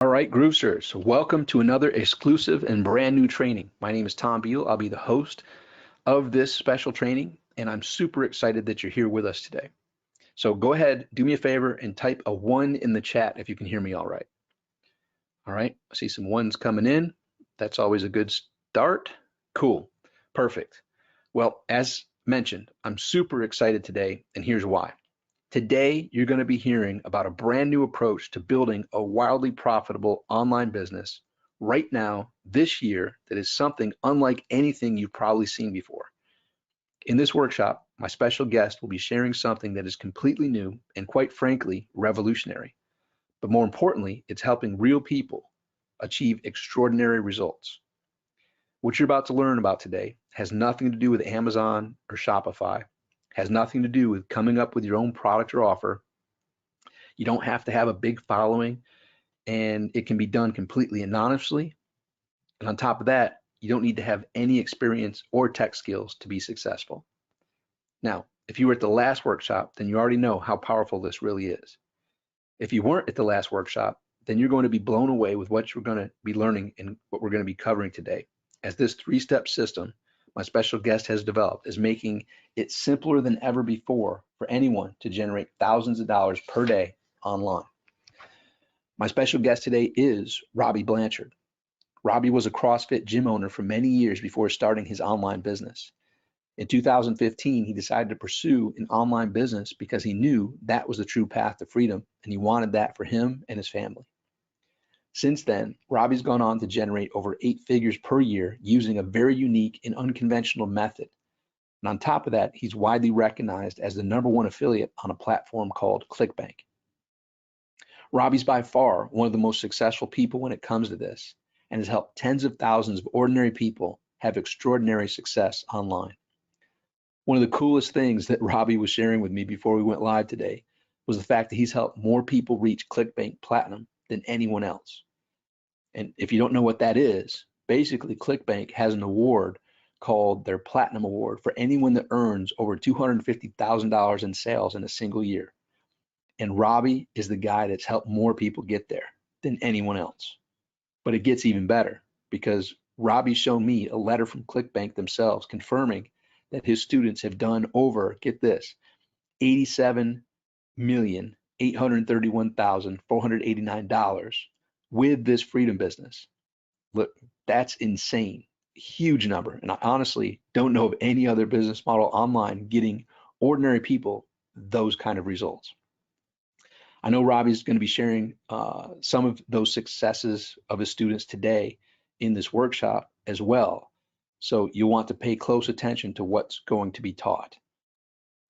All right, Groovesters, welcome to another exclusive and brand new training. My name is Tom Beal. I'll be the host of this special training, and I'm super excited that you're here with us today. So go ahead, do me a favor, and type a 1 in the chat if you can hear me all right. All right, I see some ones coming in. That's always a good start. Cool, perfect. Well, as mentioned, I'm super excited today, and here's why. Today, you're going to be hearing about a brand new approach to building a wildly profitable online business right now, this year, that is something unlike anything you've probably seen before. In this workshop, my special guest will be sharing something that is completely new and, quite frankly, revolutionary. But more importantly, it's helping real people achieve extraordinary results. What you're about to learn about today has nothing to do with Amazon or Shopify, has nothing to do with coming up with your own product or offer. You don't have to have a big following, and it can be done completely anonymously. And on top of that, you don't need to have any experience or tech skills to be successful. Now, if you were at the last workshop, then you already know how powerful this really is. If you weren't at the last workshop, then you're going to be blown away with what you're going to be learning and what we're going to be covering today, as this three-step system my special guest has developed is making it simpler than ever before for anyone to generate thousands of dollars per day online. My special guest today is Robby Blanchard. Robby was a CrossFit gym owner for many years before starting his online business. In 2015, he decided to pursue an online business because he knew that was the true path to freedom, and he wanted that for him and his family. Since then, Robby's gone on to generate over 8 figures per year using a very unique and unconventional method. And on top of that, he's widely recognized as the #1 affiliate on a platform called ClickBank. Robby's by far one of the most successful people when it comes to this, and has helped tens of thousands of ordinary people have extraordinary success online. One of the coolest things that Robby was sharing with me before we went live today was the fact that he's helped more people reach ClickBank Platinum than anyone else. And if you don't know what that is, basically ClickBank has an award called their Platinum Award for anyone that earns over $250,000 in sales in a single year. And Robby is the guy that's helped more people get there than anyone else. But it gets even better, because Robby's shown me a letter from ClickBank themselves confirming that his students have done over, get this, $87,831,489 with this freedom business. Look, that's insane. Huge number. And I honestly don't know of any other business model online getting ordinary people those kind of results. I know Robby's going to be sharing some of those successes of his students today in this workshop as well. So you want to pay close attention to what's going to be taught.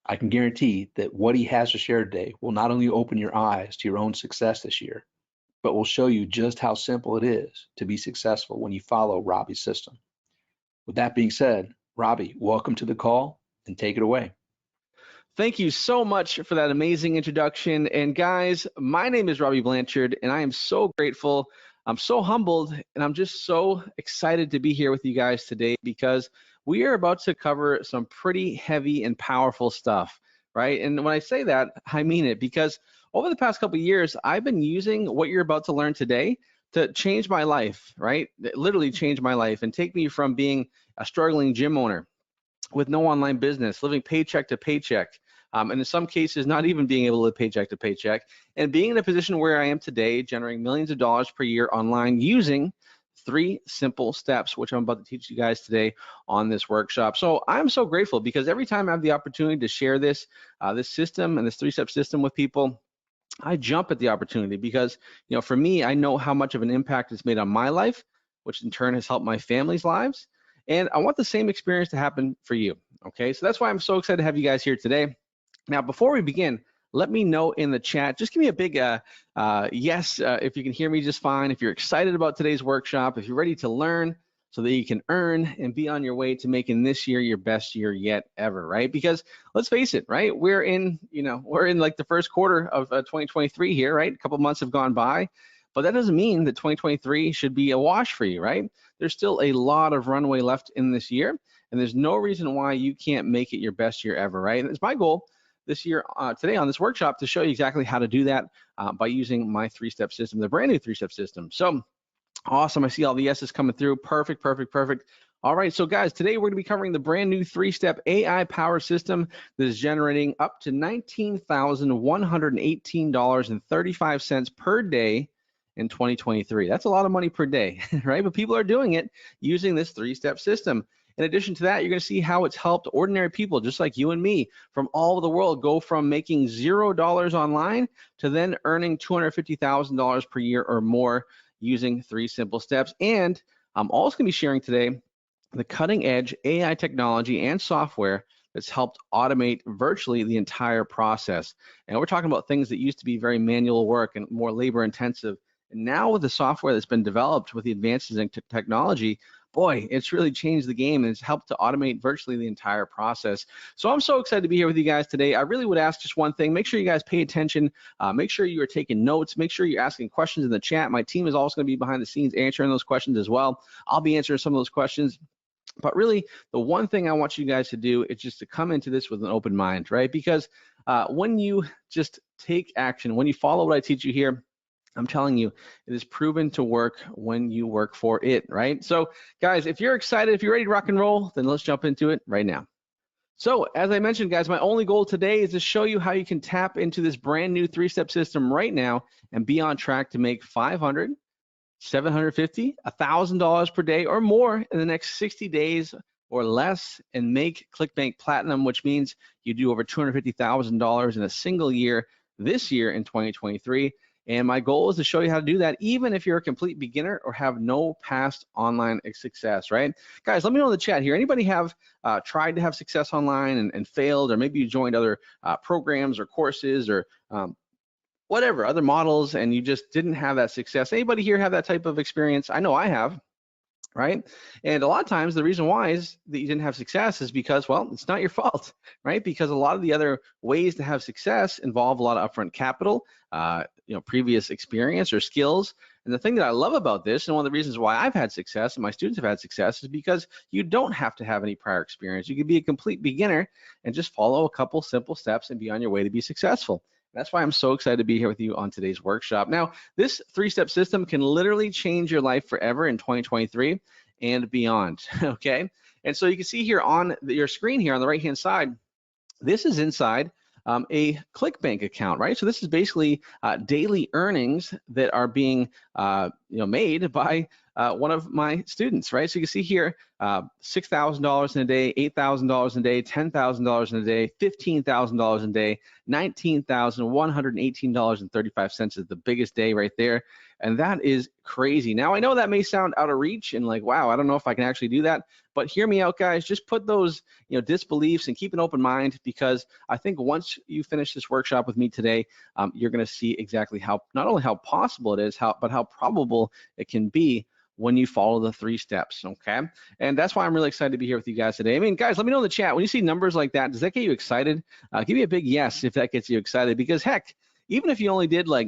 I can guarantee that what he has to share today will not only open your eyes to your own success this year, but will show you just how simple it is to be successful when you follow Robby's system. With that being said, Robby, welcome to the call, and take it away. Thank you so much for that amazing introduction. And guys, my name is Robby Blanchard, and I am so grateful. I'm so humbled, and I'm just so excited to be here with you guys today, because we are about to cover some pretty heavy and powerful stuff, right? And when I say that, I mean it, because over the past couple of years, I've been using what you're about to learn today to change my life, right? Literally change my life and take me from being a struggling gym owner with no online business, living paycheck to paycheck, and in some cases not even being able to live paycheck to paycheck, and being in a position where I am today, generating millions of dollars per year online using 3 simple steps, which I'm about to teach you guys today on this workshop. So I'm so grateful, because every time I have the opportunity to share this system and this 3-step system with people, I jump at the opportunity, because for me, I know how much of an impact it's made on my life, which in turn has helped my family's lives. And I want the same experience to happen for you, okay? So that's why I'm so excited to have you guys here today. Now, before we begin, let me know in the chat, just give me a big yes if you can hear me just fine, if you're excited about today's workshop, if you're ready to learn so that you can earn and be on your way to making this year your best year yet ever, right? Because let's face it, right? We're in like the first quarter of 2023 here, right? A couple months have gone by. But that doesn't mean that 2023 should be a wash for you, right? There's still a lot of runway left in this year, and there's no reason why you can't make it your best year ever, right? And it's my goal today on this workshop to show you exactly how to do that by using my three-step system, the brand new three-step system. So awesome. I see all the yeses coming through. Perfect, perfect, perfect. All right, so guys, today we're going to be covering the brand new three-step AI power system that is generating up to $19,118.35 per day in 2023. That's a lot of money per day, right? But people are doing it using this three-step system. In addition to that, you're going to see how it's helped ordinary people just like you and me from all over the world go from making $0 online to then earning $250,000 per year or more using 3 simple steps. And I'm also going to be sharing today the cutting edge AI technology and software that's helped automate virtually the entire process. And we're talking about things that used to be very manual work and more labor intensive. And now with the software that's been developed with the advances in technology, boy, it's really changed the game and it's helped to automate virtually the entire process. So I'm so excited to be here with you guys today. I really would ask just one thing. Make sure you guys pay attention. Make sure you are taking notes. Make sure you're asking questions in the chat. My team is also going to be behind the scenes answering those questions as well. I'll be answering some of those questions. But really, the one thing I want you guys to do is just to come into this with an open mind, right? Because when you just take action, when you follow what I teach you here, I'm telling you, it is proven to work when you work for it, right? So guys, if you're excited, if you're ready to rock and roll, then let's jump into it right now. So as I mentioned, guys, my only goal today is to show you how you can tap into this brand new three-step system right now and be on track to make $500, $750, $1,000 per day or more in the next 60 days or less and make ClickBank Platinum, which means you do over $250,000 in a single year this year in 2023. And my goal is to show you how to do that even if you're a complete beginner or have no past online success, right? Guys, let me know in the chat here. Anybody have tried to have success online and failed, or maybe you joined other programs or courses or whatever, other models, and you just didn't have that success? Anybody here have that type of experience? I know I have, right? And a lot of times the reason why is that you didn't have success is because, well, it's not your fault, right? Because a lot of the other ways to have success involve a lot of upfront capital, previous experience or skills. And the thing that I love about this, and one of the reasons why I've had success and my students have had success, is because you don't have to have any prior experience. You can be a complete beginner and just follow a couple simple steps and be on your way to be successful. That's why I'm so excited to be here with you on today's workshop. Now, this three-step system can literally change your life forever in 2023 and beyond, okay? And so you can see here on your screen here on the right-hand side, this is inside a ClickBank account, right? So this is basically daily earnings that are being made by one of my students, right? So you can see here, $6,000 in a day, $8,000 in a day, $10,000 in a day, $15,000 in a day, $19,118.35 is the biggest day right there. And that is crazy. Now, I know that may sound out of reach and like, wow, I don't know if I can actually do that. But hear me out, guys. Just put those disbeliefs and keep an open mind, because I think once you finish this workshop with me today, you're going to see exactly how, not only how possible it is, but how probable it can be when you follow the 3 steps, okay? And that's why I'm really excited to be here with you guys today. I mean, guys, let me know in the chat, when you see numbers like that, does that get you excited? Give me a big yes if that gets you excited, because heck, even if you only did like,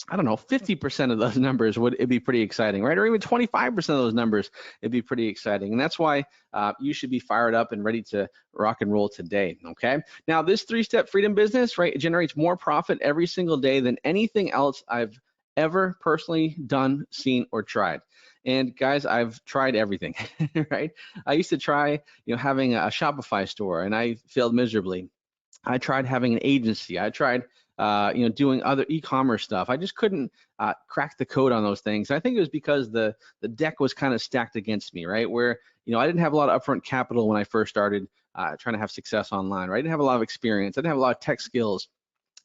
I don't know, 50% of those numbers, it'd be pretty exciting, right? Or even 25% of those numbers, it'd be pretty exciting. And that's why you should be fired up and ready to rock and roll today, okay? Now, this 3-step freedom business, right, it generates more profit every single day than anything else I've ever personally done, seen, or tried. And guys, I've tried everything, right? I used to try, having a Shopify store, and I failed miserably. I tried having an agency. I tried, doing other e-commerce stuff. I just couldn't crack the code on those things. I think it was because the deck was kind of stacked against me, right? Where, I didn't have a lot of upfront capital when I first started trying to have success online, right? I didn't have a lot of experience. I didn't have a lot of tech skills.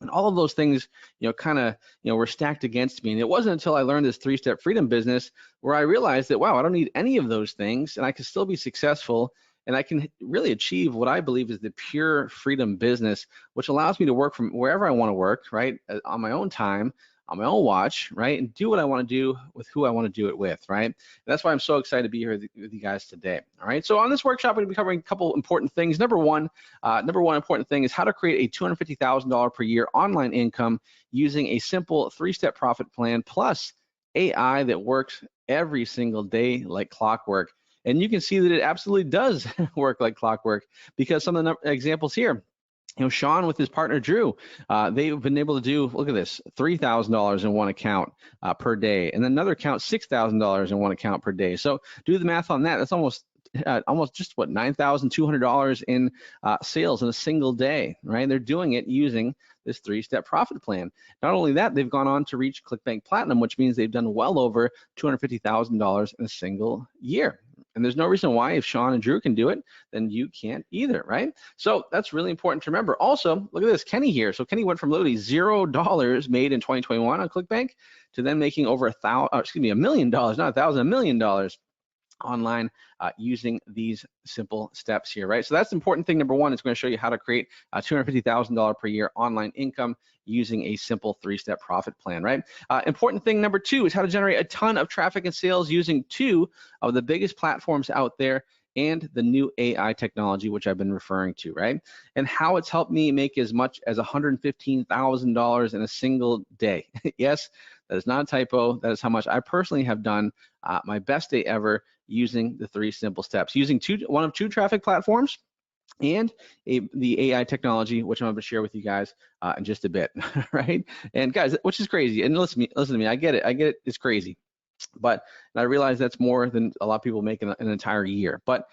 And all of those things, were stacked against me. And it wasn't until I learned this 3-step freedom business where I realized that, wow, I don't need any of those things, and I can still be successful, and I can really achieve what I believe is the pure freedom business, which allows me to work from wherever I want to work, right, on my own time, on my own watch, right, and do what I want to do with who I want to do it with, right? And that's why I'm so excited to be here with you guys today, all right? So on this workshop, we're going to be covering a couple important things. Number one important thing is how to create a $250,000 per year online income using a simple 3-step profit plan plus AI that works every single day like clockwork. And you can see that it absolutely does work like clockwork, because some of the examples here, Sean with his partner Drew, they've been able to do, look at this, $3,000 in one account per day, and then another account, $6,000 in one account per day. So do the math on that. That's almost just what, $9,200 in sales in a single day, right? They're doing it using this 3-step profit plan. Not only that, they've gone on to reach ClickBank Platinum, which means they've done well over $250,000 in a single year. And there's no reason why, if Sean and Drew can do it, then you can't either, right? So that's really important to remember. Also, look at this, Kenny here. So Kenny went from literally $0 made in 2021 on ClickBank to then making over $1 million, not $1,000, $1 million online using these simple steps here, right? So that's the important thing. Number one, it's going to show you how to create $250,000 per year online income using a simple 3-step profit plan, right? Important thing number two is how to generate a ton of traffic and sales using 2 of the biggest platforms out there and the new AI technology, which I've been referring to, right? And how it's helped me make as much as $115,000 in a single day. Yes, that is not a typo. That is how much I personally have done my best day ever using the 3 simple steps, using one of 2 traffic platforms and the AI technology, which I'm going to share with you guys in just a bit, right? And guys, which is crazy. And listen to me. I get it. It's crazy. But I realize that's more than a lot of people make in an entire year. But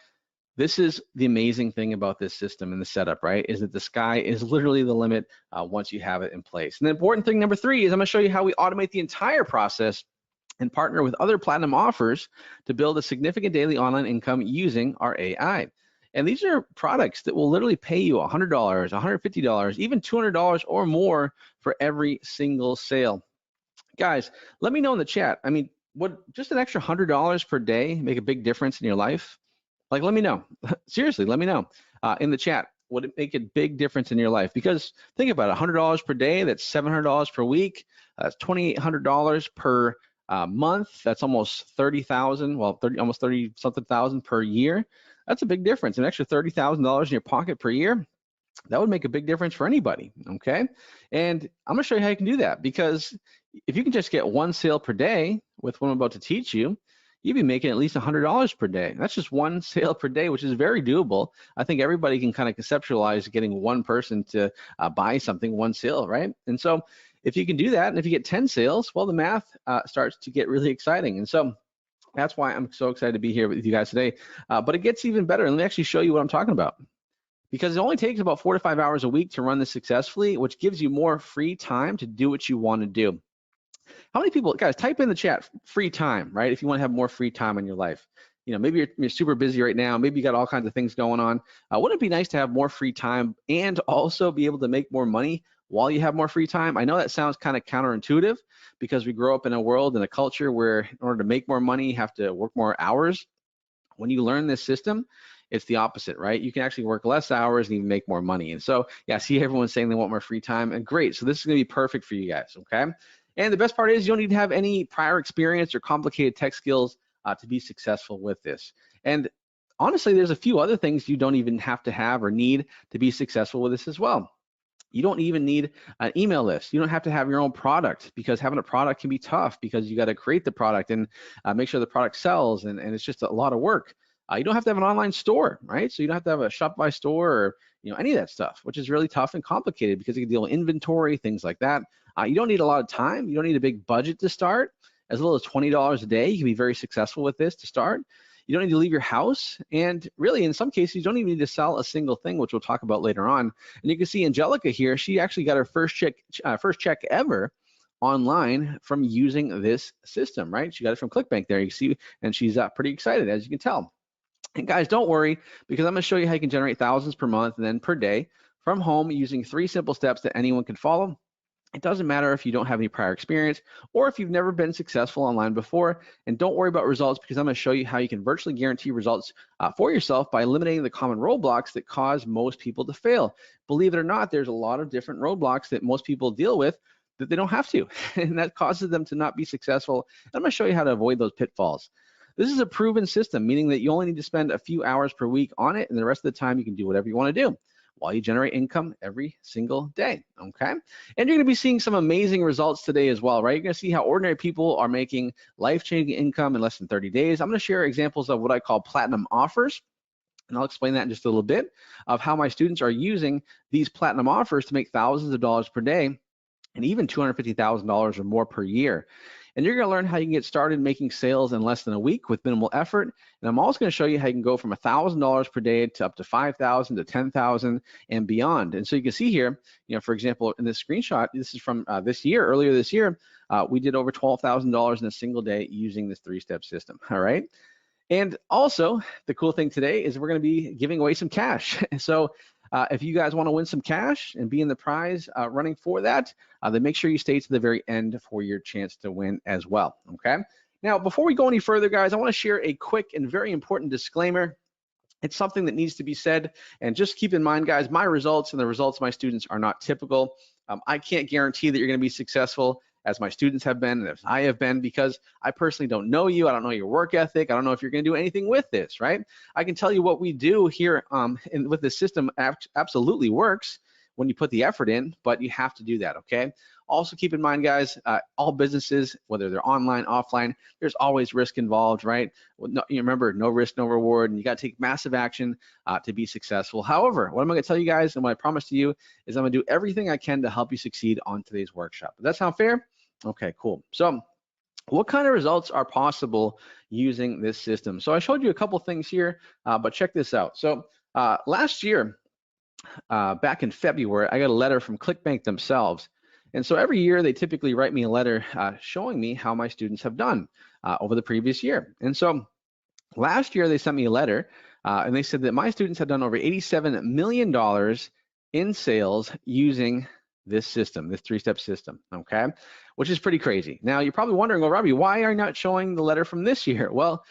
this is the amazing thing about this system and the setup, right? Is that the sky is literally the limit once you have it in place. And the important thing number 3 is I'm going to show you how we automate the entire process and partner with other platinum offers to build a significant daily online income using our AI. And these are products that will literally pay you $100, $150, even $200 or more for every single sale. Guys, let me know in the chat. I mean, would just an extra $100 per day make a big difference in your life? Like, let me know. Seriously, let me know in the chat. Would it make a big difference in your life? Because think about it, $100 per day, that's $700 per week. That's $2,800 per month. That's almost 30,000, well, almost 30-something thousand per year. That's a big difference. An extra $30,000 in your pocket per year, that would make a big difference for anybody, okay? And I'm gonna show you how you can do that, because if you can just get 1 sale per day with what I'm about to teach you, you'd be making at least $100 per day. That's just 1 sale per day, which is very doable. I think everybody can kind of conceptualize getting 1 person to buy something, 1 sale, right? And so if you can do that, and if you get 10 sales, well, the math starts to get really exciting. And so that's why I'm so excited to be here with you guys today. But it gets even better. And let me actually show you what I'm talking about. Because it only takes about 4 to 5 hours a week to run this successfully, which gives you more free time to do what you want to do. How many people, guys, type in the chat, free time, right? If you want to have more free time in your life. You know, maybe you're super busy right now. Maybe you got all kinds of things going on. Wouldn't it be nice to have more free time and also be able to make more money while you have more free time? I know that sounds kind of counterintuitive, because we grow up in a world and a culture where in order to make more money, you have to work more hours. When you learn this system, it's the opposite, right? You can actually work less hours and even make more money. And so, yeah, see everyone's saying they want more free time, and great. So this is gonna be perfect for you guys, okay? And the best part is you don't need to have any prior experience or complicated tech skills to be successful with this. And honestly, there's a few other things you don't even have to have or need to be successful with this as well. You don't even need an email list. You don't have to have your own product, because having a product can be tough, because you got to create the product and make sure the product sells, and it's just a lot of work. You don't have to have an online store, right? So you don't have to have a Shopify store or any of that stuff, which is really tough and complicated, because you can deal with inventory, things like that. You don't need a lot of time. You don't need a big budget to start. As little as $20 a day, you can be very successful with this to start. You don't need to leave your house, and really, in some cases, you don't even need to sell a single thing, which we'll talk about later on. And you can see Angelica here; she actually got her first check ever online from using this system, right? She got it from ClickBank there, you can see, and she's pretty excited, as you can tell. And guys, don't worry, because I'm going to show you how you can generate thousands per month and then per day from home using 3 simple steps that anyone can follow. It doesn't matter if you don't have any prior experience or if you've never been successful online before. And don't worry about results, because I'm going to show you how you can virtually guarantee results for yourself by eliminating the common roadblocks that cause most people to fail. Believe it or not, there's a lot of different roadblocks that most people deal with that they don't have to, and that causes them to not be successful. And I'm going to show you how to avoid those pitfalls. This is a proven system, meaning that you only need to spend a few hours per week on it, and the rest of the time you can do whatever you want to do while you generate income every single day, okay? And you're gonna be seeing some amazing results today as well, right? You're gonna see how ordinary people are making life-changing income in less than 30 days. I'm gonna share examples of what I call platinum offers and I'll explain that in just a little bit of how my students are using these platinum offers to make thousands of dollars per day and even $250,000 or more per year. And you're going to learn how you can get started making sales in less than a week with minimal effort. And I'm also going to show you how you can go from $1,000 per day to up to $5,000 to $10,000 and beyond. And so you can see here, for example, in this screenshot, this is from earlier this year, we did over $12,000 in a single day using this three-step system. All right. And also, the cool thing today is we're going to be giving away some cash. So if you guys want to win some cash and be in the prize running for that, then make sure you stay to the very end for your chance to win as well, okay? Now, before we go any further, guys, I want to share a quick and very important disclaimer. It's something that needs to be said, and just keep in mind, guys, my results and the results of my students are not typical. I can't guarantee that you're going to be successful as my students have been and as I have been, because I personally don't know you. I don't know your work ethic. I don't know if you're going to do anything with this, right? I can tell you what we do here with this system absolutely works when you put the effort in, but you have to do that, okay? Also keep in mind, guys, all businesses, whether they're online, offline, there's always risk involved, right? Well, no, you remember, no risk, no reward, and you got to take massive action to be successful. However, what I'm going to tell you guys and what I promise to you is I'm going to do everything I can to help you succeed on today's workshop. Does that sound fair? Okay, cool. So what kind of results are possible using this system? So I showed you a couple things here, but check this out. So last year, back in February, I got a letter from ClickBank themselves. And so every year they typically write me a letter showing me how my students have done over the previous year. And so last year they sent me a letter and they said that my students had done over $87 million in sales using this system, this three-step system, okay? Which is pretty crazy. Now you're probably wondering, well, Robby, why are you not showing the letter from this year? Well,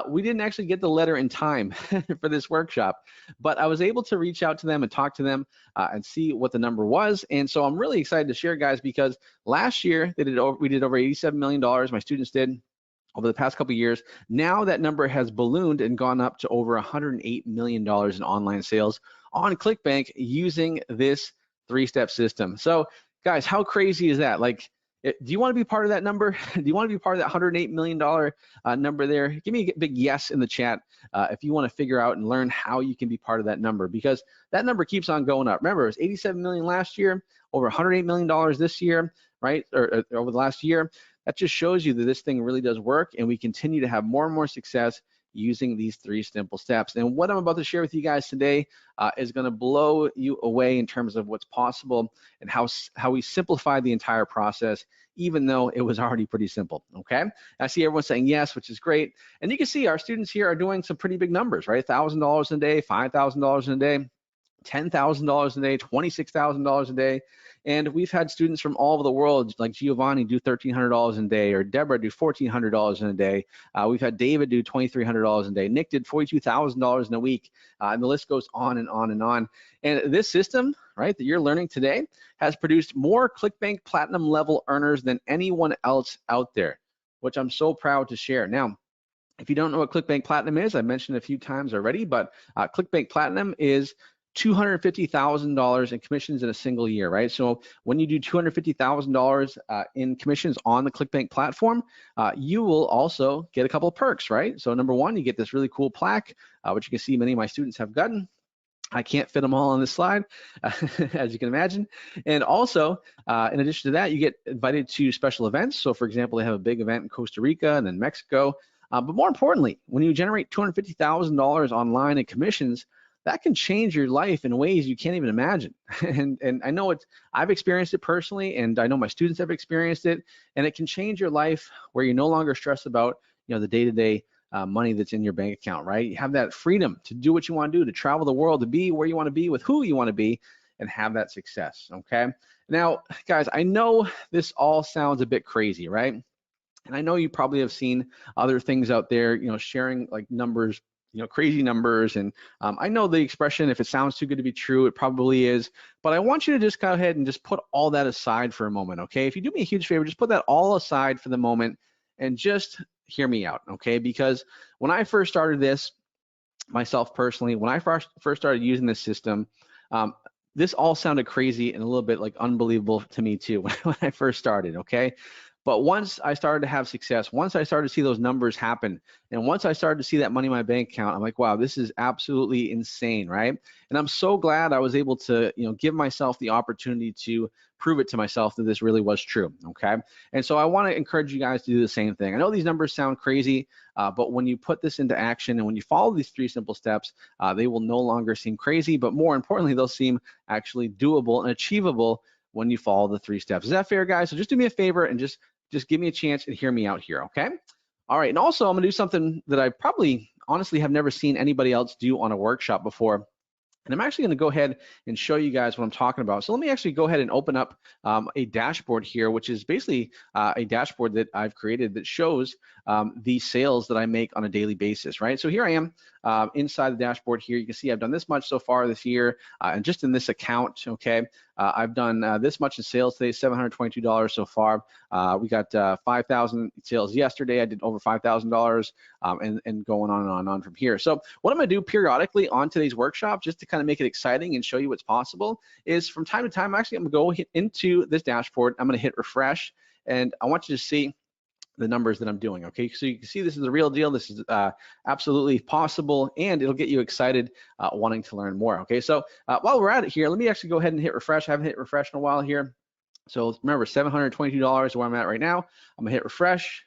we didn't actually get the letter in time for this workshop, but I was able to reach out to them and talk to them and see what the number was. And so I'm really excited to share, guys, because last year we did over $87 million. My students did over the past couple of years. Now that number has ballooned and gone up to over $108 million in online sales on ClickBank using this three-step system. So, guys, how crazy is that? Like, do you want to be part of that number? Do you want to be part of that $108 million number there? Give me a big yes in the chat if you want to figure out and learn how you can be part of that number, because that number keeps on going up. Remember, it was 87 million last year, over $108 million this year, right? Or over the last year. That just shows you that this thing really does work, and we continue to have more and more success using these three simple steps. And what I'm about to share with you guys today is going to blow you away in terms of what's possible and how we simplify the entire process, even though it was already pretty simple, okay? I see everyone saying yes, which is great. And you can see our students here are doing some pretty big numbers, right? $1,000 a day, $5,000 a day, $10,000 a day, $26,000 a day. And we've had students from all over the world, like Giovanni, do $1,300 a day, or Deborah do $1,400 in a day. We've had David do $2,300 a day. Nick did $42,000 in a week. And the list goes on and on and on. And this system, right, that you're learning today has produced more ClickBank Platinum level earners than anyone else out there, which I'm so proud to share. Now, if you don't know what ClickBank Platinum is, I mentioned a few times already, but ClickBank Platinum is $250,000 in commissions in a single year, right? So when you do $250,000 in commissions on the ClickBank platform, you will also get a couple of perks, right? So number one, you get this really cool plaque, which you can see many of my students have gotten. I can't fit them all on this slide, as you can imagine. And also, in addition to that, you get invited to special events. So for example, they have a big event in Costa Rica and then Mexico. But more importantly, when you generate $250,000 online in commissions, that can change your life in ways you can't even imagine. And I know I've experienced it personally, and I know my students have experienced it, and it can change your life where you're no longer stressed about, the day-to-day money that's in your bank account, right? You have that freedom to do what you want to do, to travel the world, to be where you want to be with who you want to be, and have that success, okay? Now, guys, I know this all sounds a bit crazy, right? And I know you probably have seen other things out there, sharing like numbers, crazy numbers. And I know the expression, if it sounds too good to be true, it probably is. But I want you to just go ahead and just put all that aside for a moment, okay? If you do me a huge favor, just put that all aside for the moment and just hear me out, okay? Because when I first started this, myself personally, when I first started using this system, this all sounded crazy and a little bit like unbelievable to me too when I first started, okay? But once I started to have success, once I started to see those numbers happen, and once I started to see that money in my bank account, I'm like, wow, this is absolutely insane, right? And I'm so glad I was able to, give myself the opportunity to prove it to myself that this really was true, okay? And so I want to encourage you guys to do the same thing. I know these numbers sound crazy, but when you put this into action and when you follow these 3 simple steps, they will no longer seem crazy, but more importantly, they'll seem actually doable and achievable when you follow the 3 steps. Is that fair, guys? So just do me a favor and just give me a chance and hear me out here, okay? All right, and also I'm gonna do something that I probably honestly have never seen anybody else do on a workshop before. And I'm actually going to go ahead and show you guys what I'm talking about. So let me actually go ahead and open up a dashboard here, which is basically a dashboard that I've created that shows the sales that I make on a daily basis, right? So here I am inside the dashboard here. You can see I've done this much so far this year, and just in this account, okay, I've done this much in sales today, $722 so far. We got 5,000 sales yesterday. I did over $5,000 and going on and on from here. So what I'm going to do periodically on today's workshop, just to kind of make it exciting and show you what's possible, is from time to time, actually, I'm going to go into this dashboard. I'm going to hit refresh, and I want you to see the numbers that I'm doing, okay? So you can see this is the real deal. This is absolutely possible, and it'll get you excited wanting to learn more, okay? So while we're at it here, let me actually go ahead and hit refresh. I haven't hit refresh in a while here. So remember, $722 is where I'm at right now. I'm gonna hit refresh.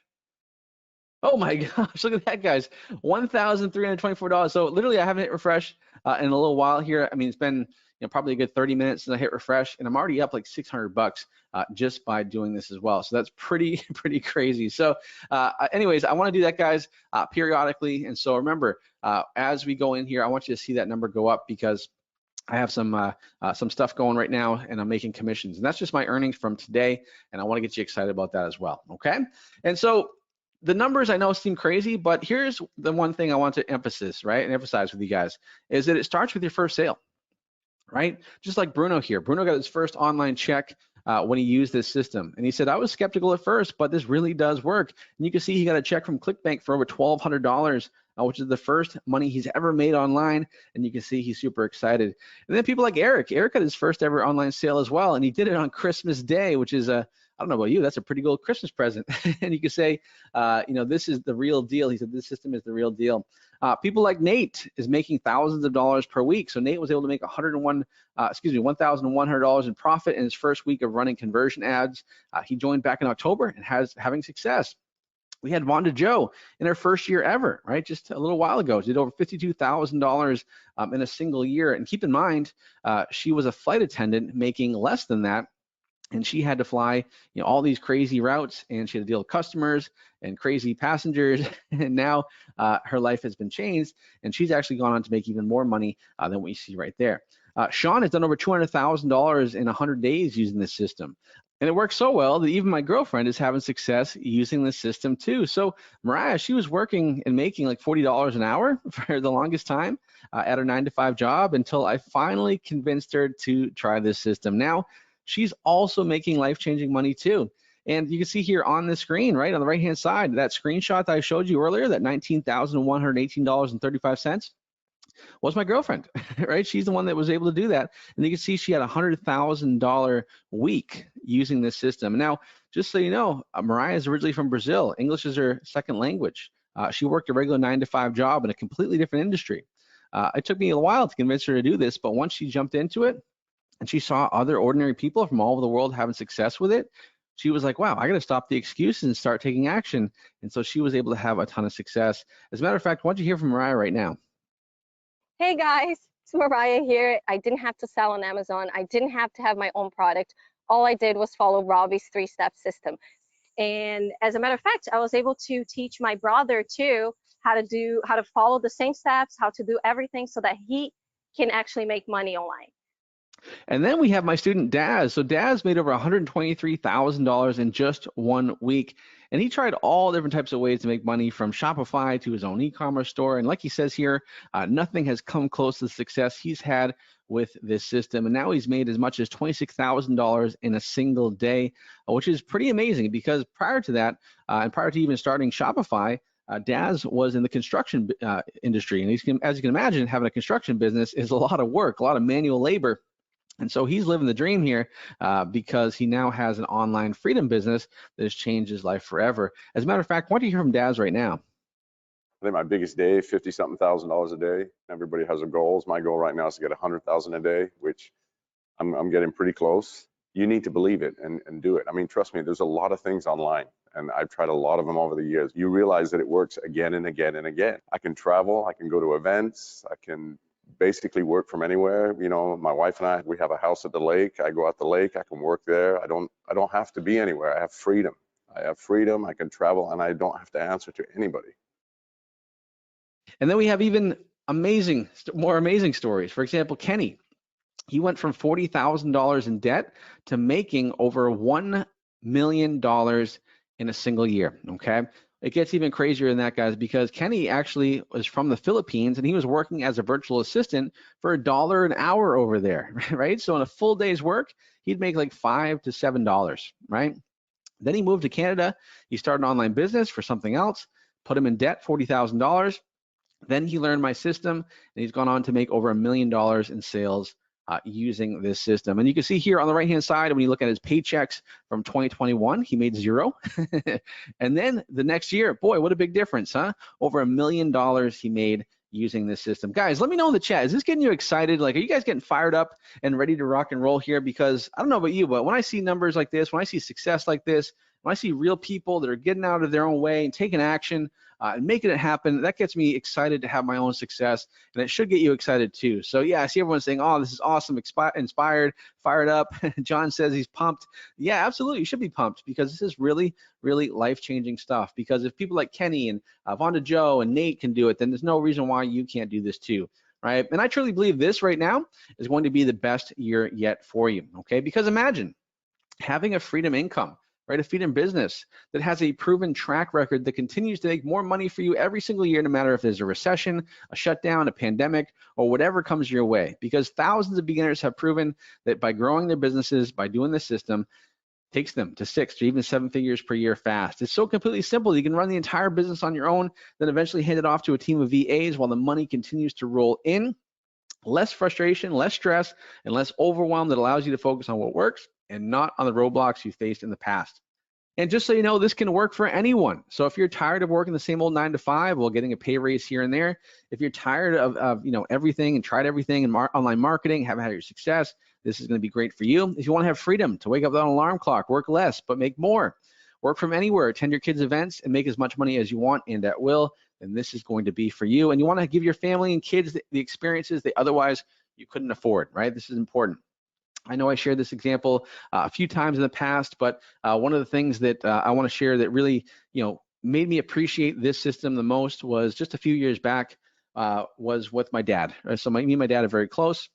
Oh my gosh, look at that, guys, $1,324. So literally I haven't hit refresh in a little while here. I mean, it's been probably a good 30 minutes since I hit refresh, and I'm already up like $600 just by doing this as well. So that's pretty crazy. So anyways, I want to do that, guys, periodically. And so remember, as we go in here, I want you to see that number go up, because I have some stuff going right now, and I'm making commissions, and that's just my earnings from today, and I want to get you excited about that as well, okay? And so the numbers I know seem crazy, but here's the one thing I want to emphasize with you guys, is that it starts with your first sale, right? Just like Bruno here. Bruno got his first online check when he used this system. And he said, I was skeptical at first, but this really does work. And you can see he got a check from ClickBank for over $1,200, which is the first money he's ever made online. And you can see he's super excited. And then people like Eric. Eric got his first ever online sale as well. And he did it on Christmas Day, which is I don't know about you, that's a pretty good Christmas present. And you can say, this is the real deal. He said, this system is the real deal. People like Nate is making thousands of dollars per week. So Nate was able to make $1,100 in profit in his first week of running conversion ads. He joined back in October and having success. We had Vonda Joe in her first year ever, right? Just a little while ago, she did over $52,000 in a single year. And keep in mind, she was a flight attendant making less than that. And she had to fly, all these crazy routes, and she had to deal with customers and crazy passengers. And now her life has been changed, and she's actually gone on to make even more money than what you see right there. Sean has done over $200,000 in 100 days using this system. And it works so well that even my girlfriend is having success using this system too. So Mariah, she was working and making like $40 an hour for the longest time at her 9-to-5 job, until I finally convinced her to try this system. Now, she's also making life-changing money too. And you can see here on the screen, right on the right-hand side, that screenshot that I showed you earlier, that $19,118.35 was my girlfriend, right? She's the one that was able to do that. And you can see she had a $100,000 week using this system. Now, just so you know, Mariah is originally from Brazil. English is her second language. She worked a regular 9-to-5 job in a completely different industry. It took me a while to convince her to do this, but once she jumped into it, and she saw other ordinary people from all over the world having success with it, she was like, wow, I got to stop the excuses and start taking action. And so she was able to have a ton of success. As a matter of fact, why don't you hear from Mariah right now? Hey guys, it's Mariah here. I didn't have to sell on Amazon. I didn't have to have my own product. All I did was follow Robby's 3-step system. And as a matter of fact, I was able to teach my brother too how to follow the same steps, how to do everything so that he can actually make money online. And then we have my student Daz. So Daz made over $123,000 in just 1 week. And he tried all different types of ways to make money, from Shopify to his own e-commerce store. And like he says here, nothing has come close to the success he's had with this system. And now he's made as much as $26,000 in a single day, which is pretty amazing, because prior to that, and prior to even starting Shopify, Daz was in the construction industry. And as you can imagine, having a construction business is a lot of work, a lot of manual labor. And so he's living the dream here because he now has an online freedom business that has changed his life forever. As a matter of fact, why don't you hear from Daz right now? I think my biggest day, $50-something thousand a day. Everybody has their goals. My goal right now is to get 100,000 a day, which I'm getting pretty close. You need to believe it and do it. I mean, trust me, there's a lot of things online, and I've tried a lot of them over the years. You realize that it works again and again and again. I can travel, I can go to events, I can basically work from anywhere. You know, my wife and I, we have a house at the lake. I go out the lake, I can work there. I don't have to be anywhere. I have freedom. I can travel, and I don't have to answer to anybody. And then we have even more amazing stories. For example, Kenny, he went from $40,000 in debt to making over $1 million in a single year, okay? It gets even crazier than that, guys, because Kenny actually was from the Philippines, and he was working as a virtual assistant for $1 an hour over there, right? So in a full day's work, he'd make like $5 to $7, right? Then he moved to Canada. He started an online business for something else, put him in debt, $40,000. Then he learned my system, and he's gone on to make over $1 million in sales using this system. And you can see here on the right-hand side, when you look at his paychecks from 2021, he made $0. And then the next year, boy, what a big difference, huh? Over $1 million he made using this system. Guys, let me know in the chat, is this getting you excited? Like, are you guys getting fired up and ready to rock and roll here? Because I don't know about you, but when I see numbers like this, when I see success like this, when I see real people that are getting out of their own way and taking action and making it happen, that gets me excited to have my own success, and it should get you excited too. So yeah, I see everyone saying, oh, this is awesome, inspired, fired up. John says he's pumped. Yeah, absolutely, you should be pumped, because this is really, really life-changing stuff. Because if people like Kenny and Vonda Joe and Nate can do it, then there's no reason why you can't do this too, right? And I truly believe this right now is going to be the best year yet for you, okay? Because imagine having a freedom income, right? A freedom business that has a proven track record that continues to make more money for you every single year, no matter if there's a recession, a shutdown, a pandemic, or whatever comes your way. Because thousands of beginners have proven that by growing their businesses, by doing this system, takes them to 6 to even 7 figures per year fast. It's so completely simple. You can run the entire business on your own, then eventually hand it off to a team of VAs while the money continues to roll in. Less frustration, less stress, and less overwhelm that allows you to focus on what works and not on the roadblocks you faced in the past. And just so you know, this can work for anyone. So if you're tired of working the same old 9 to 5 while getting a pay raise here and there, if you're tired of everything and tried everything in online marketing, haven't had your success, this is going to be great for you. If you want to have freedom to wake up without an alarm clock, work less but make more, work from anywhere, attend your kids' events, and make as much money as you want and at will, then this is going to be for you. And you want to give your family and kids the experiences they otherwise you couldn't afford, right? This is important. I know I shared this example a few times in the past, but one of the things that I want to share that really, made me appreciate this system the most was just a few years back was with my dad. So me and my dad are very close.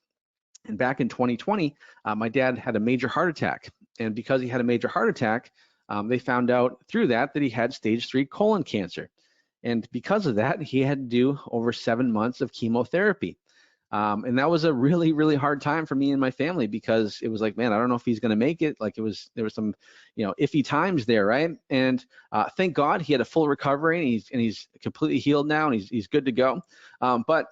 And back in 2020, my dad had a major heart attack. And because he had a major heart attack, they found out through that he had stage 3 colon cancer. And because of that, he had to do over 7 months of chemotherapy. And that was a really, really hard time for me and my family, because it was like, man, I don't know if he's going to make it. Like there was some, iffy times there, right? And thank God he had a full recovery, and he's completely healed now, and he's good to go. But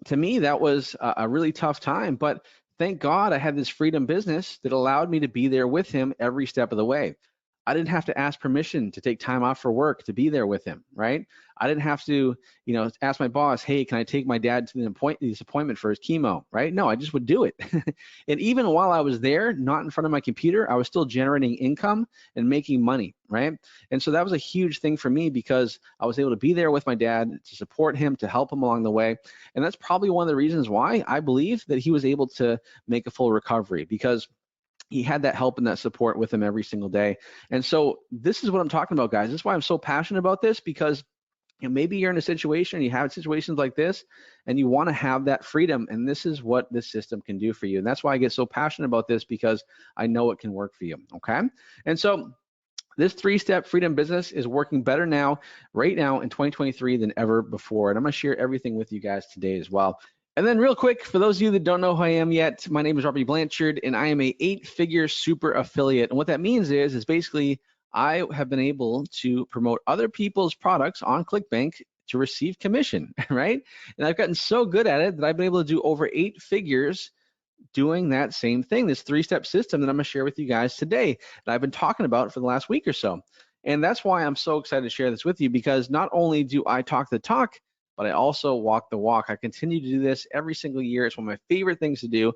to me, that was a really tough time. But thank God I had this freedom business that allowed me to be there with him every step of the way. I didn't have to ask permission to take time off for work to be there with him, right? I didn't have to, ask my boss, hey, can I take my dad to this appointment for his chemo, right? No, I just would do it. And even while I was there, not in front of my computer, I was still generating income and making money, right? And so that was a huge thing for me, because I was able to be there with my dad, to support him, to help him along the way. And that's probably one of the reasons why I believe that he was able to make a full recovery, because he had that help and that support with him every single day. And so this is what I'm talking about, guys. This is why I'm so passionate about this, because maybe you're in a situation, you have situations like this, and you want to have that freedom, and this is what this system can do for you. And that's why I get so passionate about this, because I know it can work for you, okay? And so this 3-step freedom business is working better now, right now in 2023 than ever before. And I'm going to share everything with you guys today as well. And then real quick, for those of you that don't know who I am yet, my name is Robby Blanchard, and I am a 8-figure super affiliate. And what that means is basically I have been able to promote other people's products on ClickBank to receive commission, right? And I've gotten so good at it that I've been able to do over 8 figures doing that same thing, this 3-step system that I'm gonna share with you guys today, that I've been talking about for the last week or so. And that's why I'm so excited to share this with you, because not only do I talk the talk, but I also walk the walk. I continue to do this every single year. It's one of my favorite things to do.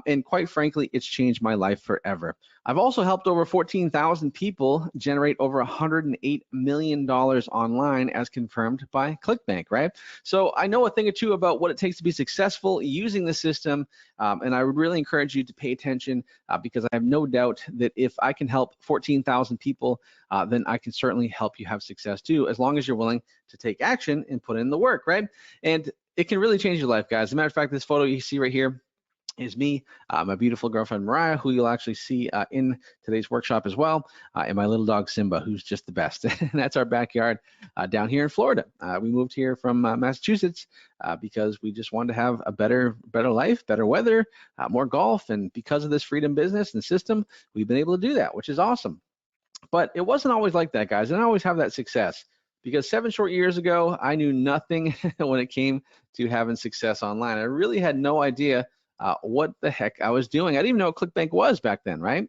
And quite frankly, it's changed my life forever. I've also helped over 14,000 people generate over $108 million online, as confirmed by ClickBank, right? So I know a thing or two about what it takes to be successful using the system. And I would really encourage you to pay attention, because I have no doubt that if I can help 14,000 people, then I can certainly help you have success too, as long as you're willing to take action and put in the work, right? And it can really change your life, guys. As a matter of fact, this photo you see right here is me, my beautiful girlfriend Mariah, who you'll actually see in today's workshop as well, and my little dog Simba, who's just the best. And that's our backyard down here in Florida. We moved here from Massachusetts because we just wanted to have a better life, better weather, more golf, and because of this freedom business and system, we've been able to do that, which is awesome. But it wasn't always like that, guys. I didn't always have that success, because 7 short years ago, I knew nothing when it came to having success online. I really had no idea what the heck I was doing. I didn't even know what ClickBank was back then, right?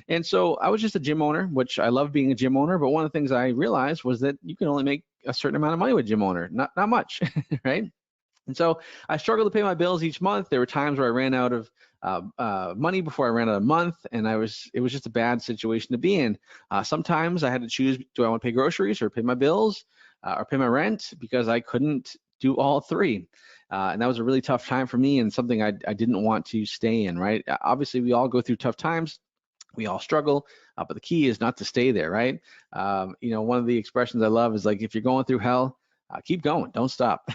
And so I was just a gym owner, which I love being a gym owner, but one of the things I realized was that you can only make a certain amount of money with gym owner, not much, right? And so I struggled to pay my bills each month. There were times where I ran out of money before I ran out of month, and it was just a bad situation to be in. Sometimes I had to choose, do I want to pay groceries or pay my bills or pay my rent, because I couldn't do all three. And that was a really tough time for me, and something I didn't want to stay in, right? Obviously, we all go through tough times. We all struggle, but the key is not to stay there, right? One of the expressions I love is like, if you're going through hell, keep going, don't stop,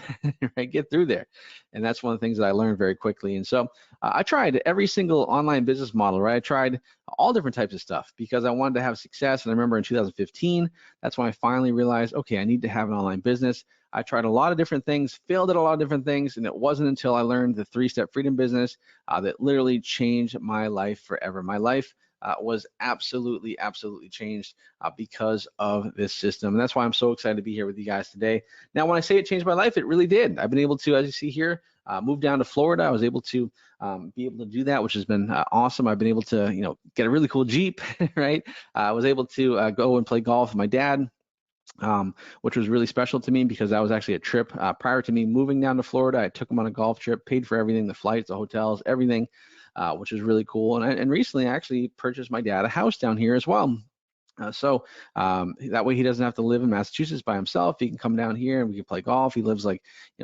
right? Get through there. And that's one of the things that I learned very quickly. And so I tried every single online business model, right? I tried all different types of stuff because I wanted to have success. And I remember in 2015, that's when I finally realized, okay, I need to have an online business. I tried a lot of different things, failed at a lot of different things, and it wasn't until I learned the 3-step freedom business that literally changed my life forever. My life was absolutely changed because of this system. And that's why I'm so excited to be here with you guys today. Now, when I say it changed my life, it really did. I've been able to, as you see here, move down to Florida. I was able to be able to do that, which has been awesome. I've been able to, get a really cool Jeep, right? I was able to go and play golf with my dad, which was really special to me because that was actually a trip prior to me moving down to Florida. I took him on a golf trip, paid for everything, the flights, the hotels, everything, which is really cool. And recently I actually purchased my dad a house down here as well. So that way he doesn't have to live in Massachusetts by himself. He can come down here and we can play golf. He lives like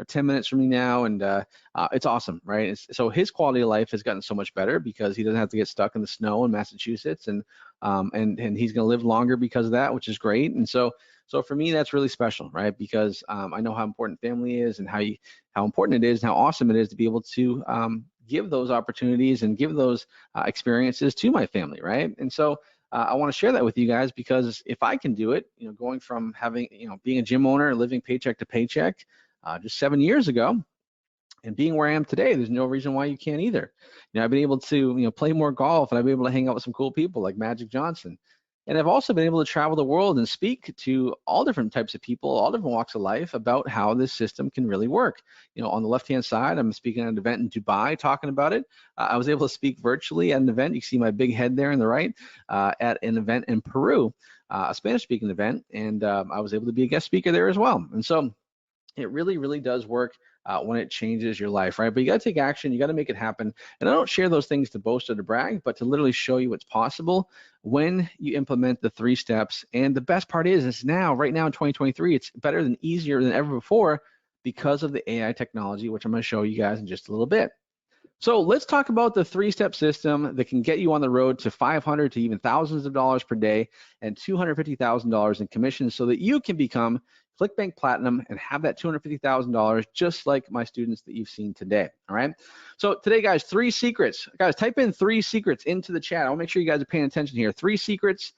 10 minutes from me now, and it's awesome, right? So his quality of life has gotten so much better because he doesn't have to get stuck in the snow in Massachusetts, and he's going to live longer because of that, which is great. And so for me, that's really special, right? Because I know how important family is and how important it is and how awesome it is to be able to give those opportunities and give those experiences to my family, right? And so I want to share that with you guys because if I can do it, going from having, being a gym owner, living paycheck to paycheck just 7 years ago, and being where I am today, there's no reason why you can't either. I've been able to, play more golf, and I've been able to hang out with some cool people like Magic Johnson. And I've also been able to travel the world and speak to all different types of people, all different walks of life about how this system can really work. On the left-hand side, I'm speaking at an event in Dubai talking about it. I was able to speak virtually at an event. You can see my big head there on the right at an event in Peru, a Spanish-speaking event. And I was able to be a guest speaker there as well. And so it really, really does work when it changes your life, right? But you got to take action. You got to make it happen. And I don't share those things to boast or to brag, but to literally show you what's possible when you implement the 3 steps. And the best part is, it's now, right now in 2023, it's better than easier than ever before because of the AI technology, which I'm going to show you guys in just a little bit. So let's talk about the 3-step system that can get you on the road to $500 to even thousands of dollars per day and $250,000 in commissions so that you can become ClickBank Platinum and have that $250,000 just like my students that you've seen today, all right? So today, guys, 3 secrets. Guys, type in 3 secrets into the chat. I want to make sure you guys are paying attention here. 3 secrets.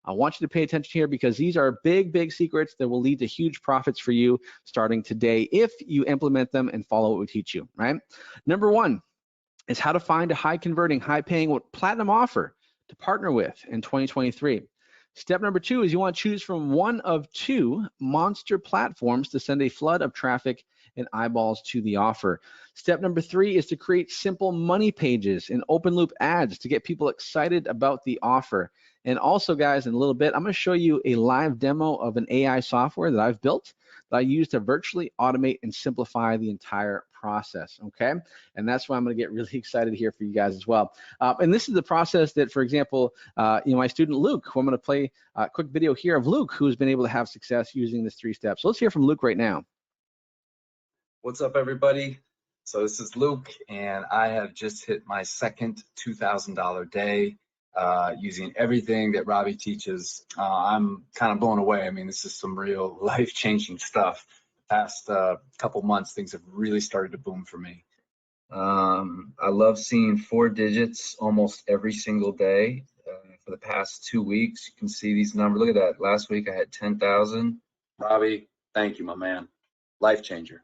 I want you to pay attention here because these are big, big secrets that will lead to huge profits for you starting today if you implement them and follow what we teach you, right? Number 1 is how to find a high-converting, high-paying Platinum offer to partner with in 2023. Step number 2 is you want to choose from one of 2 monster platforms to send a flood of traffic and eyeballs to the offer. Step number 3 is to create simple money pages and open loop ads to get people excited about the offer. And also, guys, in a little bit, I'm going to show you a live demo of an AI software that I've built that I use to virtually automate and simplify the entire process, okay? And that's why I'm going to get really excited here for you guys as well. And this is the process that, for example, my student Luke, who I'm going to play a quick video here of Luke, who's been able to have success using this 3 steps. So let's hear from Luke right now. What's up, everybody? So this is Luke, and I have just hit my second $2,000 day using everything that Robby teaches. I'm kind of blown away. I mean, this is some real life-changing stuff. Past couple months, things have really started to boom for me. I love seeing 4 digits almost every single day. For the past 2 weeks, you can see these numbers. Look at that. Last week I had 10,000. Robby, thank you, my man. Life changer.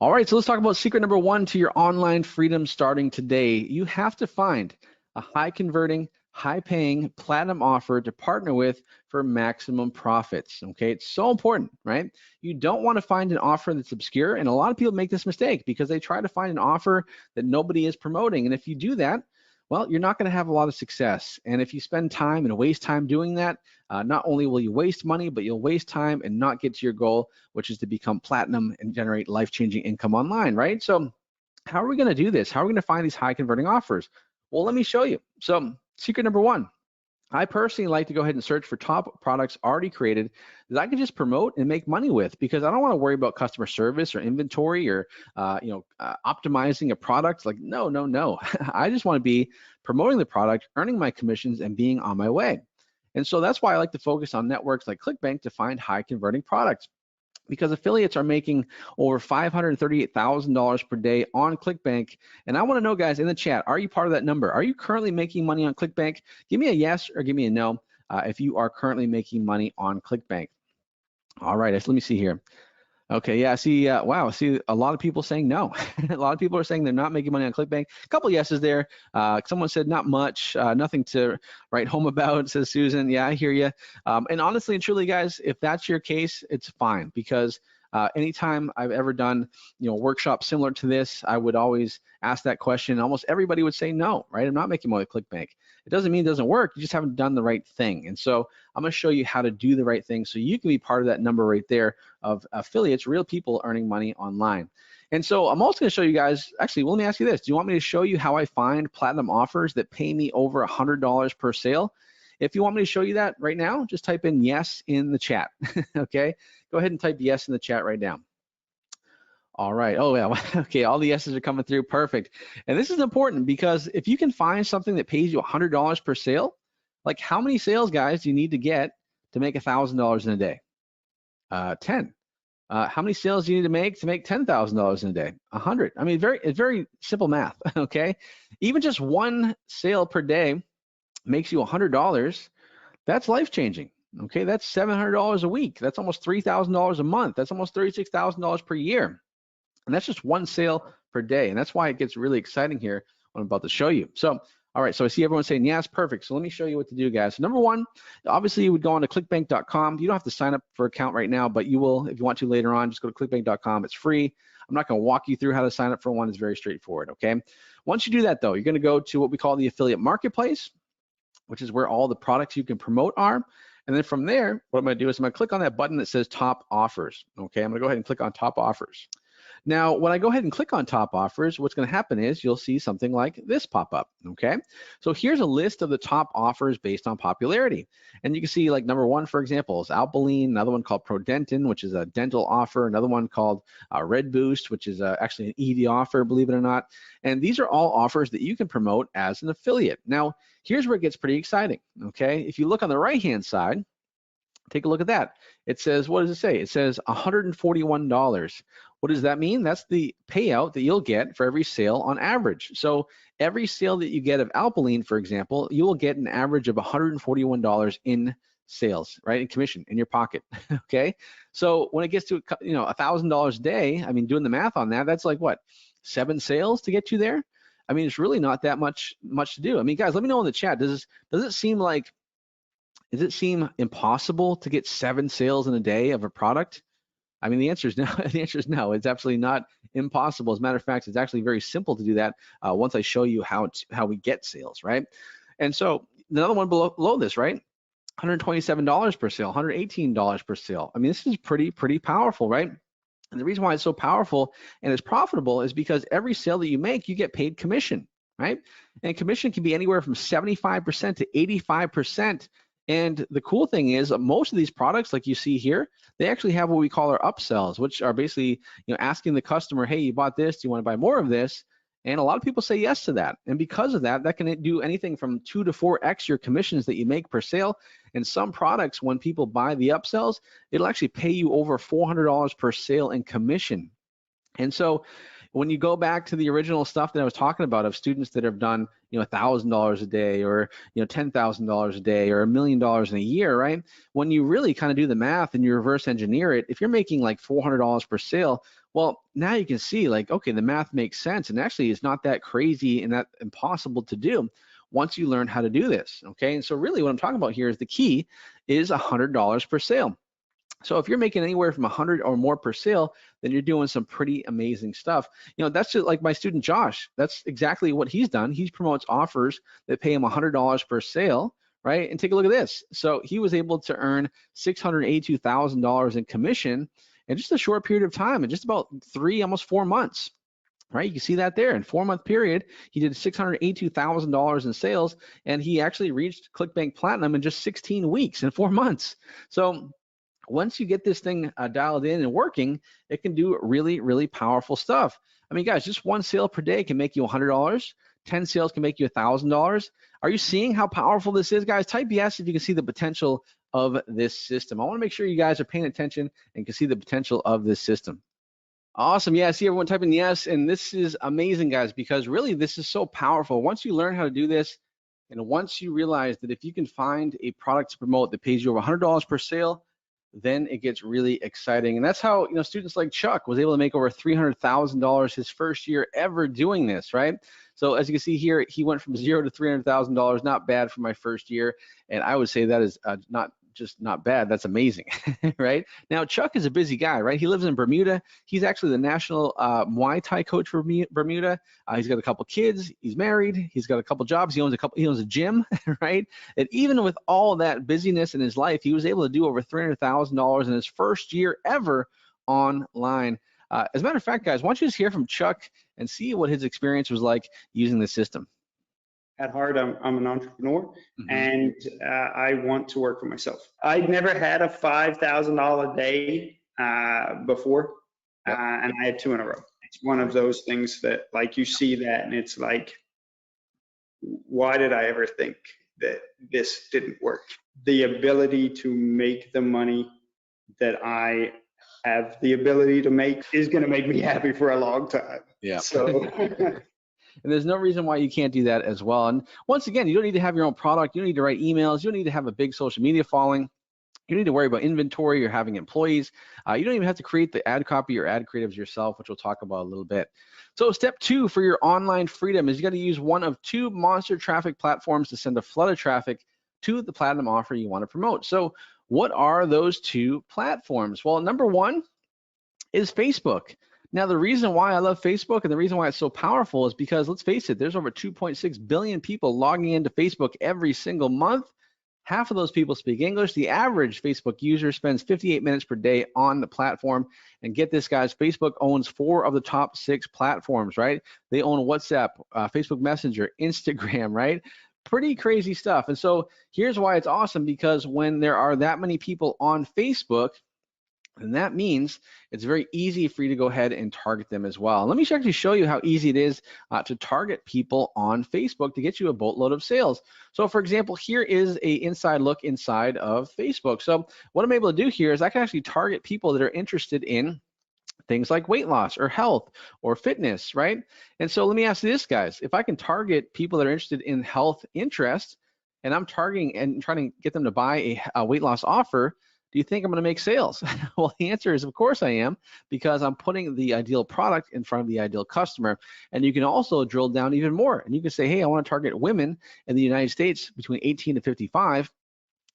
All right, so let's talk about secret number 1 to your online freedom starting today. You have to find a high converting, high paying platinum offer to partner with for maximum profits. Okay, it's so important, right? You don't want to find an offer that's obscure, and a lot of people make this mistake because they try to find an offer that nobody is promoting. And if you do that, well, you're not going to have a lot of success. And if you spend time and waste time doing that, not only will you waste money, but you'll waste time and not get to your goal, which is to become platinum and generate life-changing income online, right? So how are we going to do this? How are we going to find these high converting offers? Well, let me show you. So secret number 1, I personally like to go ahead and search for top products already created that I can just promote and make money with, because I don't want to worry about customer service or inventory or optimizing a product. Like, no. I just want to be promoting the product, earning my commissions, and being on my way. And so that's why I like to focus on networks like ClickBank to find high converting products, because affiliates are making over $538,000 per day on ClickBank. And I want to know, guys, in the chat, are you part of that number? Are you currently making money on ClickBank? Give me a yes or give me a no if you are currently making money on ClickBank. All right, let me see here. Okay, yeah, see, wow, see a lot of people saying no. A lot of people are saying they're not making money on ClickBank. A couple yeses there. Someone said not much, nothing to write home about, says Susan. Yeah, I hear you. And honestly and truly, guys, if that's your case, it's fine, because anytime I've ever done, workshops similar to this, I would always ask that question. Almost everybody would say no, right? I'm not making money with ClickBank. It doesn't mean it doesn't work. You just haven't done the right thing. And so I'm going to show you how to do the right thing so you can be part of that number right there of affiliates, real people earning money online. And so I'm also going to show you guys, actually, well, let me ask you this. Do you want me to show you how I find platinum offers that pay me over $100 per sale? If you want me to show you that right now, just type in yes in the chat, okay? Go ahead and type yes in the chat right now. All right, oh yeah, okay, all the yeses are coming through, perfect. And this is important because if you can find something that pays you $100 per sale, like how many sales guys do you need to get to make $1,000 in a day? 10. How many sales do you need to make $10,000 in a day? 100. I mean, it's very simple math, okay? Even just one sale per day makes you $100. That's life-changing, okay? That's $700 a week. That's almost $3,000 a month. That's almost $36,000 per year. And that's just one sale per day. And that's why it gets really exciting here, what I'm about to show you. So, all right, so I see everyone saying yes, perfect. So let me show you what to do, guys. So number 1, obviously you would go on to clickbank.com. You don't have to sign up for an account right now, but you will if you want to later on. Just go to clickbank.com. It's free. I'm not going to walk you through how to sign up for one. It's very straightforward, okay? Once you do that, though, you're going to go to what we call the affiliate marketplace, which is where all the products you can promote are. And then from there, what I'm going to do is I'm going to click on that button that says top offers, okay? I'm going to go ahead and click on top offers. Now, when I go ahead and click on top offers, what's going to happen is you'll see something like this pop up, okay? So here's a list of the top offers based on popularity. And you can see like number 1, for example, is Alpiline, another one called ProDentin, which is a dental offer, another one called Red Boost, which is actually an ED offer, believe it or not. And these are all offers that you can promote as an affiliate. Now, here's where it gets pretty exciting, okay? If you look on the right-hand side, take a look at that. It says, what does it say? It says $141. What does that mean? That's the payout that you'll get for every sale on average. So every sale that you get of Alpiline, for example, you will get an average of $141 in sales, right, in commission in your pocket, okay? So when it gets to, $1,000 a day, I mean, doing the math on that, that's like what, 7 sales to get you there? I mean, it's really not that much to do. I mean, guys, let me know in the chat. Does it seem impossible to get 7 sales in a day of a product? I mean, the answer is no. The answer is no. It's absolutely not impossible. As a matter of fact, it's actually very simple to do that once I show you how we get sales, right? And so another one below this, right? $127 per sale, $118 per sale. I mean, this is pretty powerful, right? And the reason why it's so powerful and it's profitable is because every sale that you make, you get paid commission, right? And commission can be anywhere from 75% to 85%. And the cool thing is most of these products, like you see here, they actually have what we call our upsells, which are basically, asking the customer, hey, you bought this, do you want to buy more of this? And a lot of people say yes to that. And because of that, that can do anything from 2 to 4x your commissions that you make per sale. And some products, when people buy the upsells, it'll actually pay you over $400 per sale in commission. And so when you go back to the original stuff that I was talking about of students that have done, $1,000 a day or, $10,000 a day or $1 million in a year, right? When you really kind of do the math and you reverse engineer it, if you're making like $400 per sale, well, now you can see like, okay, the math makes sense. And actually it's not that crazy and that impossible to do once you learn how to do this, okay? And so really what I'm talking about here is the key is $100 per sale. So if you're making anywhere from 100 or more per sale, then you're doing some pretty amazing stuff. That's just like my student Josh. That's exactly what he's done. He promotes offers that pay him $100 per sale, right? And take a look at this. So he was able to earn $682,000 in commission in just a short period of time, in just about 3, almost 4 months. Right, you can see that there in 4-month period, he did $682,000 in sales, and he actually reached ClickBank Platinum in just 16 weeks in 4 months. So once you get this thing dialed in and working, it can do really powerful stuff. I mean, guys, just 1 sale per day can make you $100. 10 sales can make you $1,000. Are you seeing how powerful this is, guys? Type yes if you can see the potential of this system. I want to make sure you guys are paying attention and can see the potential of this system. Awesome. Yeah, I see everyone typing yes, and this is amazing, guys, because really this is so powerful. Once you learn how to do this, and once you realize that if you can find a product to promote that pays you over $100 per sale, then it gets really exciting. And that's how students like Chuck was able to make over $300,000 his first year ever doing this, right? So as you can see here, he went from $0 to $300,000. Not bad for my first year, and I would say that is not bad, that's amazing. Right? Now Chuck is a busy guy, right? He lives in Bermuda. He's actually the national Muay Thai coach for Bermuda. He's got a couple kids, he's married, he's got a couple jobs, he owns a gym, right? And even with all that busyness in his life, he was able to do over $300,000 in his first year ever online. As a matter of fact, guys, why don't you just hear from Chuck and see what his experience was like using the system. At heart, I'm an entrepreneur, and I want to work for myself. I'd never had a $5,000 day before, and I had 2 in a row. It's one of those things that, like, you see that, and it's like, why did I ever think that this didn't work? The ability to make the money that I have the ability to make is going to make me happy for a long time. Yeah. So. And there's no reason why you can't do that as well. And once again, you don't need to have your own product. You don't need to write emails. You don't need to have a big social media following. You don't need to worry about inventory or having employees. You don't even have to create the ad copy or ad creatives yourself, which we'll talk about a little bit. So step 2 for your online freedom is you got to use one of 2 monster traffic platforms to send a flood of traffic to the platinum offer you want to promote. So what are those 2 platforms? Well, number 1 is Facebook. Now, the reason why I love Facebook and the reason why it's so powerful is because, let's face it, there's over 2.6 billion people logging into Facebook every single month. Half of those people speak English. The average Facebook user spends 58 minutes per day on the platform. And get this, guys, Facebook owns 4 of the top 6 platforms, right? They own WhatsApp, Facebook Messenger, Instagram, right? Pretty crazy stuff. And so here's why it's awesome, because when there are that many people on Facebook, and that means it's very easy for you to go ahead and target them as well. Let me actually show you how easy it is to target people on Facebook to get you a boatload of sales. So for example, here is an inside look inside of Facebook. So what I'm able to do here is I can actually target people that are interested in things like weight loss or health or fitness, right? And so let me ask you this, guys. If I can target people that are interested in health interest, and I'm targeting and trying to get them to buy a weight loss offer, do you think I'm going to make sales? Well, the answer is, of course I am, because I'm putting the ideal product in front of the ideal customer. And you can also drill down even more. And you can say, hey, I want to target women in the United States between 18 to 55.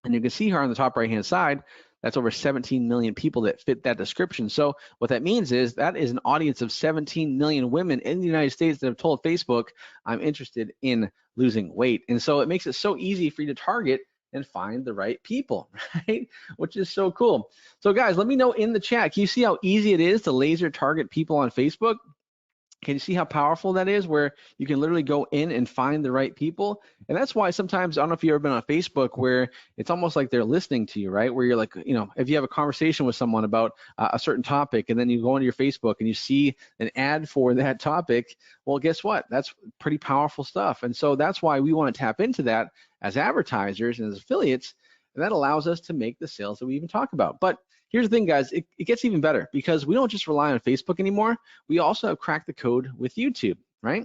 And you can see here on the top right-hand side, That's over 17 million people that fit that description. So what that means is that is an audience of 17 million women in the United States that have told Facebook, I'm interested in losing weight. And so it makes it so easy for you to target and find the right people, right? Which is so cool. So guys, let me know in the chat, can you see how easy it is to laser target people on Facebook? Can you see how powerful that is, where you can literally go in and find the right people? And that's why sometimes, I don't know if you've ever been on Facebook, where it's almost like they're listening to you, right? Where you're like, you know, if you have a conversation with someone about a certain topic, and then you go into your Facebook and you see an ad for that topic, well, guess what? That's pretty powerful stuff. And so that's why we want to tap into that as advertisers and as affiliates, and that allows us to make the sales that we even talk about. But here's the thing, guys, it gets even better, because we don't just rely on Facebook anymore. We also have cracked the code with YouTube, right?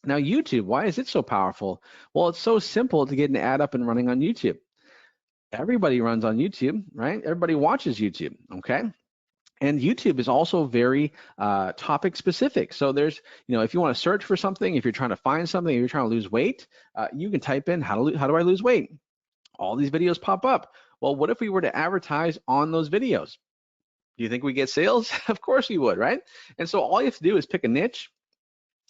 Now, YouTube, why is it so powerful? Well, it's so simple to get an ad up and running on YouTube. Everybody runs on YouTube, right? Everybody watches YouTube, okay? And YouTube is also very topic specific. So there's, you know, if you want to search for something, if you're trying to find something, if you're trying to lose weight, you can type in how do I lose weight? All these videos pop up. Well, what if we were to advertise on those videos? Do you think we get sales? Of course we would, right? And so all you have to do is pick a niche,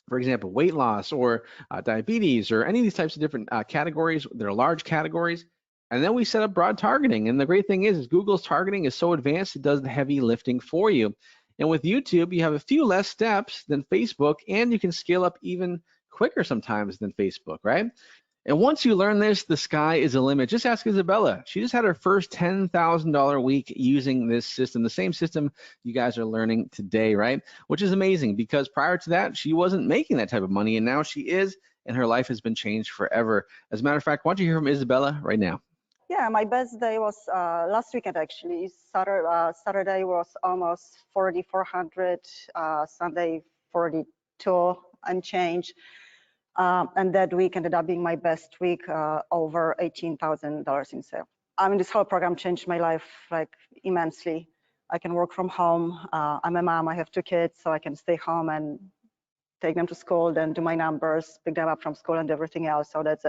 for example, weight loss or diabetes or any of these types of different categories. They're large categories. And then we set up broad targeting. And the great thing is Google's targeting is so advanced, it does the heavy lifting for you. And with YouTube, you have a few less steps than Facebook, and you can scale up even quicker sometimes than Facebook, right? And once you learn this, the sky is the limit. Just ask Isabella. She just had her first $10,000 week using this system, the same system you guys are learning today, right? Which is amazing, because prior to that, she wasn't making that type of money, and now she is, and her life has been changed forever. As a matter of fact, why don't you hear from Isabella right now? Yeah, my best day was last weekend, actually. Saturday was almost 4,400, Sunday 42 and change. And that week ended up being my best week, over $18,000 in sale. I mean, this whole program changed my life like immensely. I can work from home. I'm a mom, I have 2 kids, so I can stay home and take them to school, then do my numbers, pick them up from school and everything else. So it's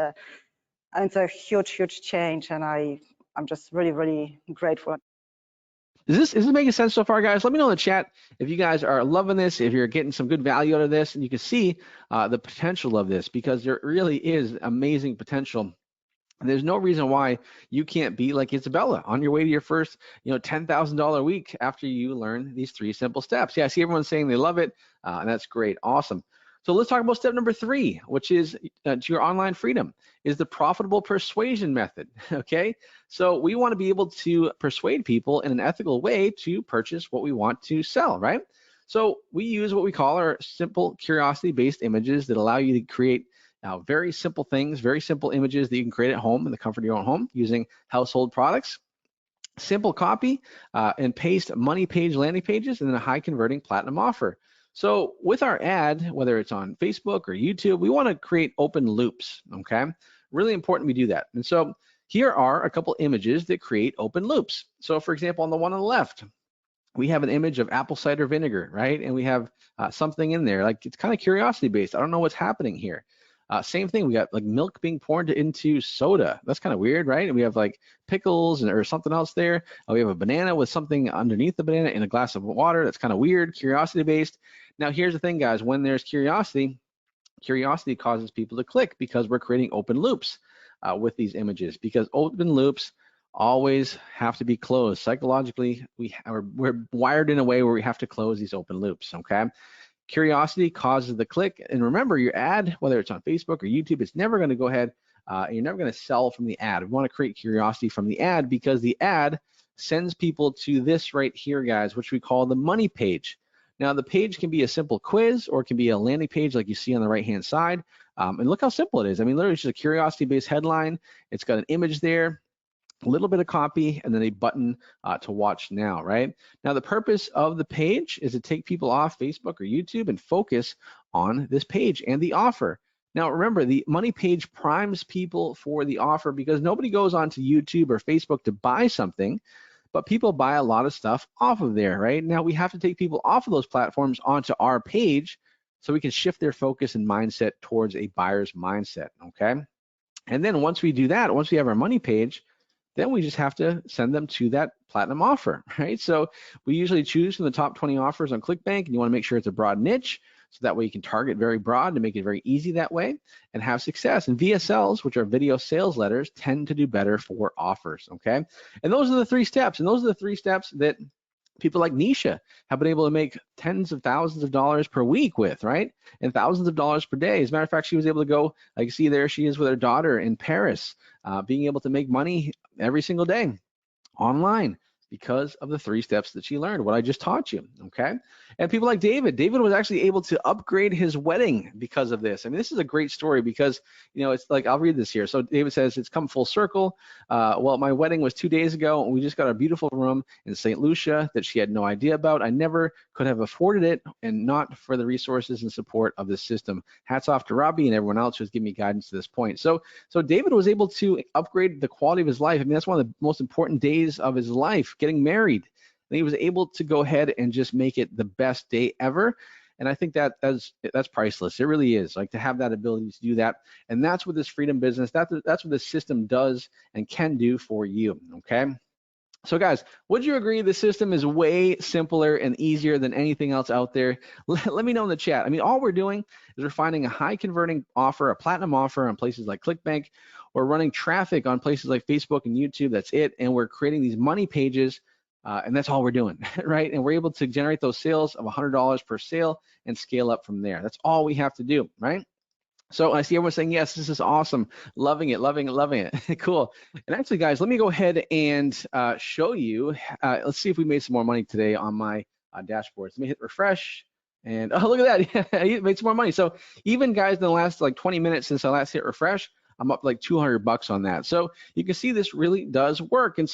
a huge, huge change, and I'm just really, really grateful. Is this making sense so far, guys? Let me know in the chat if you guys are loving this, if you're getting some good value out of this, and you can see the potential of this, because there really is amazing potential. And there's no reason why you can't be like Isabella on your way to your first, $10,000 week after you learn these 3 simple steps. Yeah, I see everyone saying they love it, and that's great, awesome. So let's talk about step number 3, which is to your online freedom, is the profitable persuasion method, okay? So we want to be able to persuade people in an ethical way to purchase what we want to sell, right? So we use what we call our simple curiosity-based images that allow you to create very simple things, very simple images that you can create at home in the comfort of your own home using household products. Simple copy and paste money page landing pages, and then a high converting platinum offer. So with our ad, whether it's on Facebook or YouTube, we want to create open loops, okay? Really important we do that. And so here are a couple images that create open loops. So for example, on the one on the left, we have an image of apple cider vinegar, right? And we have something in there, like it's kind of curiosity based. I don't know what's happening here. Same thing, we got like milk being poured into soda. That's kind of weird, right? And we have like pickles or something else there. We have a banana with something underneath the banana in a glass of water. That's kind of weird, curiosity based. Now here's the thing, guys, when there's curiosity causes people to click, because we're creating open loops with these images, because open loops always have to be closed. Psychologically, we're wired in a way where we have to close these open loops, okay? Curiosity causes the click. And remember, your ad, whether it's on Facebook or YouTube, it's never going to go ahead, you're never going to sell from the ad. We want to create curiosity from the ad, because the ad sends people to this right here, guys, which we call the money page. Now, the page can be a simple quiz, or it can be a landing page like you see on the right-hand side. And look how simple it is. I mean, literally, it's just a curiosity-based headline. It's got an image there, a little bit of copy, and then a button to watch now, right? Now, the purpose of the page is to take people off Facebook or YouTube and focus on this page and the offer. Now, remember, the money page primes people for the offer, because nobody goes onto YouTube or Facebook to buy something, but people buy a lot of stuff off of there, right? Now, we have to take people off of those platforms onto our page so we can shift their focus and mindset towards a buyer's mindset, okay? And then once we do that, once we have our money page, then we just have to send them to that platinum offer, right? So we usually choose from the top 20 offers on ClickBank, and you want to make sure it's a broad niche, so that way you can target very broad to make it very easy that way and have success. And VSLs, which are video sales letters, tend to do better for offers, okay? And those are the 3 steps, and those are the 3 steps that people like Nisha have been able to make tens of thousands of dollars per week with, right? And thousands of dollars per day. As a matter of fact, she was able to go, like you see there, she is with her daughter in Paris, being able to make money every single day online because of the 3 steps that she learned, what I just taught you, okay? And people like David was actually able to upgrade his wedding because of this. I mean, this is a great story because, you know, it's like, I'll read this here. So David says, it's come full circle. Well, my wedding was 2 days ago, and we just got a beautiful room in St. Lucia that she had no idea about. I never could have afforded it, and not for the resources and support of this system. Hats off to Robby and everyone else who's given me guidance to this point. So David was able to upgrade the quality of his life. I mean, that's one of the most important days of his life, getting married. And he was able to go ahead and just make it the best day ever. And I think that's priceless. It really is, like, to have that ability to do that. And that's what this freedom business, that's what this system does and can do for you, okay? So guys, would you agree the system is way simpler and easier than anything else out there? Let me know in the chat. I mean, all we're doing is we're finding a high converting offer, a platinum offer on places like ClickBank. We're running traffic on places like Facebook and YouTube. That's it. And we're creating these money pages, and that's all we're doing, right? And we're able to generate those sales of $100 per sale and scale up from there. That's all we have to do, right? So I see everyone saying, yes, this is awesome. Loving it, loving it, loving it. Cool. And actually, guys, let me go ahead and show you. Let's see if we made some more money today on my dashboard. So let me hit refresh. And oh, look at that. Yeah, you made some more money. So even, guys, in the last like 20 minutes since I last hit refresh, I'm up like $200 on that. So you can see this really does work. And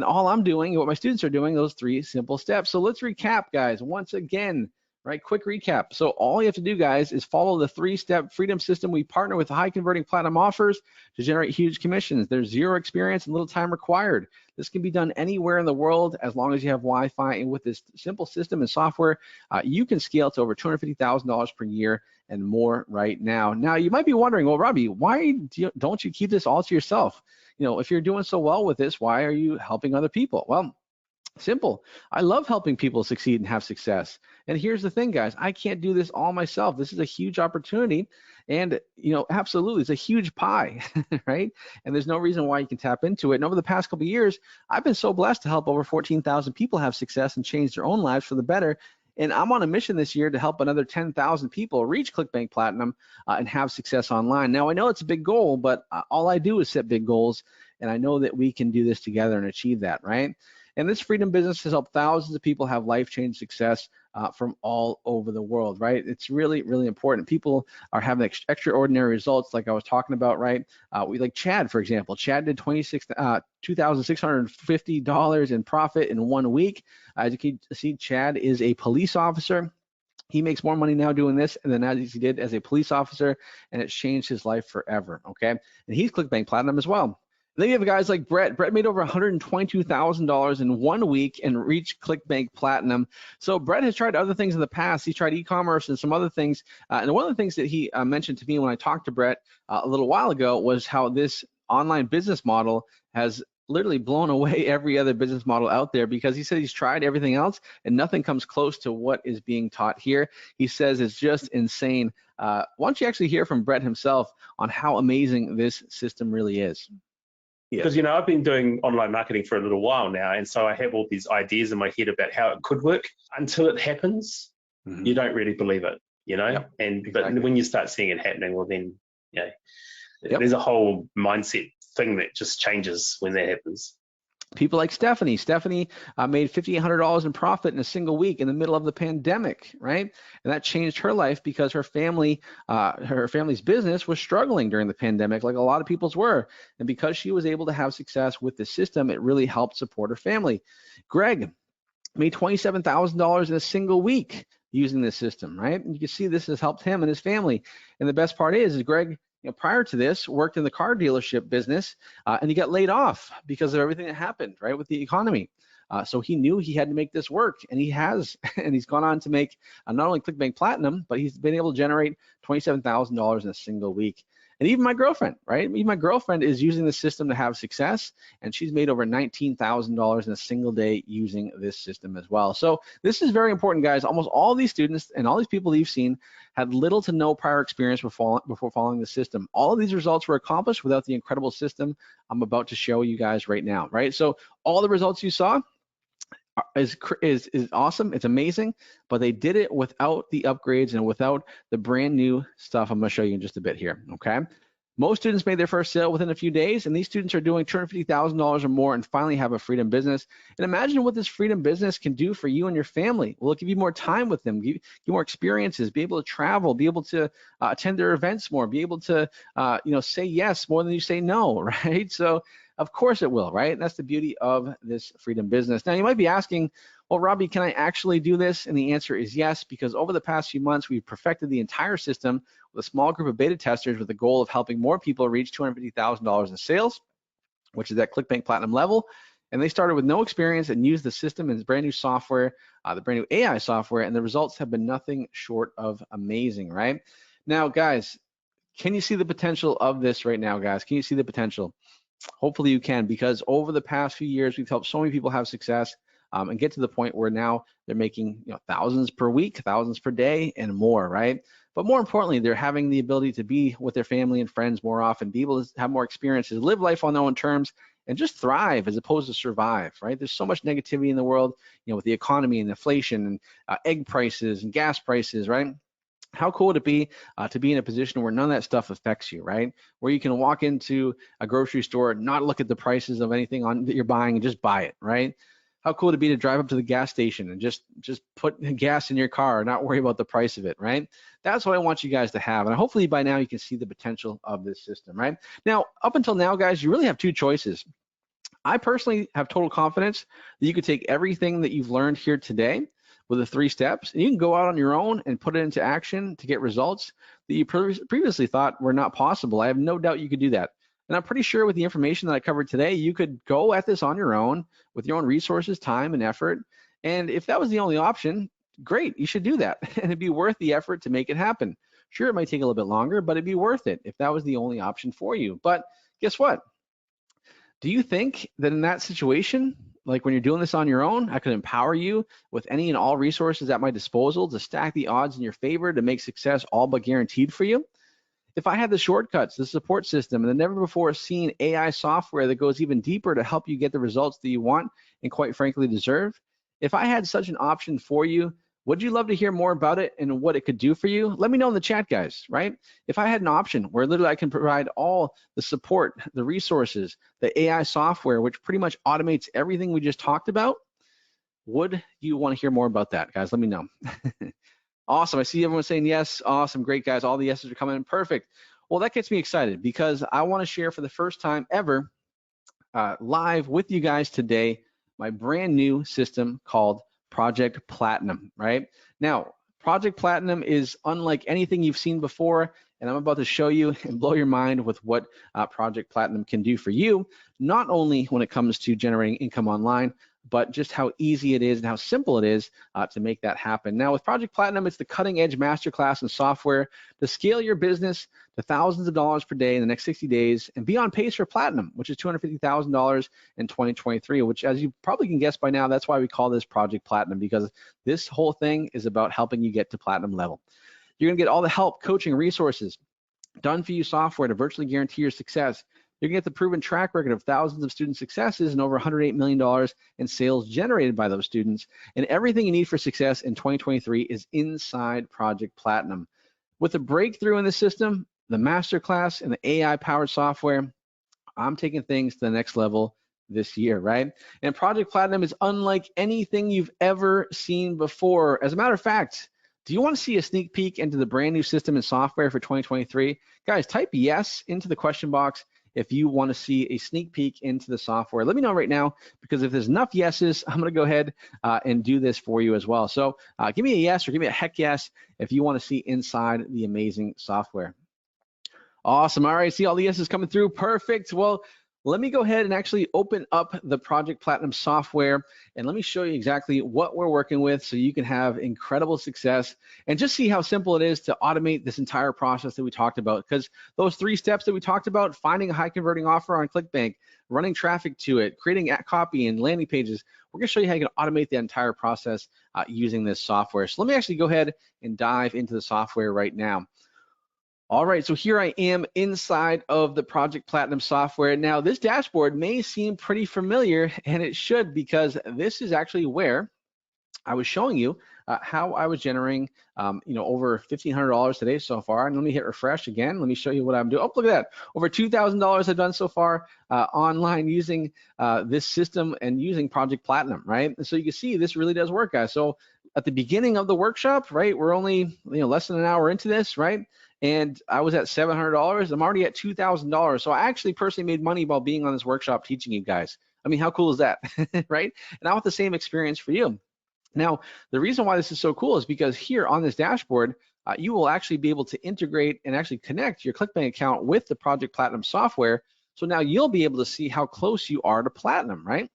all I'm doing, what my students are doing, those 3 simple steps. So let's recap, guys, once again. Right, quick recap. So all you have to do, guys, is follow the 3-step freedom system. We partner with high converting platinum offers to generate huge commissions. There's 0 experience and little time required. This can be done anywhere in the world as long as you have Wi-Fi. And with this simple system and software, you can scale to over $250,000 per year and more right now. Now, you might be wondering, well, Robby, why don't you keep this all to yourself? You know, if you're doing so well with this, why are you helping other people? Well, simple. I love helping people succeed and have success. And here's the thing, guys, I can't do this all myself. This is a huge opportunity, and, you know, absolutely, it's a huge pie, right? And there's no reason why you can tap into it. And over the past couple of years, I've been so blessed to help over 14,000 people have success and change their own lives for the better. And I'm on a mission this year to help another 10,000 people reach ClickBank Platinum and have success online. Now, I know it's a big goal, but all I do is set big goals, and I know that we can do this together and achieve that, right? And this freedom business has helped thousands of people have life-changing success from all over the world, right? It's really, really important. People are having extraordinary results, like I was talking about, right? We like Chad, for example. Chad did $2,650 in profit in 1 week. As you can see, Chad is a police officer. He makes more money now doing this than as he did as a police officer, and it's changed his life forever, okay? And he's ClickBank Platinum as well. Then you have guys like Brett. Brett made over $122,000 in 1 week and reached ClickBank Platinum. So Brett has tried other things in the past. He tried e-commerce and some other things. And one of the things that he mentioned to me when I talked to Brett a little while ago was how this online business model has literally blown away every other business model out there, because he said he's tried everything else and nothing comes close to what is being taught here. He says it's just insane. Why don't you actually hear from Brett himself on how amazing this system really is? Because, you know, I've been doing online marketing for a little while now, and so I have all these ideas in my head about how it could work. Until it happens, you don't really believe it, you know. Yep, exactly. But when you start seeing it happening, well, then, you know, There's a whole mindset thing that just changes when that happens. People like Stephanie. Stephanie made $5,800 in profit in a single week in the middle of the pandemic, right? And that changed her life because her family's business was struggling during the pandemic, like a lot of people's were. And because she was able to have success with the system, it really helped support her family. Greg made $27,000 in a single week using this system, right? And you can see this has helped him and his family. And the best part is Greg, you know, prior to this, worked in the car dealership business, and he got laid off because of everything that happened, right, with the economy. So he knew he had to make this work, and he has, and he's gone on to make not only ClickBank Platinum, but he's been able to generate $27,000 in a single week. And even my girlfriend, right? Even my girlfriend is using the system to have success, and she's made over $19,000 in a single day using this system as well. So this is very important, guys. Almost all these students and all these people that you've seen had little to no prior experience before following the system. All of these results were accomplished without the incredible system I'm about to show you guys right now, right? So all the results you saw is awesome. It's amazing, but they did it without the upgrades and without the brand new stuff I'm going to show you in just a bit here, okay? Most students made their first sale within a few days, and these students are doing $250,000 or more and finally have a freedom business. And imagine what this freedom business can do for you and your family. Will it give you more time with them, give you more experiences, be able to travel, be able to attend their events more, be able to say yes more than you say no, right? So of course it will, right? And that's the beauty of this freedom business. Now you might be asking, well, Robby, can I actually do this? And the answer is yes, because over the past few months, we've perfected the entire system with a small group of beta testers with the goal of helping more people reach $250,000 in sales, which is at ClickBank Platinum level. And they started with no experience and used the system and brand new software, the brand new AI software, and the results have been nothing short of amazing, right? Now, guys, can you see the potential of this right now, guys? Can you see the potential? Hopefully you can, because over the past few years, we've helped so many people have success and get to the point where now they're making thousands per week, thousands per day, and more, right? But more importantly, they're having the ability to be with their family and friends more often, be able to have more experiences, live life on their own terms, and just thrive as opposed to survive, right? There's so much negativity in the world, with the economy and inflation and egg prices and gas prices, right? How cool would it be to be in a position where none of that stuff affects you, right? Where you can walk into a grocery store, not look at the prices of anything that you're buying and just buy it, right? How cool would it be to drive up to the gas station and just put gas in your car and not worry about the price of it, right? That's what I want you guys to have. And hopefully by now you can see the potential of this system, right? Now, up until now, guys, you really have two choices. I personally have total confidence that you could take everything that you've learned here today with the 3 steps, and you can go out on your own and put it into action to get results that you previously thought were not possible. I have no doubt you could do that. And I'm pretty sure with the information that I covered today, you could go at this on your own with your own resources, time, and effort. And if that was the only option, great, you should do that. And it'd be worth the effort to make it happen. Sure, it might take a little bit longer, but it'd be worth it if that was the only option for you. But guess what? Do you think that in that situation, like when you're doing this on your own, I could empower you with any and all resources at my disposal to stack the odds in your favor to make success all but guaranteed for you? If I had the shortcuts, the support system, and the never before seen AI software that goes even deeper to help you get the results that you want and quite frankly deserve, if I had such an option for you, would you love to hear more about it and what it could do for you? Let me know in the chat, guys, right? If I had an option where literally I can provide all the support, the resources, the AI software, which pretty much automates everything we just talked about, would you want to hear more about that, guys? Let me know. Awesome. I see everyone saying yes. Awesome. Great, guys. All the yeses are coming in. Perfect. Well, that gets me excited because I want to share for the first time ever live with you guys today my brand new system called Project Platinum, right? Now, Project Platinum is unlike anything you've seen before, and I'm about to show you and blow your mind with what Project Platinum can do for you, not only when it comes to generating income online, but just how easy it is and how simple it is to make that happen. Now with Project Platinum, it's the cutting edge masterclass in software to scale your business to thousands of dollars per day in the next 60 days and be on pace for Platinum, which is $250,000 in 2023, which as you probably can guess by now, that's why we call this Project Platinum, because this whole thing is about helping you get to Platinum level. You're gonna get all the help, coaching, resources, done for you software to virtually guarantee your success. You're gonna get the proven track record of thousands of student successes and over $108 million in sales generated by those students. And everything you need for success in 2023 is inside Project Platinum. With the breakthrough in the system, the Masterclass and the AI-powered software, I'm taking things to the next level this year, right? And Project Platinum is unlike anything you've ever seen before. As a matter of fact, do you want to see a sneak peek into the brand new system and software for 2023? Guys, type yes into the question box if you want to see a sneak peek into the software. Let me know right now, because if there's enough yeses, I'm going to go ahead and do this for you as well. So give me a yes or give me a heck yes if you want to see inside the amazing software. Awesome. All right, see all the yeses coming through. Perfect. Well, let me go ahead and actually open up the Project Platinum software, and let me show you exactly what we're working with so you can have incredible success and just see how simple it is to automate this entire process that we talked about. Because those 3 steps that we talked about, finding a high converting offer on ClickBank, running traffic to it, creating copy and landing pages, we're going to show you how you can automate the entire process using this software. So let me actually go ahead and dive into the software right now. All right, so here I am inside of the Project Platinum software. Now, this dashboard may seem pretty familiar, and it should, because this is actually where I was showing you how I was generating, over $1,500 today so far. And let me hit refresh again. Let me show you what I'm doing. Oh, look at that. Over $2,000 I've done so far online using this system and using Project Platinum, right? And so you can see this really does work, guys. So at the beginning of the workshop, right, we're only less than an hour into this, right? And I was at $700. I'm already at $2,000. So I actually personally made money while being on this workshop teaching you guys. I mean, how cool is that, right? And I want the same experience for you. Now, the reason why this is so cool is because here on this dashboard, you will actually be able to integrate and actually connect your ClickBank account with the Project Platinum software. So now you'll be able to see how close you are to Platinum, right?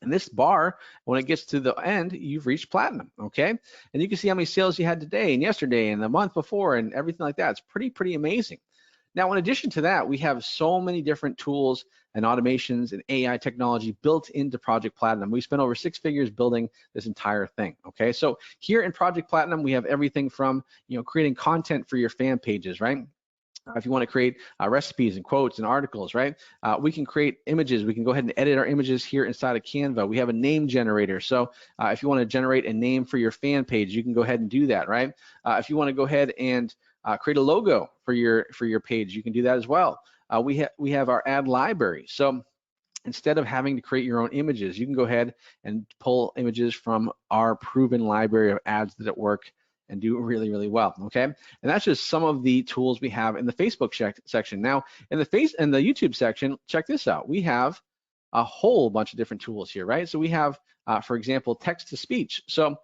And this bar, when it gets to the end, you've reached Platinum, okay? And you can see how many sales you had today and yesterday and the month before and everything like that. It's pretty amazing. Now, in addition to that, we have so many different tools and automations and AI technology built into Project Platinum. We spent over 6 figures building this entire thing, okay? So here in Project Platinum, we have everything from, creating content for your fan pages, right? If you want to create recipes and quotes and articles, right? We can create images. We can go ahead and edit our images here inside of Canva. We have a name generator. So if you want to generate a name for your fan page, you can go ahead and do that, right? If you want to go ahead and create a logo for your page, you can do that as well. We have our ad library. So instead of having to create your own images, you can go ahead and pull images from our proven library of ads that work and do really well, okay? And that's just some of the tools we have in the Facebook section. Now, in the YouTube section, check this out. We have a whole bunch of different tools here, right? So we have, for example, text to speech. So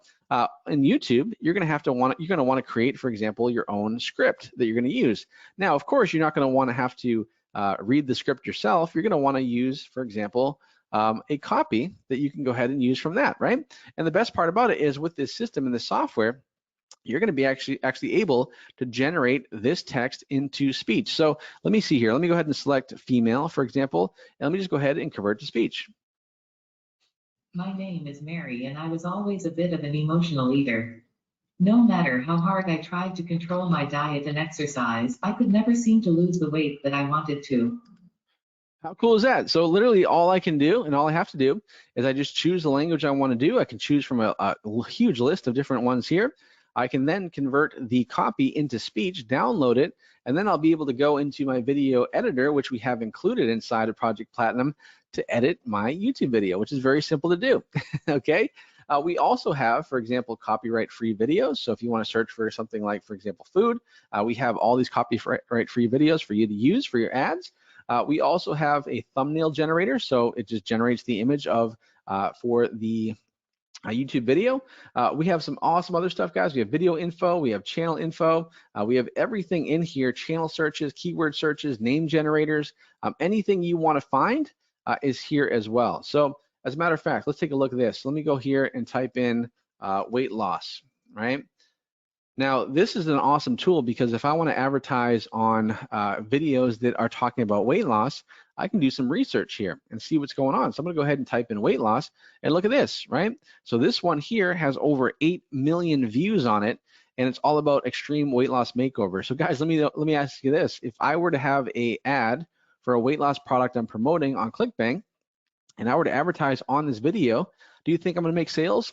in YouTube, you're going to want to create, for example, your own script that you're going to use. Now, of course, you're not going to want to have to read the script yourself. You're going to want to use, for example, a copy that you can go ahead and use from that, right? And the best part about it is with this system and this software, you're going to be actually able to generate this text into speech. So let me see here. Let me go ahead and select female, for example, and let me just go ahead and convert to speech. My name is Mary, and I was always a bit of an emotional eater. No matter how hard I tried to control my diet and exercise, I could never seem to lose the weight that I wanted to. How cool is that? So literally all I can do and all I have to do is I just choose the language I want to do. I can choose from a huge list of different ones here. I can then convert the copy into speech, download it, and then I'll be able to go into my video editor, which we have included inside of Project Platinum, to edit my YouTube video, which is very simple to do, okay? We also have, for example, copyright-free videos. So if you want to search for something like, for example, food, we have all these copyright-free videos for you to use for your ads. We also have a thumbnail generator, so it just generates the image of for the YouTube video. We have some awesome other stuff, guys. We have video info, we have channel info, we have everything in here, channel searches, keyword searches, name generators, anything you want to find is here as well. So as a matter of fact, let's take a look at this. Let me go here and type in weight loss, right? Now, this is an awesome tool because if I want to advertise on videos that are talking about weight loss, I can do some research here and see what's going on. So I'm going to go ahead and type in weight loss and look at this, right? So this one here has over 8 million views on it, and it's all about extreme weight loss makeover. So guys, let me ask you this. If I were to have an ad for a weight loss product I'm promoting on ClickBank, and I were to advertise on this video, do you think I'm going to make sales?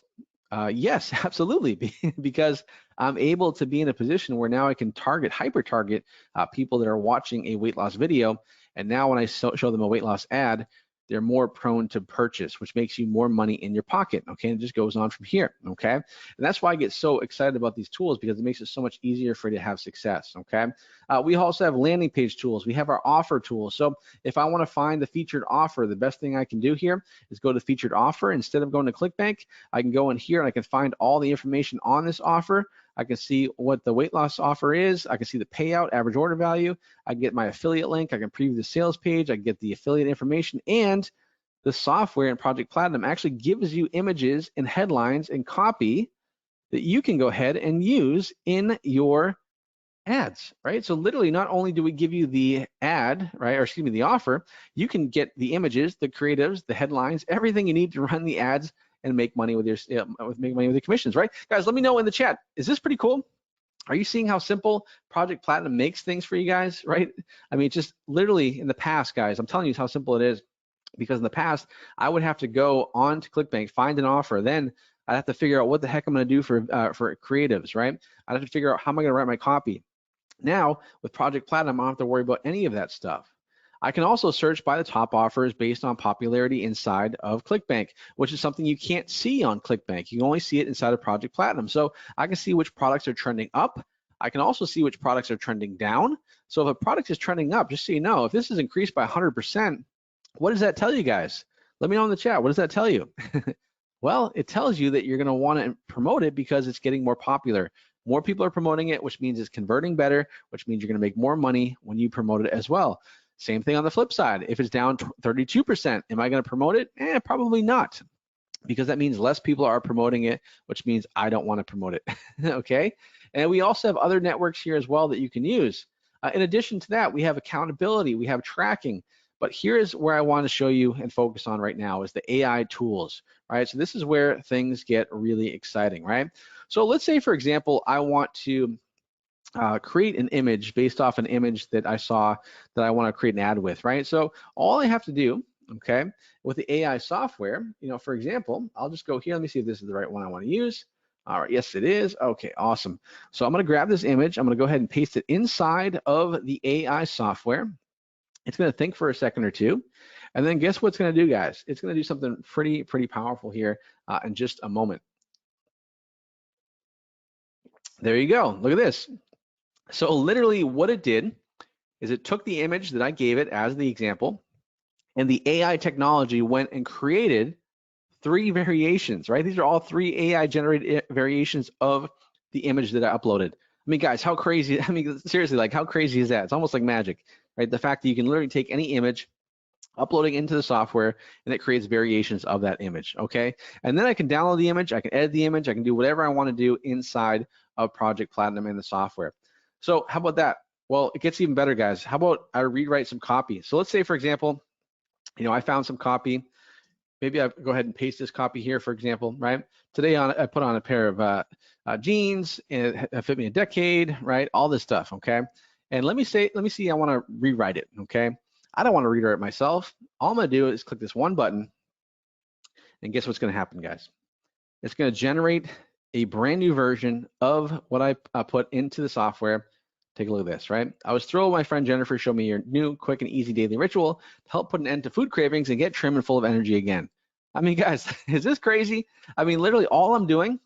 Yes, absolutely, because I'm able to be in a position where now I can hyper-target people that are watching a weight loss video, and now when I show them a weight loss ad, they're more prone to purchase, which makes you more money in your pocket, okay? And it just goes on from here, okay? And that's why I get so excited about these tools, because it makes it so much easier for you to have success, okay? We also have landing page tools. We have our offer tools. So if I want to find the featured offer, the best thing I can do here is go to featured offer. Instead of going to ClickBank, I can go in here and I can find all the information on this offer. I can see what the weight loss offer is. I can see the payout, average order value. I can get my affiliate link. I can preview the sales page. I can get the affiliate information, and the software in Project Platinum actually gives you images and headlines and copy that you can go ahead and use in your ads, right? So literally, not only do we give you the ad, right, or excuse me, the offer, you can get the images, the creatives, the headlines, everything you need to run the ads and make money with your commissions, right? Guys, let me know in the chat. Is this pretty cool? Are you seeing how simple Project Platinum makes things for you guys, right? I mean, just literally in the past, guys, I'm telling you how simple it is, because in the past, I would have to go on to ClickBank, find an offer, then I'd have to figure out what the heck I'm going to do for creatives, right? I'd have to figure out how am I going to write my copy. Now, with Project Platinum, I don't have to worry about any of that stuff. I can also search by the top offers based on popularity inside of ClickBank, which is something you can't see on ClickBank. You can only see it inside of Project Platinum. So I can see which products are trending up. I can also see which products are trending down. So if a product is trending up, just so you know, if this is increased by 100%, what does that tell you guys? Let me know in the chat. What does that tell you? Well, it tells you that you're going to want to promote it because it's getting more popular. More people are promoting it, which means it's converting better, which means you're going to make more money when you promote it as well. Same thing on the flip side. If it's down 32%, am I going to promote it? Probably not, because that means less people are promoting it, which means I don't want to promote it. Okay? And we also have other networks here as well that you can use. In addition to that, we have accountability, we have tracking. But here's where I want to show you and focus on right now is the AI tools, right? So this is where things get really exciting, right? So let's say, for example, I want to create an image based off an image that I saw that I want to create an ad with, right? So all I have to do, okay, with the AI software, you know, for example, I'll just go here. Let me see if this is the right one I want to use. All right, yes, it is. Okay, awesome. So I'm going to grab this image. I'm going to go ahead and paste it inside of the AI software. It's going to think for a second or two. And then guess what it's going to do, guys? It's going to do something pretty powerful here in just a moment. There you go. Look at this. So literally what it did is it took the image that I gave it as the example, and the AI technology went and created 3 variations, right? These are all 3 AI generated variations of the image that I uploaded. I mean, guys, how crazy, I mean, seriously, like how crazy is that? It's almost like magic, right? The fact that you can literally take any image, uploading into the software, and it creates variations of that image, okay? And then I can download the image, I can edit the image, I can do whatever I want to do inside of Project Platinum in the software. So how about that? Well, it gets even better, guys. How about I rewrite some copy? So let's say, for example, you know, I found some copy. Maybe I go ahead and paste this copy here, for example, right? Today I put on a pair of jeans, and it fit me a decade, right? All this stuff, okay? And let me see, I want to rewrite it, okay? I don't want to rewrite it myself. All I'm going to do is click this one button, and guess what's going to happen, guys? It's going to generate a brand new version of what I put into the software. Take a look at this, right? I was thrilled my friend Jennifer showed me your new, quick, and easy daily ritual to help put an end to food cravings and get trim and full of energy again. I mean, guys, is this crazy? I mean, literally all I'm doing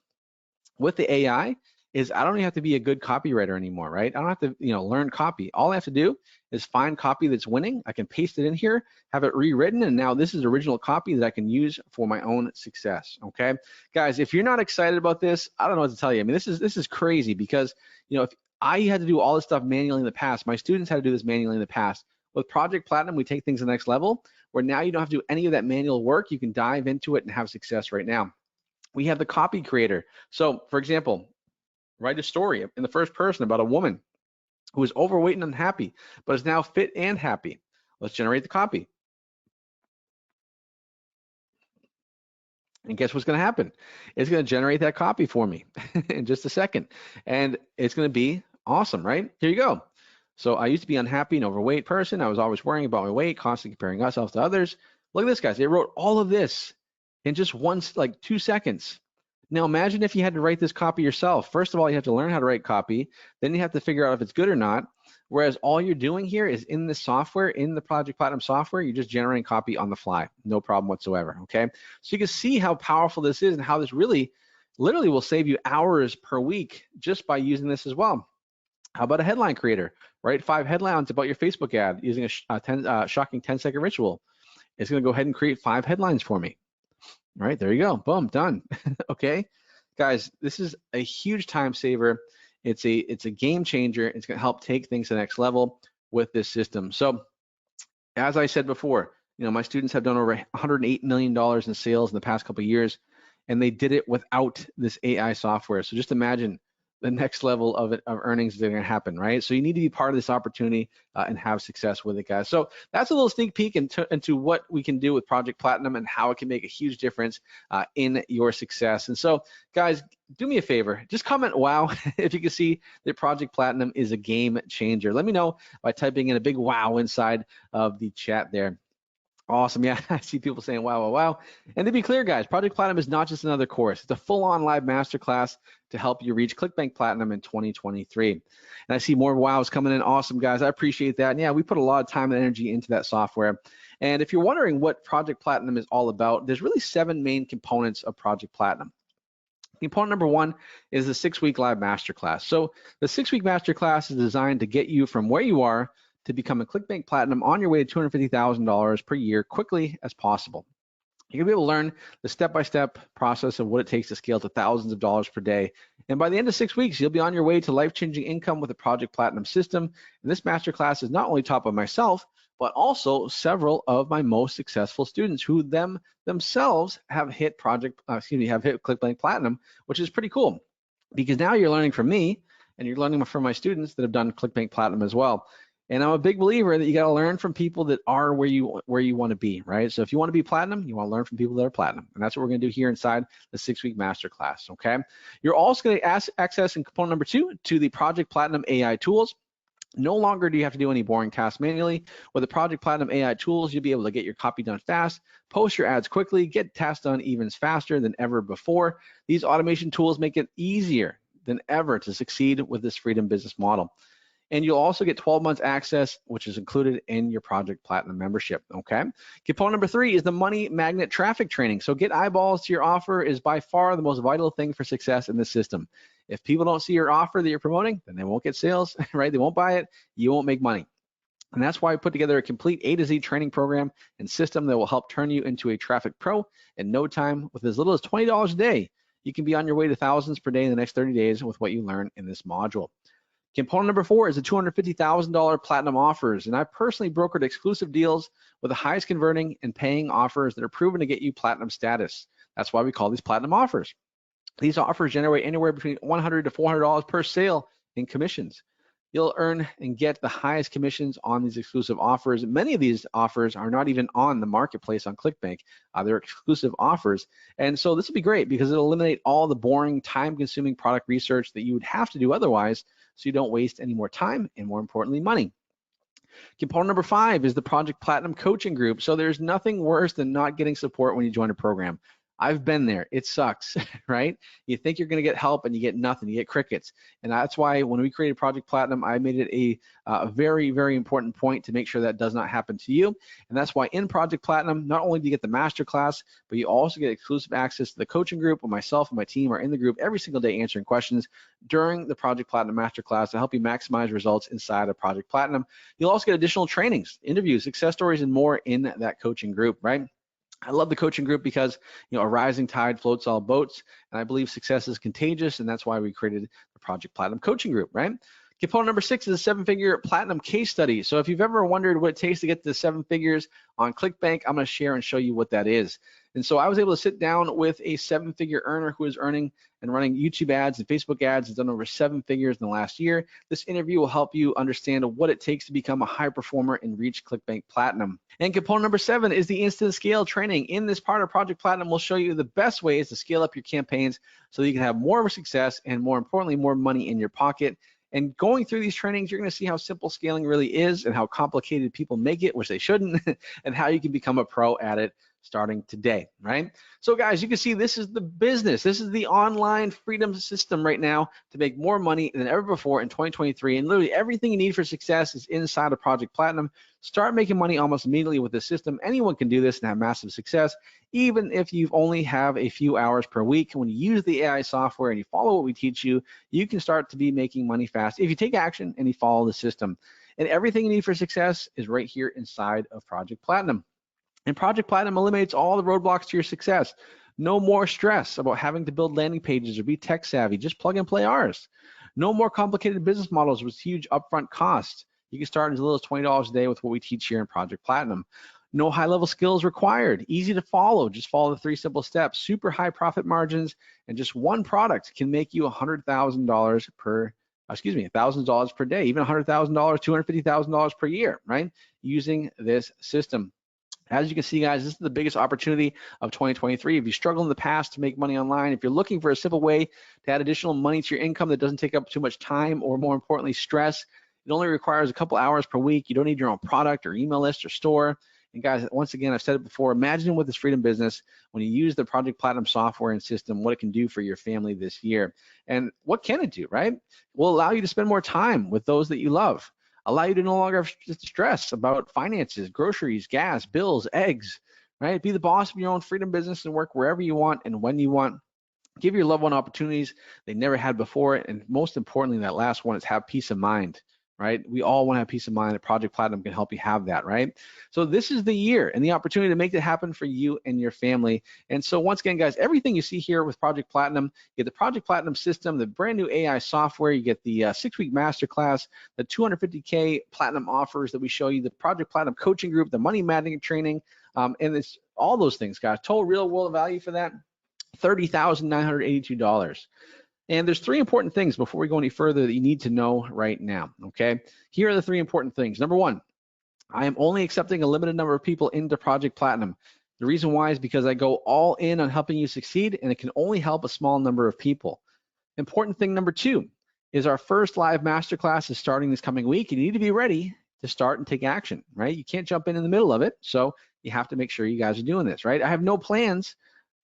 with the AI is I don't even have to be a good copywriter anymore, right? I don't have to, you know, learn copy. All I have to do is find copy that's winning. I can paste it in here, have it rewritten, and now this is original copy that I can use for my own success, okay? Guys, if you're not excited about this, I don't know what to tell you. I mean, this is crazy because, you know, if I had to do all this stuff manually in the past, my students had to do this manually in the past. With Project Platinum, we take things to the next level, where now you don't have to do any of that manual work. You can dive into it and have success right now. We have the copy creator. So, for example, write a story in the first person about a woman who is overweight and unhappy, but is now fit and happy. Let's generate the copy. And guess what's going to happen? It's going to generate that copy for me in just a second. And it's going to be awesome, right? Here you go. So I used to be unhappy and overweight person. I was always worrying about my weight, constantly comparing myself to others. Look at this, guys. They wrote all of this in just 2 seconds. Now imagine if you had to write this copy yourself. First of all, you have to learn how to write copy. Then you have to figure out if it's good or not. Whereas all you're doing here is in the software, in the Project Platinum software, you're just generating copy on the fly. No problem whatsoever, okay? So you can see how powerful this is and how this really, literally will save you hours per week just by using this as well. How about a headline creator? Write 5 headlines about your Facebook ad using a shocking 10-second ritual. It's gonna go ahead and create 5 headlines for me. All right, there you go, boom, done, okay? guys, this is a huge time saver. It's a game changer. It's going to help take things to the next level with this system. So as I said before, my students have done over $108 million in sales in the past couple of years, and they did it without this AI software. So just imagine the next level of earnings that are going to happen, right? So you need to be part of this opportunity and have success with it, guys. So that's a little sneak peek into what we can do with Project Platinum and how it can make a huge difference in your success. And so, guys, do me a favor, just comment wow if you can see that Project Platinum is a game changer. Let me know by typing in a big wow inside of the chat there. Awesome. Yeah, I see people saying wow, wow, wow. And to be clear, guys, Project Platinum is not just another course. It's a full-on live masterclass to help you reach ClickBank Platinum in 2023. And I see more wows coming in. Awesome, guys. I appreciate that. And yeah, we put a lot of time and energy into that software. And if you're wondering what Project Platinum is all about, there's really 7 main components of Project Platinum. Component number 1 is the 6-week live masterclass. So the 6-week masterclass is designed to get you from where you are to become a ClickBank Platinum on your way to $250,000 per year quickly as possible. You're gonna be able to learn the step-by-step process of what it takes to scale to thousands of dollars per day. And by the end of 6 weeks, you'll be on your way to life-changing income with the Project Platinum system. And this masterclass is not only taught by myself, but also several of my most successful students who themselves have hit ClickBank Platinum, which is pretty cool because now you're learning from me and you're learning from my students that have done ClickBank Platinum as well. And I'm a big believer that you got to learn from people that are where you want to be, right? So if you want to be platinum, you want to learn from people that are platinum. And that's what we're going to do here inside the 6-week masterclass, okay? You're also going to access in component number 2 to the Project Platinum AI tools. No longer do you have to do any boring tasks manually. With the Project Platinum AI tools, you'll be able to get your copy done fast, post your ads quickly, get tasks done even faster than ever before. These automation tools make it easier than ever to succeed with this freedom business model. And you'll also get 12 months access, which is included in your Project Platinum membership, okay? Component number 3 is the money magnet traffic training. So get eyeballs to your offer is by far the most vital thing for success in this system. If people don't see your offer that you're promoting, then they won't get sales, right? They won't buy it, you won't make money. And that's why I put together a complete A to Z training program and system that will help turn you into a traffic pro in no time. With as little as $20 a day, you can be on your way to thousands per day in the next 30 days with what you learn in this module. Component number 4 is the $250,000 platinum offers. And I personally brokered exclusive deals with the highest converting and paying offers that are proven to get you platinum status. That's why we call these platinum offers. These offers generate anywhere between $100 to $400 per sale in commissions. You'll earn and get the highest commissions on these exclusive offers. Many of these offers are not even on the marketplace on ClickBank. They're exclusive offers. And so this will be great because it'll eliminate all the boring, time-consuming product research that you would have to do otherwise, so you don't waste any more time and, more importantly, money. Component number 5 is the Project Platinum coaching group. So there's nothing worse than not getting support when you join a program. I've been there. It sucks, right? You think you're going to get help and you get nothing. You get crickets. And that's why when we created Project Platinum, I made it a very, very important point to make sure that does not happen to you. And that's why in Project Platinum, not only do you get the masterclass, but you also get exclusive access to the coaching group where myself and my team are in the group every single day answering questions during the Project Platinum masterclass to help you maximize results inside of Project Platinum. You'll also get additional trainings, interviews, success stories, and more in that coaching group, right? I love the coaching group because, a rising tide floats all boats, and I believe success is contagious, and that's why we created the Project Platinum coaching group, right? Component number 6 is a 7-figure platinum case study. So if you've ever wondered what it takes to get to 7 figures on ClickBank, I'm going to share and show you what that is. And so I was able to sit down with a 7-figure earner who is earning and running YouTube ads and Facebook ads, has done over 7 figures in the last year. This interview will help you understand what it takes to become a high performer and reach ClickBank Platinum. And component number 7 is the instant scale training. In this part of Project Platinum, we'll show you the best ways to scale up your campaigns so that you can have more of a success and, more importantly, more money in your pocket. And going through these trainings, you're going to see how simple scaling really is and how complicated people make it, which they shouldn't, and how you can become a pro at it starting today, right? So guys, you can see this is the business. This is the online freedom system right now to make more money than ever before in 2023. And literally everything you need for success is inside of Project Platinum. Start making money almost immediately with this system. Anyone can do this and have massive success, even if you only have a few hours per week. When you use the AI software and you follow what we teach you, you can start to be making money fast if you take action and you follow the system. And everything you need for success is right here inside of Project Platinum. And Project Platinum eliminates all the roadblocks to your success. No more stress about having to build landing pages or be tech savvy. Just plug and play ours. No more complicated business models with huge upfront costs. You can start as little as $20 a day with what we teach here in Project Platinum. No high-level skills required. Easy to follow. Just follow the 3 simple steps. Super high profit margins, and just one product can make you $100,000 per, $1,000 per day, even $100,000, $250,000 per year, right? Using this system. As you can see, guys, this is the biggest opportunity of 2023. If you struggled in the past to make money online, if you're looking for a simple way to add additional money to your income that doesn't take up too much time or, more importantly, stress, it only requires a couple hours per week. You don't need your own product or email list or store. And guys, once again, I've said it before, imagine with this freedom business, when you use the Project Platinum software and system, what it can do for your family this year. And what can it do, right? It will allow you to spend more time with those that you love. Allow you to no longer have stress about finances, groceries, gas, bills, eggs, right? Be the boss of your own freedom business and work wherever you want and when you want. Give your loved one opportunities they never had before. And most importantly, that last one is have peace of mind, right? We all want to have peace of mind, and Project Platinum can help you have that, right? So this is the year and the opportunity to make it happen for you and your family. And so once again, guys, everything you see here with Project Platinum, you get the Project Platinum system, the brand new AI software, you get the 6-week masterclass, the 250K Platinum offers that we show you, the Project Platinum coaching group, the money management training, and it's all those things, guys. Total real world value for that, $30,982. And there's 3 important things before we go any further that you need to know right now, okay? Here are the 3 important things. Number 1, I am only accepting a limited number of people into Project Platinum. The reason why is because I go all in on helping you succeed, and it can only help a small number of people. Important thing number 2 is our first live masterclass is starting this coming week. You need to be ready to start and take action, right? You can't jump in the middle of it, so you have to make sure you guys are doing this, right? I have no plans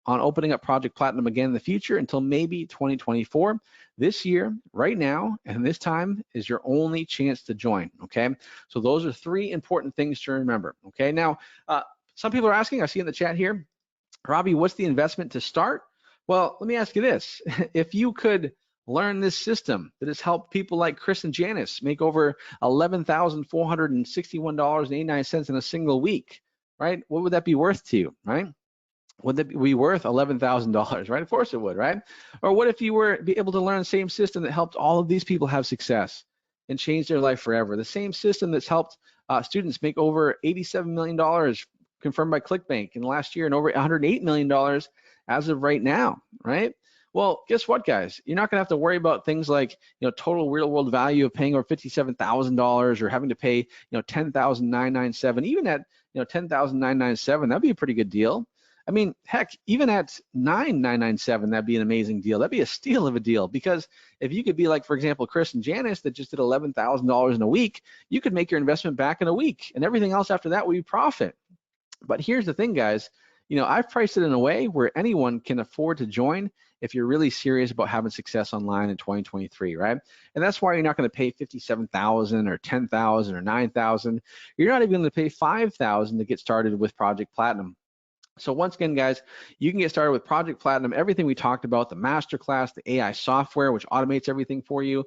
on opening up Project Platinum again in the future until maybe 2024. This year, right now, and this time is your only chance to join, okay? So those are 3 important things to remember, okay? Now, some people are asking, I see in the chat here, Robby, what's the investment to start? Well, let me ask you this. If you could learn this system that has helped people like Chris and Janice make over $11,461.89 in a single week, right? What would that be worth to you, right? Would that be worth $11,000, right? Of course it would, right? Or what if you were able to learn the same system that helped all of these people have success and change their life forever? The same system that's helped students make over $87 million confirmed by ClickBank in the last year and over $108 million as of right now, right? Well, guess what, guys? You're not gonna have to worry about things like, total real world value of paying over $57,000 or having to pay, $10,997. Even at, $10,997, that'd be a pretty good deal. I mean, heck, even at $9,997, that'd be an amazing deal. That'd be a steal of a deal, because if you could be like, for example, Chris and Janice that just did $11,000 in a week, you could make your investment back in a week, and everything else after that would be profit. But here's the thing, guys. I've priced it in a way where anyone can afford to join if you're really serious about having success online in 2023, right? And that's why you're not going to pay $57,000 or $10,000 or $9,000. You're not even going to pay $5,000 to get started with Project Platinum. So once again, guys, you can get started with Project Platinum, everything we talked about, the Masterclass, the AI software, which automates everything for you.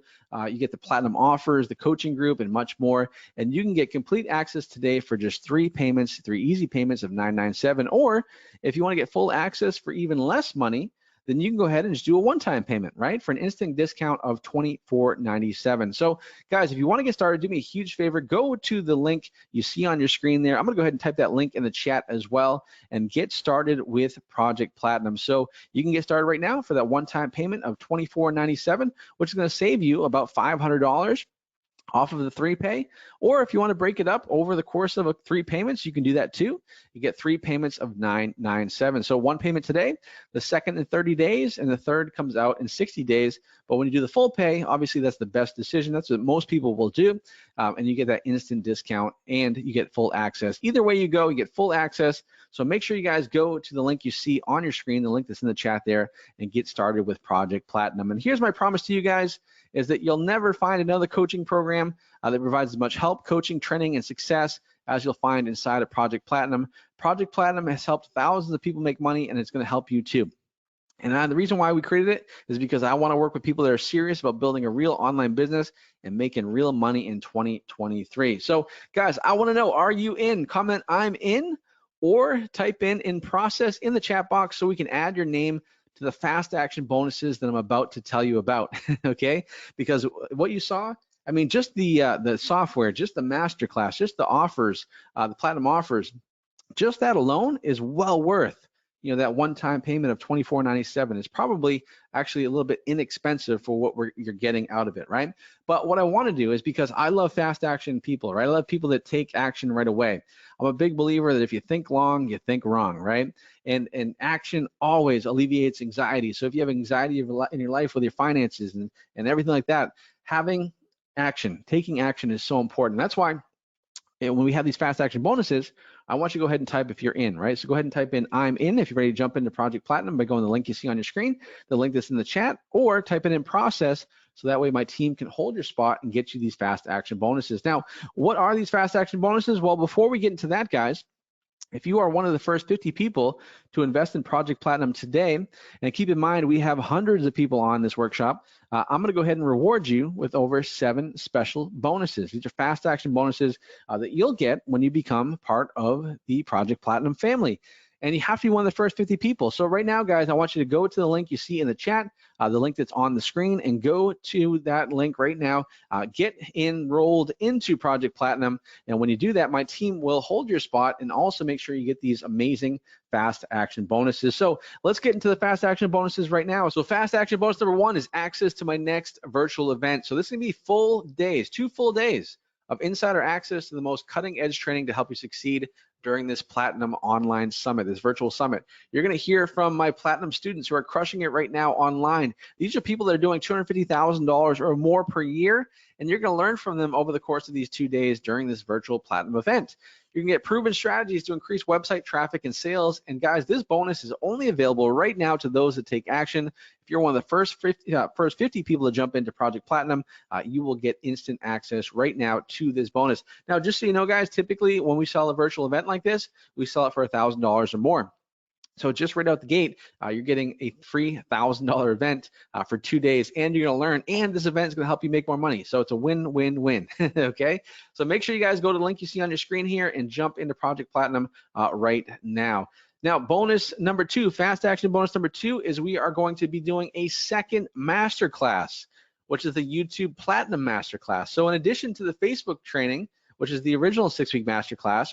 You get the Platinum offers, the coaching group, and much more. And you can get complete access today for just 3 payments, 3 easy payments of $997. Or if you want to get full access for even less money, then you can go ahead and just do a one-time payment, right? For an instant discount of $24.97. So guys, if you want to get started, do me a huge favor, go to the link you see on your screen there. I'm gonna go ahead and type that link in the chat as well and get started with Project Platinum. So you can get started right now for that one-time payment of $24.97, which is gonna save you about $500 off of the 3 pay. Or if you want to break it up over the course of 3 payments, you can do that too. You get 3 payments of $997. So 1 payment today, the second in 30 days, and the third comes out in 60 days. But when you do the full pay, obviously that's the best decision. That's what most people will do. And you get that instant discount and you get full access. Either way you go, you get full access. So make sure you guys go to the link you see on your screen, the link that's in the chat there, and get started with Project Platinum. And here's my promise to you guys, is that you'll never find another coaching program that provides as much help, coaching, training, and success as you'll find inside of Project Platinum. Project Platinum has helped thousands of people make money, and it's going to help you too. And the reason why we created it is because I want to work with people that are serious about building a real online business and making real money in 2023. So guys, I want to know, are you in? Comment I'm in, or type in process in the chat box so we can add your name to the fast action bonuses that I'm about to tell you about, okay? Because what you saw, I mean, just the software, just the masterclass, just the offers, the platinum offers, just that alone is well worth, you know, that one-time payment of $24.97 is probably actually a little bit inexpensive for what you're getting out of it, right? But what I want to do is, because I love fast action people, right? I love people that take action right away. I'm a big believer that if you think long, you think wrong, right? And action always alleviates anxiety. So if you have anxiety in your life with your finances and everything like that, having action, taking action is so important. That's why when we have these fast action bonuses, I want you to go ahead and type if you're in, right? So go ahead and type in I'm in if you're ready to jump into Project Platinum by going to the link you see on your screen, the link that's in the chat, or type it in process so that way my team can hold your spot and get you these fast action bonuses. Now, what are these fast action bonuses? Well, before we get into that, guys, if you are one of the first 50 people to invest in Project Platinum today, and keep in mind we have hundreds of people on this workshop, I'm going to go ahead and reward you with over 7 special bonuses. These are fast action bonuses that you'll get when you become part of the Project Platinum family. And you have to be one of the first 50 people. So right now, guys, I want you to go to the link you see in the chat, the link that's on the screen, and go to that link right now. Get enrolled into Project Platinum. And when you do that, my team will hold your spot and also make sure you get these amazing fast action bonuses. So let's get into the fast action bonuses right now. So fast action bonus number 1 is access to my next virtual event. So this is going to be full days, 2 full days of insider access to the most cutting edge training to help you succeed during this Platinum Online Summit, this virtual summit. You're going to hear from my Platinum students who are crushing it right now online. These are people that are doing $250,000 or more per year, and you're going to learn from them over the course of these 2 days during this virtual Platinum event. You can get proven strategies to increase website traffic and sales. And guys, this bonus is only available right now to those that take action. If you're one of the first 50 people to jump into Project Platinum, you will get instant access right now to this bonus. Now, just so you know, guys, typically when we sell a virtual event like this, we sell it for $1,000 or more. So just right out the gate, you're getting a free $1,000 event for 2 days, and you're going to learn, and this event is going to help you make more money. So it's a win-win-win, okay? So make sure you guys go to the link you see on your screen here and jump into Project Platinum right now. Now, bonus number 2, fast action bonus number 2 is we are going to be doing a second masterclass, which is the YouTube Platinum Masterclass. So in addition to the Facebook training, which is the original 6-week masterclass,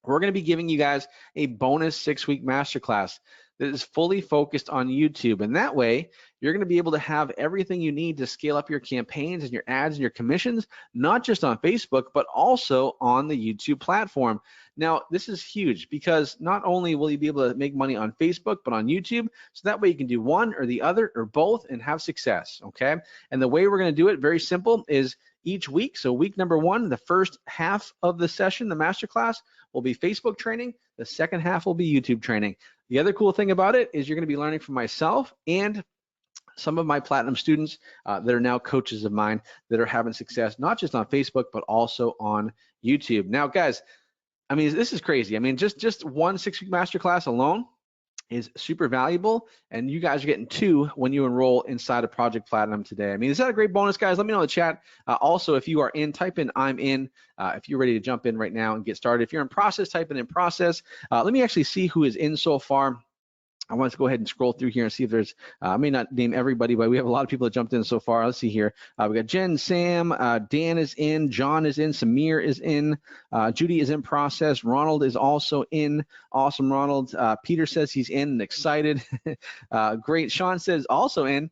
we're going to be giving you guys a bonus 6-week masterclass that is fully focused on YouTube. And that way, you're going to be able to have everything you need to scale up your campaigns and your ads and your commissions, not just on Facebook, but also on the YouTube platform. Now, this is huge because not only will you be able to make money on Facebook, but on YouTube. So that way you can do one or the other or both and have success, okay? And the way we're going to do it, very simple, is each week. So week number 1, the first half of the session, the masterclass, will be Facebook training. The second half will be YouTube training. The other cool thing about it is you're going to be learning from myself and some of my Platinum students that are now coaches of mine that are having success, not just on Facebook, but also on YouTube. Now, guys, I mean, this is crazy. I mean, just one 6-week masterclass alone is super valuable, and you guys are getting 2 when you enroll inside of Project Platinum today. I mean, is that a great bonus, guys? Let me know in the chat. Also, if you are in, type in I'm in. If you're ready to jump in right now and get started. If you're in process, type in process. Let me actually see who is in so far. I want to go ahead and scroll through here and see if there's, I may not name everybody, but we have a lot of people that jumped in so far. Let's see here. We got Jen, Sam, Dan is in, John is in, Samir is in, Judy is in process, Ronald is also in. Awesome, Ronald. Peter says he's in and excited. Great. Sean says also in.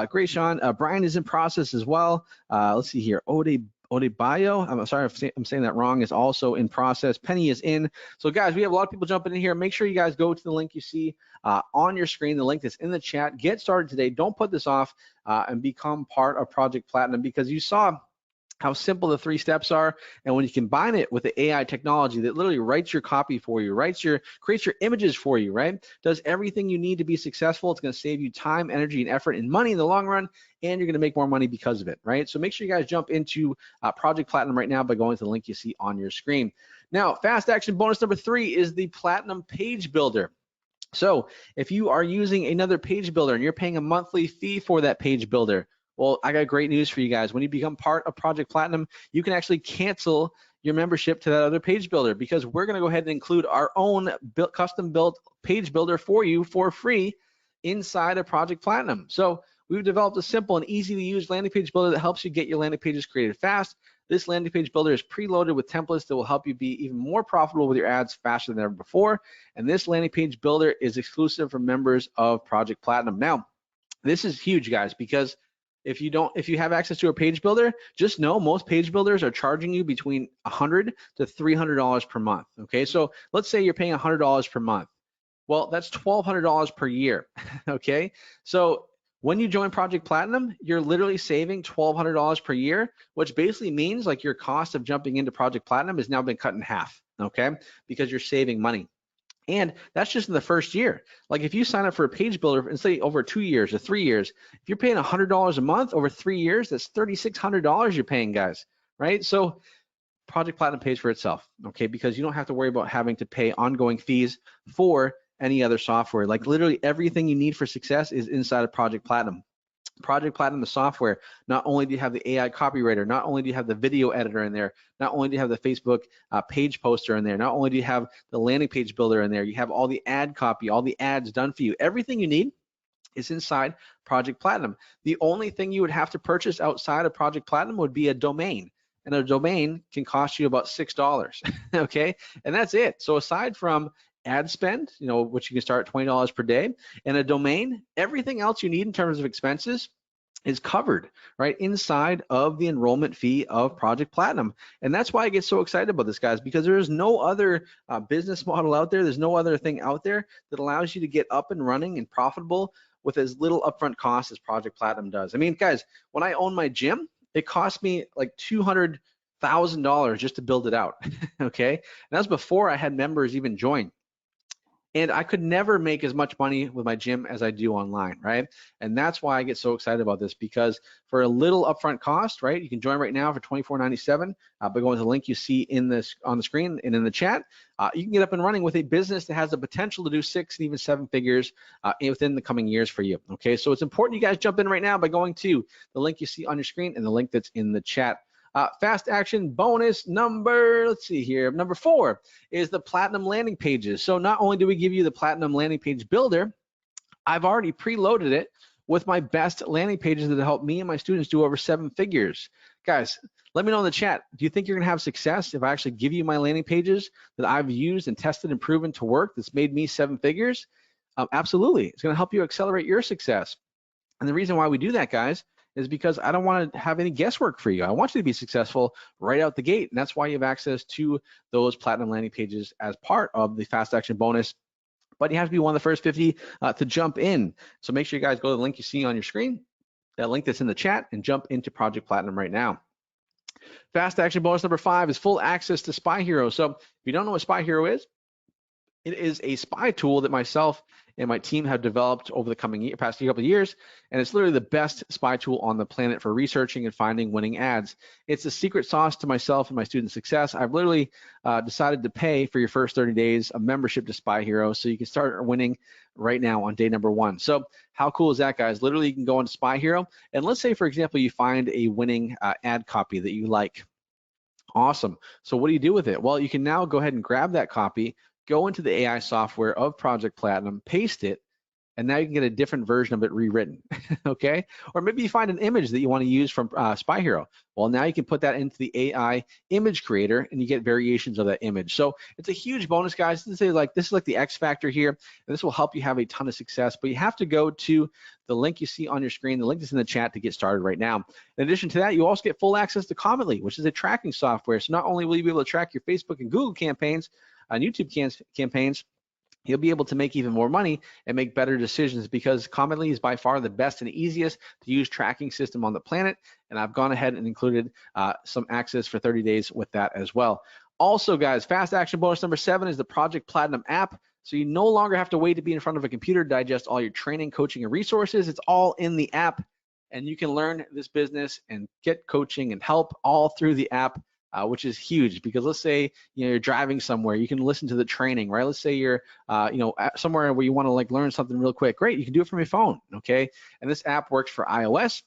Great, Sean. Brian is in process as well. Let's see here. Odebayo, I'm sorry if I'm saying that wrong, is also in process. Penny is in. So guys, we have a lot of people jumping in here. Make sure you guys go to the link you see on your screen, the link that's in the chat. Get started today. Don't put this off and become part of Project Platinum, because you saw how simple the 3 steps are, and when you combine it with the AI technology that literally writes your copy for you, creates your images for you, right? Does everything you need to be successful. It's going to save you time, energy, and effort and money in the long run, and you're going to make more money because of it, right? So make sure you guys jump into Project Platinum right now by going to the link you see on your screen. Now, fast action bonus number 3 is the Platinum Page Builder. So if you are using another page builder and you're paying a monthly fee for that page builder, well, I got great news for you guys. When you become part of Project Platinum, you can actually cancel your membership to that other page builder, because we're going to go ahead and include our own custom built page builder for you for free inside of Project Platinum. So we've developed a simple and easy to use landing page builder that helps you get your landing pages created fast. This landing page builder is preloaded with templates that will help you be even more profitable with your ads faster than ever before. And this landing page builder is exclusive for members of Project Platinum. Now, this is huge, guys, because if you have access to a page builder, just know most page builders are charging you between $100 to $300 per month. Okay, so let's say you're paying $100 per month. Well, that's $1,200 per year. Okay, so when you join Project Platinum, you're literally saving $1,200 per year, which basically means like your cost of jumping into Project Platinum has now been cut in half, okay? Because you're saving money. And that's just in the first year. Like if you sign up for a page builder and say over 2 years or 3 years, if you're paying $100 a month over 3 years, that's $3,600 you're paying, guys, right? So Project Platinum pays for itself, okay? Because you don't have to worry about having to pay ongoing fees for any other software. Like literally everything you need for success is inside of Project Platinum. Project Platinum, the software, not only do you have the AI copywriter, not only do you have the video editor in there, not only do you have the Facebook page poster in there, not only do you have the landing page builder in there, you have all the ad copy, all the ads done for you. Everything you need is inside Project Platinum. The only thing you would have to purchase outside of Project Platinum would be a domain. And a domain can cost you about $6, okay? And that's it. So aside from ad spend, which you can start at $20 per day, and a domain, everything else you need in terms of expenses is covered right inside of the enrollment fee of Project Platinum. And that's why I get so excited about this, guys, because there is no other business model out there. There's no other thing out there that allows you to get up and running and profitable with as little upfront cost as Project Platinum does. I mean, guys, when I owned my gym, it cost me like $200,000 just to build it out, okay? And that was before I had members even join. And I could never make as much money with my gym as I do online, right? And that's why I get so excited about this, because for a little upfront cost, right, you can join right now for $24.97 by going to the link you see on the screen and in the chat. You can get up and running with a business that has the potential to do 6 and even 7 figures within the coming years for you, okay? So it's important you guys jump in right now by going to the link you see on your screen and the link that's in the chat. Fast action bonus number, let's see here, number 4 is the Platinum landing pages. So not only do we give you the Platinum landing page builder, I've already preloaded it with my best landing pages that help me and my students do over 7 figures. Guys, let me know in the chat, do you think you're gonna have success if I actually give you my landing pages that I've used and tested and proven to work that's made me 7 figures? Absolutely, it's gonna help you accelerate your success. And the reason why we do that, guys, is because I don't want to have any guesswork for you. I want you to be successful right out the gate. And that's why you have access to those Platinum landing pages as part of the fast action bonus. But you have to be one of the first 50 to jump in. So make sure you guys go to the link you see on your screen, that link that's in the chat, and jump into Project Platinum right now. Fast action bonus number 5 is full access to Spy Hero. So if you don't know what Spy Hero is, it is a spy tool that myself and my team have developed over the past couple of years, and it's literally the best spy tool on the planet for researching and finding winning ads. It's the secret sauce to myself and my student success. I've literally decided to pay for your first 30 days a membership to Spy Hero so you can start winning right now on day number 1. So how cool is that, guys? Literally, you can go into Spy Hero, and let's say, for example, you find a winning ad copy that you like. Awesome. So what do you do with it? Well, you can now go ahead and grab that copy, go into the AI software of Project Platinum, paste it, and now you can get a different version of it rewritten, okay? Or maybe you find an image that you want to use from Spy Hero. Well, now you can put that into the AI image creator, and you get variations of that image. So it's a huge bonus, guys. This is like the X factor here, and this will help you have a ton of success. But you have to go to the link you see on your screen, the link that's in the chat, to get started right now. In addition to that, you also get full access to Cometly, which is a tracking software. So not only will you be able to track your Facebook and Google campaigns, on YouTube campaigns, you'll be able to make even more money and make better decisions, because Cometly is by far the best and easiest to use tracking system on the planet. And I've gone ahead and included some access for 30 days with that as well. Also, guys, fast action bonus number 7 is the Project Platinum app. So you no longer have to wait to be in front of a computer to digest all your training, coaching, and resources. It's all in the app, and you can learn this business and get coaching and help all through the app. Which is huge, because let's say you're driving somewhere, you can listen to the training, right? Let's say you're somewhere where you want to learn something real quick. Great, you can do it from your phone, okay? And this app works for iOS,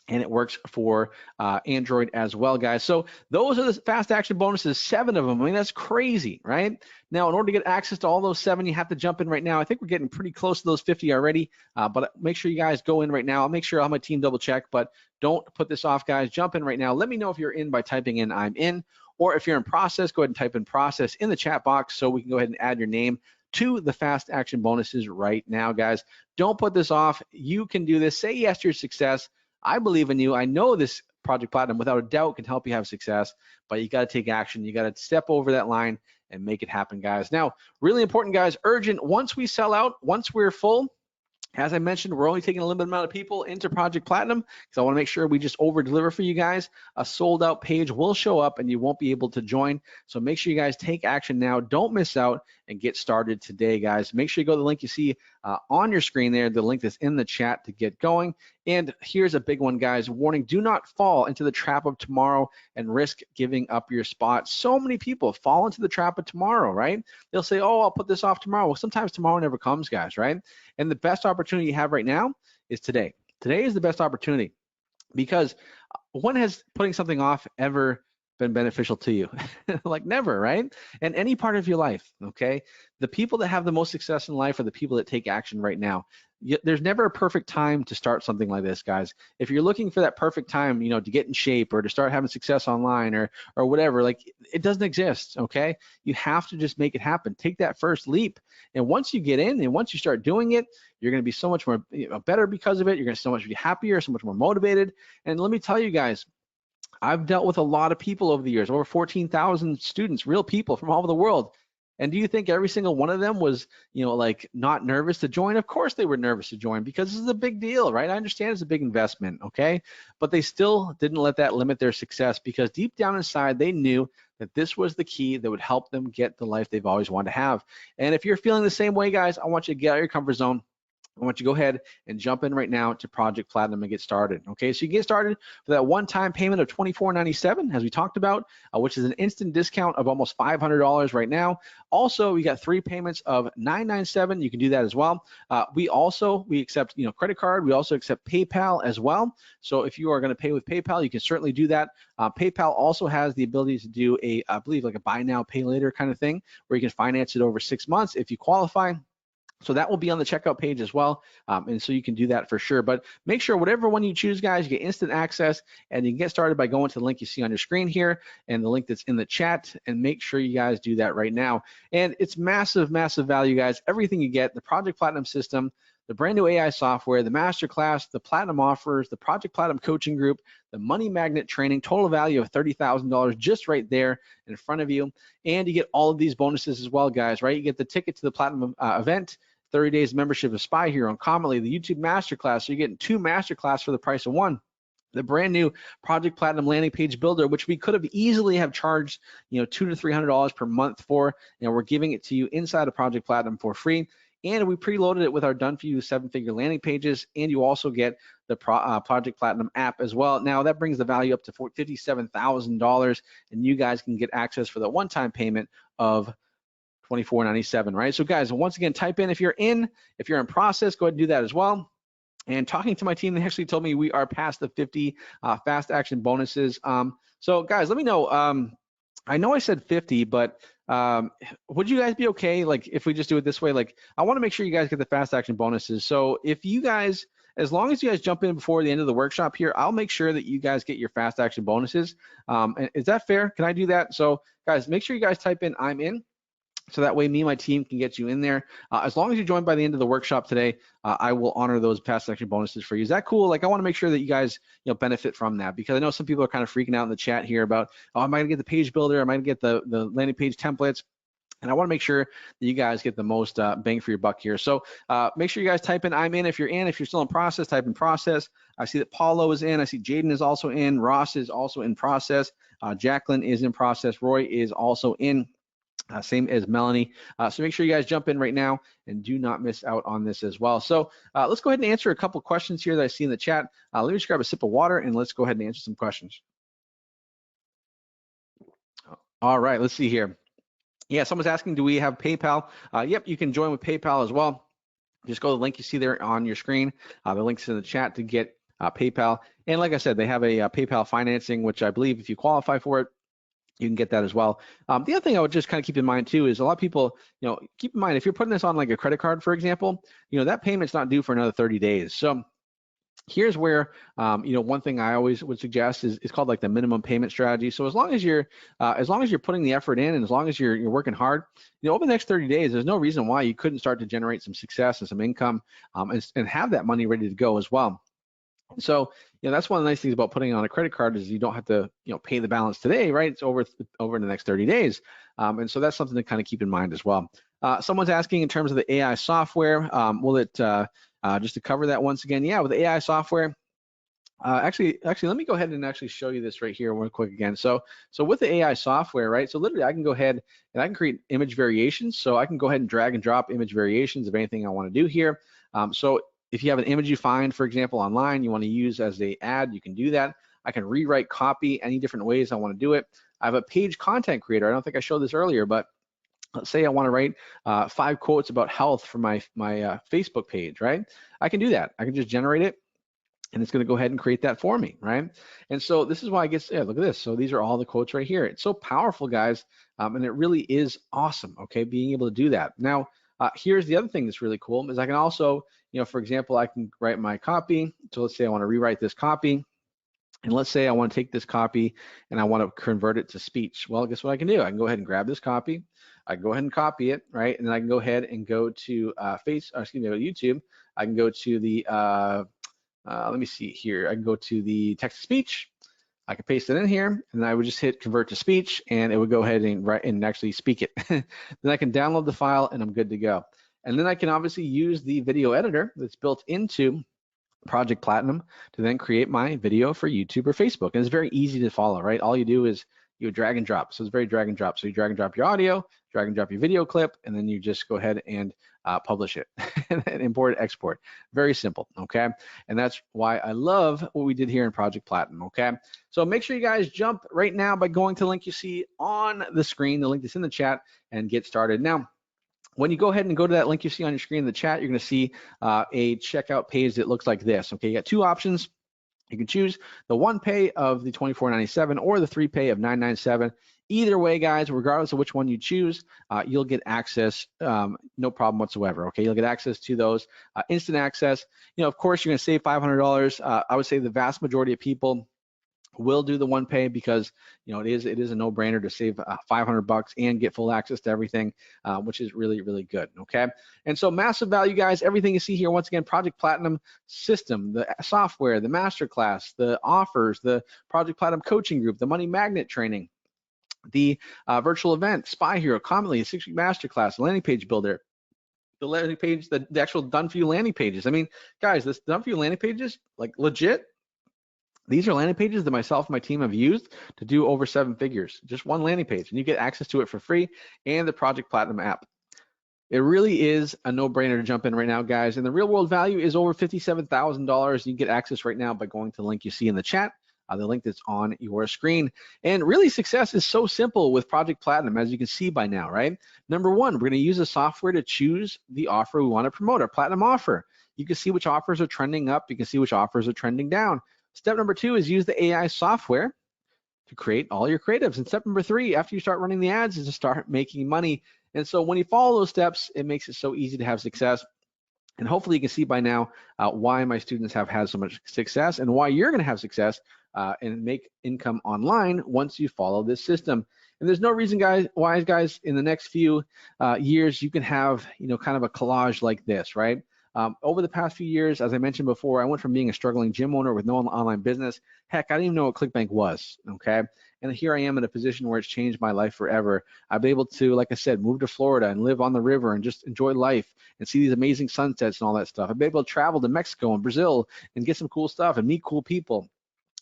and it works for Android as well, guys. So those are the fast action bonuses, 7 of them. I mean, that's crazy, right? Now, in order to get access to all those 7, you have to jump in right now. I think we're getting pretty close to those 50 already, but make sure you guys go in right now. I'll make sure I'll have my team double check, but don't put this off, guys. Jump in right now. Let me know if you're in by typing in "I'm in," or if you're in process, go ahead and type in "process" in the chat box so we can go ahead and add your name to the fast action bonuses right now, guys. Don't put this off. You can do this. Say yes to your success. I believe in you. I know this Project Platinum without a doubt can help you have success, but you got to take action. You got to step over that line and make it happen, guys. Now, really important, guys, urgent. Once we sell out, once we're full, as I mentioned, we're only taking a limited amount of people into Project Platinum because I want to make sure we just over deliver for you guys. A sold out page will show up and you won't be able to join. So make sure you guys take action now. Don't miss out and get started today, guys. Make sure you go to the link you see on your screen there, the link that's in the chat to get going. And here's a big one, guys. Warning, do not fall into the trap of tomorrow and risk giving up your spot. So many people fall into the trap of tomorrow, right? They'll say, oh, I'll put this off tomorrow. Well, sometimes tomorrow never comes, guys, right? And the best opportunity you have right now is today. Today is the best opportunity because when has putting something off ever been beneficial to you? Like never, right? And any part of your life, okay? The people that have the most success in life are the people that take action right now. There's never a perfect time to start something like this, guys. If you're looking for that perfect time, you know, to get in shape or to start having success online or whatever, like it doesn't exist, okay? You have to just make it happen. Take that first leap. And once you get in and once you start doing it, you're going to be so much more better because of it. You're going to so much be happier, so much more motivated. And let me tell you guys, I've dealt with a lot of people over the years, over 14,000 students, real people from all over the world. And do you think every single one of them was, you know, like not nervous to join? Of course they were nervous to join because this is a big deal, right? I understand it's a big investment, okay? But they still didn't let that limit their success because deep down inside, they knew that this was the key that would help them get the life they've always wanted to have. And if you're feeling the same way, guys, I want you to get out of your comfort zone. I want you to go ahead and jump in right now to Project Platinum and get started. Okay, so you get started for that one-time payment of $24.97, as we talked about, which is an instant discount of almost $500 right now. Also, we got 3 payments of $997. You can do that as well. We accept, you know, credit card. We also accept PayPal as well. So if you are going to pay with PayPal, you can certainly do that. PayPal also has the ability to do I believe, like a buy now, pay later kind of thing, where you can finance it over 6 months if you qualify. So that will be on the checkout page as well, and so you can do that for sure. But make sure whatever one you choose, guys, you get instant access, and you can get started by going to the link you see on your screen here and the link that's in the chat, and make sure you guys do that right now. And it's massive, massive value, guys. Everything you get, the Project Platinum system, the brand new AI software, the Masterclass, the Platinum offers, the Project Platinum coaching group, the Money Magnet training, total value of $30,000 just right there in front of you. And you get all of these bonuses as well, guys, right? You get the ticket to the Platinum event, 30 days membership of Spy Hero on Cometly, the YouTube Masterclass. So you're getting 2 Masterclass for the price of 1. The brand new Project Platinum landing page builder, which we could have easily have charged, you know, $200 to $300 per month for, and we're giving it to you inside of Project Platinum for free. And we preloaded it with our done for you 7-figure landing pages, and you also get the Project Platinum app as well. Now that brings the value up to $57,000, and you guys can get access for the one-time payment of $24.97, right? So guys, once again, type in if you're in process, go ahead and do that as well. And talking to my team, they actually told me we are past the 50 fast action bonuses. So guys, let me know. I know I said 50, but would you guys be okay, like, if we just do it this way? Like, I want to make sure you guys get the fast action bonuses. So if you guys, as long as you guys jump in before the end of the workshop here, I'll make sure that you guys get your fast action bonuses. Is that fair? Can I do that? So guys, make sure you guys type in "I'm in." So that way me and my team can get you in there. As long as you join by the end of the workshop today, I will honor those fast action bonuses for you. Is that cool? Like, I want to make sure that you guys, you know, benefit from that, because I know some people are kind of freaking out in the chat here about, oh, am I gonna get the page builder? Am I gonna get the landing page templates? And I want to make sure that you guys get the most bang for your buck here. So make sure you guys type in "I'm in." If you're in, if you're still in process, type in "process." I see that Paulo is in. I see Jaden is also in. Ross is also in process. Jacqueline is in process. Roy is also in. Same as Melanie. So make sure you guys jump in right now and do not miss out on this as well. So let's go ahead and answer a couple questions here that I see in the chat. Let me just grab a sip of water and let's go ahead and answer some questions. All right, let's see here. Yeah, someone's asking, do we have PayPal? Yep, you can join with PayPal as well. Just go to the link you see there on your screen. The link's in the chat to get PayPal. And like I said, they have a PayPal financing, which I believe if you qualify for it, you can get that as well. The other thing I would just kind of keep in mind too is a lot of people, keep in mind if you're putting this on like a credit card, for example, that payment's not due for another 30 days. So here's where, one thing I always would suggest is called like the minimum payment strategy. So as long as you're putting the effort in and as long as you're working hard, over the next 30 days, there's no reason why you couldn't start to generate some success and some income, and have that money ready to go as well. So, that's one of the nice things about putting on a credit card is you don't have to, pay the balance today, right? It's over in the next 30 days. And so that's something to kind of keep in mind as well. Someone's asking in terms of the AI software, will it, just to cover that once again, yeah, with the AI software, actually, let me go ahead and actually show you this right here real quick again. So with the AI software, right? So literally I can go ahead and I can create image variations. So I can go ahead and drag and drop image variations of anything I want to do here. So if you have an image you find, for example, online, you want to use as an ad, you can do that. I can rewrite copy any different ways I want to do it. I have a page content creator. I don't think I showed this earlier, but let's say I want to write 5 quotes about health for my Facebook page, right? I can do that. I can just generate it, and it's going to go ahead and create that for me, right? And so this is why I guess, yeah, look at this. So these are all the quotes right here. It's so powerful, guys, and it really is awesome, okay, being able to do that. Now, here's the other thing that's really cool is I can also, for example, I can write my copy. So let's say I want to rewrite this copy. And let's say I want to take this copy and I want to convert it to speech. Well, guess what I can do? I can go ahead and grab this copy. I can go ahead and copy it, right? And then I can go ahead and go to YouTube. I can go to the, let me see here. I can go to the text to speech. I can paste it in here, and then I would just hit convert to speech, and it would go ahead and write and actually speak it. Then I can download the file, and I'm good to go. And then I can obviously use the video editor that's built into Project Platinum to then create my video for YouTube or Facebook. And it's very easy to follow, right? All you do is you drag and drop. So it's very drag and drop. So you drag and drop your audio, drag and drop your video clip, and then you just go ahead and publish it and import, export. Very simple, okay? And that's why I love what we did here in Project Platinum, okay? So make sure you guys jump right now by going to the link you see on the screen, the link that's in the chat, and get started. Now, when you go ahead and go to that link you see on your screen in the chat, you're going to see a checkout page that looks like this. Okay, you got 2 options. You can choose the 1 pay of the $24.97 or the 3 pay of $9.97. Either way, guys, regardless of which one you choose, you'll get access, no problem whatsoever. Okay, you'll get access to those, instant access. Of course, you're going to save $500. I would say the vast majority of people will do the 1 pay because it is a no-brainer to save $500 and get full access to everything, which is really, really good. Okay, and so massive value, guys. Everything you see here, once again, Project Platinum system, the software, the Masterclass, the offers, the Project Platinum coaching group, the Money Magnet training, the virtual event, Spy Hero, Cometly, a 6-week Masterclass, landing page builder, the landing page, the actual done for you landing pages. I mean, guys, this done for you landing pages, like legit. These are landing pages that myself and my team have used to do over 7 figures, just one landing page, and you get access to it for free and the Project Platinum app. It really is a no-brainer to jump in right now, guys, and the real world value is over $57,000. You can get access right now by going to the link you see in the chat, the link that's on your screen. And really, success is so simple with Project Platinum, as you can see by now, right? Number 1, we're going to use the software to choose the offer we want to promote, our Platinum offer. You can see which offers are trending up. You can see which offers are trending down. Step number 2 is use the AI software to create all your creatives. And step number 3, after you start running the ads, is to start making money. And so when you follow those steps, it makes it so easy to have success. And hopefully you can see by now why my students have had so much success and why you're going to have success and make income online once you follow this system. And there's no reason, guys, in the next few years, you can have, kind of a collage like this, right? Over the past few years, as I mentioned before, I went from being a struggling gym owner with no online business. Heck, I didn't even know what ClickBank was, okay? And here I am in a position where it's changed my life forever. I've been able to, like I said, move to Florida and live on the river and just enjoy life and see these amazing sunsets and all that stuff. I've been able to travel to Mexico and Brazil and get some cool stuff and meet cool people.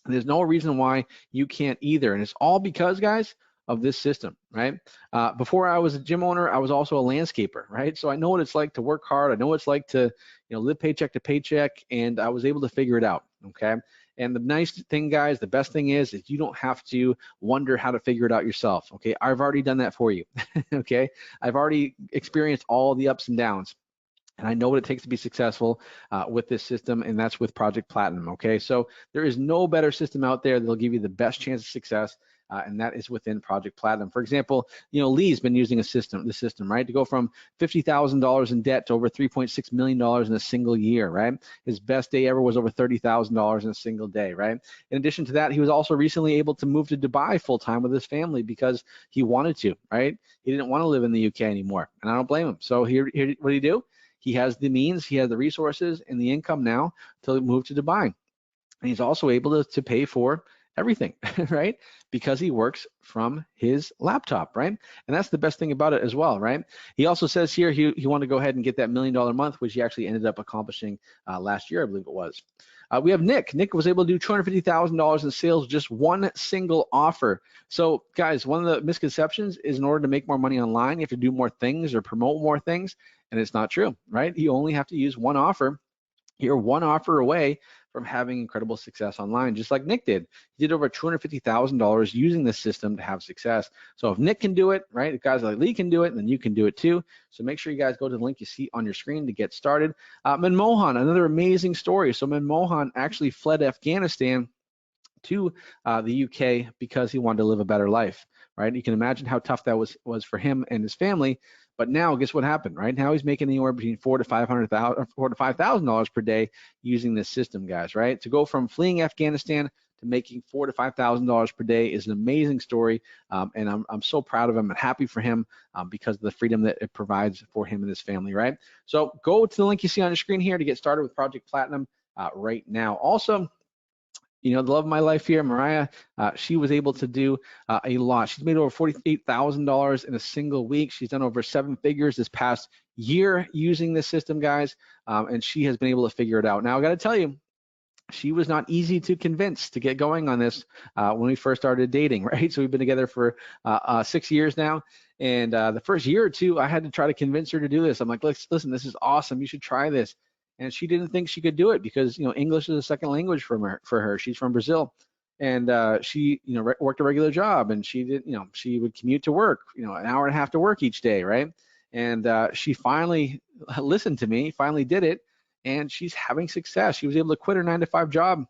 And there's no reason why you can't either. And it's all because, guys, of this system, right? Before I was a gym owner, I was also a landscaper, right? So I know what it's like to work hard. I know what it's like to, live paycheck to paycheck, and I was able to figure it out, okay? And the nice thing, guys, the best thing is you don't have to wonder how to figure it out yourself, okay? I've already done that for you, okay? I've already experienced all the ups and downs. And I know what it takes to be successful with this system, and that's with Project Platinum, okay? So there is no better system out there that'll give you the best chance of success, and that is within Project Platinum. For example, you know, Lee's been using the system, right, to go from $50,000 in debt to over $3.6 million in a single year, right? His best day ever was over $30,000 in a single day, right? In addition to that, he was also recently able to move to Dubai full-time with his family because he wanted to, right? He didn't want to live in the UK anymore, and I don't blame him. So here what did he do? He has the means, he has the resources and the income now to move to Dubai. And he's also able to pay for everything, right? Because he works from his laptop, right? And that's the best thing about it as well, right? He also says here he wanted to go ahead and get that $1 million month, which he actually ended up accomplishing last year, I believe it was. We have Nick. Nick was able to do $250,000 in sales with just one single offer. So guys, one of the misconceptions is in order to make more money online, you have to do more things or promote more things. And it's not true, right? You only have to use one offer. You're one offer away from having incredible success online, just like Nick did. He did over $250,000 using this system to have success. So if Nick can do it, right, if guys like Lee can do it, then you can do it too. So make sure you guys go to the link you see on your screen to get started. Manmohan, another amazing story. So Manmohan actually fled Afghanistan to the UK because he wanted to live a better life, right? You can imagine how tough that was for him and his family. But now, guess what happened, right? Now he's making anywhere between $4,000 to $5,000 per day using this system, guys, right? To go from fleeing Afghanistan to making $4,000 to $5,000 per day is an amazing story, and I'm so proud of him and happy for him because of the freedom that it provides for him and his family, right? So go to the link you see on your screen here to get started with Project Platinum right now. Also, you know, the love of my life here, Mariah, she was able to do a lot. She's made over $48,000 in a single week. She's done over 7 figures this past year using this system, guys, and she has been able to figure it out. Now, I got to tell you, she was not easy to convince to get going on this when we first started dating, right? So we've been together for 6 years now, and the first year or two, I had to try to convince her to do this. I'm like, listen, this is awesome. You should try this. And she didn't think she could do it because, you know, English is a second language for her. She's from Brazil, and she, you know, worked a regular job, and she did, you know, she would commute to work, you know, an hour and a half to work each day, right? And she finally listened to me, finally did it, and she's having success. She was able to quit her 9-to-5 job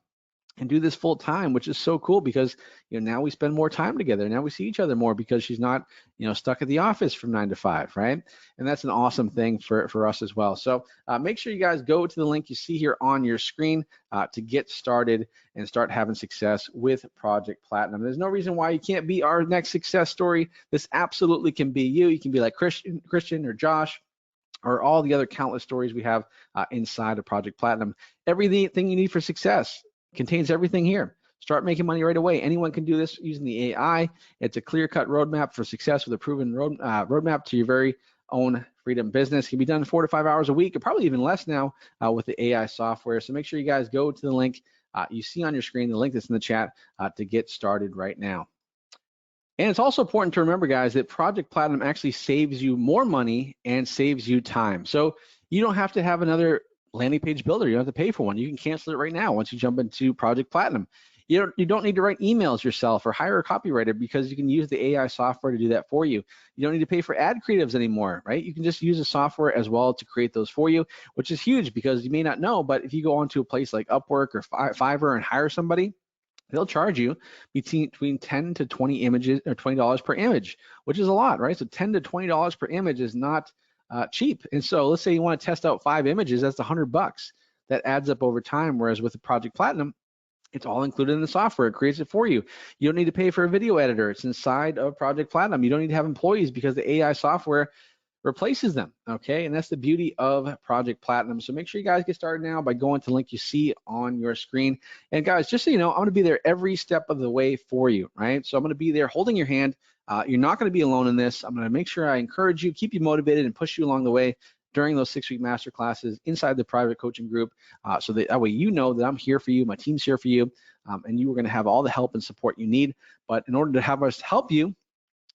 and do this full time, which is so cool because, you know, now we spend more time together. Now we see each other more because she's not, you know, stuck at the office from 9 to 5, right? And that's an awesome thing for us as well. So make sure you guys go to the link you see here on your screen to get started and start having success with Project Platinum. There's no reason why you can't be our next success story. This absolutely can be you. You can be like Christian or Josh, or all the other countless stories we have inside of Project Platinum. Everything you need for success contains everything here. Start making money right away. Anyone can do this using the AI. It's a clear-cut roadmap for success with a proven roadmap to your very own freedom business. It can be done in 4 to 5 hours a week, or probably even less now with the AI software. So make sure you guys go to the link you see on your screen, the link that's in the chat to get started right now. And it's also important to remember, guys, that Project Platinum actually saves you more money and saves you time. So you don't have to have another landing page builder. You don't have to pay for one. You can cancel it right now once you jump into Project Platinum. You don't need to write emails yourself or hire a copywriter because you can use the AI software to do that for you. You don't need to pay for ad creatives anymore, right? You can just use the software as well to create those for you, which is huge because you may not know, but if you go onto a place like Upwork or Fiverr and hire somebody, they'll charge you between 10 to 20 images or $20 per image, which is a lot, right? So $10 to $20 per image is not cheap. And so let's say you want to test out 5 images, that's $100. That adds up over time. Whereas with the Project Platinum, it's all included in the software. It creates it for you. You don't need to pay for a video editor. It's inside of Project Platinum. You don't need to have employees because the AI software replaces them, okay? And that's the beauty of Project Platinum. So make sure you guys get started now by going to the link you see on your screen. And guys, just so you know, I'm gonna be there every step of the way for you, right? So I'm gonna be there holding your hand. You're not gonna be alone in this. I'm gonna make sure I encourage you, keep you motivated, and push you along the way during those 6-week master classes inside the private coaching group, so that way you know that I'm here for you, my team's here for you, and you are gonna have all the help and support you need. But in order to have us help you,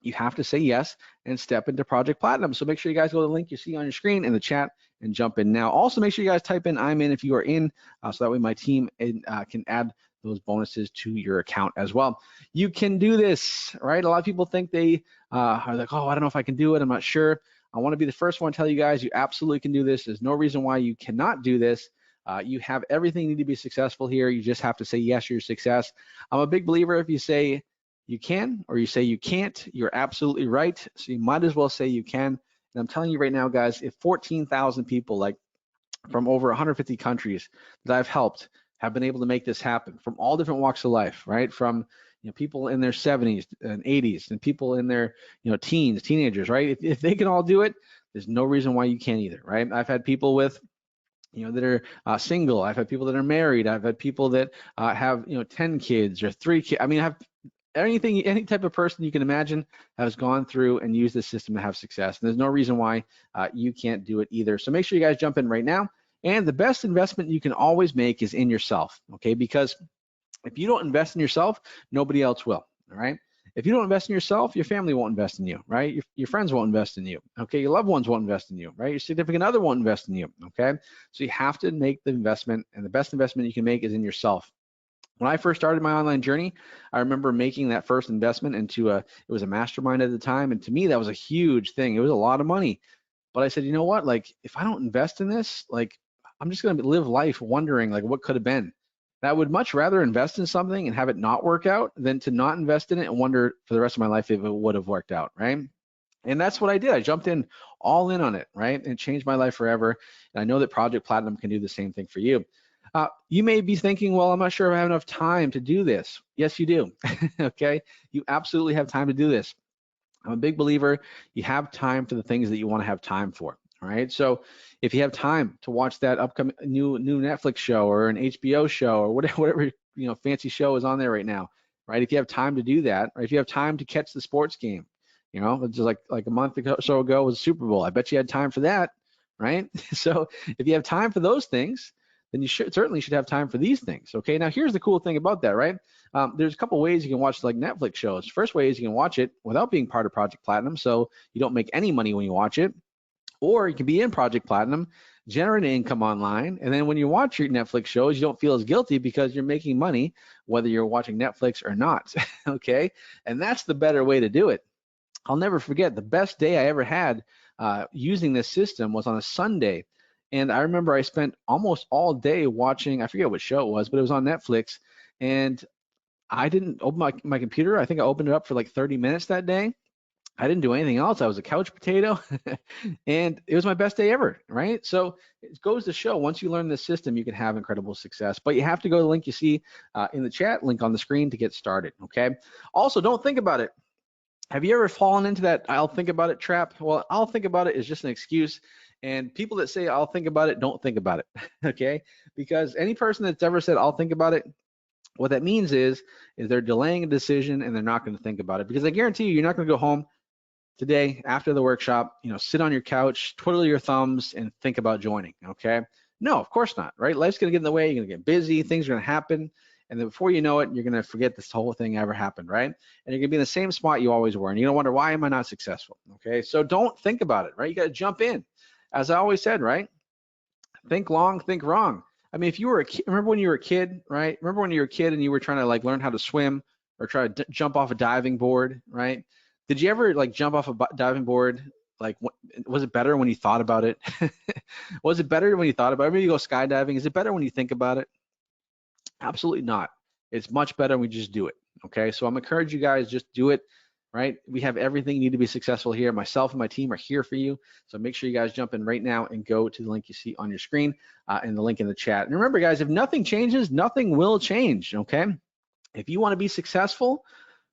you have to say yes and step into Project Platinum. So make sure you guys go to the link you see on your screen in the chat and jump in now. Also, make sure you guys type in "I'm in" if you are in, so that way my team can add those bonuses to your account as well. You can do this, right? A lot of people think they are like, oh, I don't know if I can do it. I'm not sure. I want to be the first one to tell you guys you absolutely can do this. There's no reason why you cannot do this. You have everything you need to be successful here. You just have to say yes to your success. I'm a big believer if you say you can or you say you can't, you're absolutely right. So you might as well say you can. And I'm telling you right now, guys, if 14,000 people, like from over 150 countries that I've helped, have been able to make this happen from all different walks of life, right? From people in their 70s and 80s and people in their teens, teenagers, right? If they can all do it, there's no reason why you can't either, right? I've had people with that are single. I've had people that are married. I've had people that have 10 kids or 3 kids. I mean, I have any type of person you can imagine has gone through and used this system to have success. And there's no reason why you can't do it either. So make sure you guys jump in right now. And the best investment you can always make is in yourself, okay? Because if you don't invest in yourself, nobody else will, all right? If you don't invest in yourself, your family won't invest in you, right? Your friends won't invest in you, okay? Your loved ones won't invest in you, right? Your significant other won't invest in you, okay? So you have to make the investment, and the best investment you can make is in yourself. When I first started my online journey, I remember making that first investment into it was a mastermind at the time, and to me, that was a huge thing. It was a lot of money. But I said, you know what? Like, if I don't invest in this, like, I'm just going to live life wondering, like, what could have been. And I would much rather invest in something and have it not work out than to not invest in it and wonder for the rest of my life if it would have worked out, right? And that's what I did. I jumped in all in on it, right? And it changed my life forever. And I know that Project Platinum can do the same thing for you. You may be thinking, well, I'm not sure if I have enough time to do this. Yes, you do, okay? You absolutely have time to do this. I'm a big believer you have time for the things that you want to have time for, all right? So if you have time to watch that upcoming new Netflix show or an HBO show or whatever fancy show is on there right now, right? If you have time to do that, or if you have time to catch the sports game, just like a month or so ago was Super Bowl. I bet you had time for that, right? So if you have time for those things, then you certainly should have time for these things, okay? Now, here's the cool thing about that, right? There's a couple ways you can watch like Netflix shows. First way is you can watch it without being part of Project Platinum, so you don't make any money when you watch it. Or you can be in Project Platinum, generate income online, and then when you watch your Netflix shows, you don't feel as guilty because you're making money whether you're watching Netflix or not, okay? And that's the better way to do it. I'll never forget the best day I ever had using this system was on a Sunday. And I remember I spent almost all day watching, I forget what show it was, but it was on Netflix. And I didn't open my computer. I think I opened it up for like 30 minutes that day. I didn't do anything else. I was a couch potato. And it was my best day ever, right? So it goes to show once you learn this system, you can have incredible success. But you have to go to the link you see in the chat, link on the screen to get started, okay? Also, don't think about it. Have you ever fallen into that I'll think about it trap? Well, I'll think about it is just an excuse. And people that say I'll think about it, don't think about it, okay? Because any person that's ever said I'll think about it, what that means is they're delaying a decision and they're not going to think about it. Because I guarantee you're not going to go home today after the workshop, sit on your couch, twiddle your thumbs, and think about joining, okay? No, of course not, right? Life's going to get in the way. You're going to get busy. Things are going to happen. And then before you know it, you're going to forget this whole thing ever happened, right? And you're going to be in the same spot you always were. And you're going to wonder, why am I not successful, okay? So don't think about it, right? You got to jump in. As I always said, right? Think long, think wrong. I mean, if you were a kid, remember when you were a kid, right? Remember when you were a kid and you were trying to like learn how to swim or try to jump off a diving board, right? Did you ever like jump off a diving board? Like, was it better when you thought about it? Was it better when you thought about it? Maybe you go skydiving. Is it better when you think about it? Absolutely not. It's much better when we just do it, okay? So I'm encouraging you guys, just do it. Right? We have everything you need to be successful here. Myself and my team are here for you. So make sure you guys jump in right now and go to the link you see on your screen and the link in the chat. And remember, guys, if nothing changes, nothing will change, okay? If you want to be successful,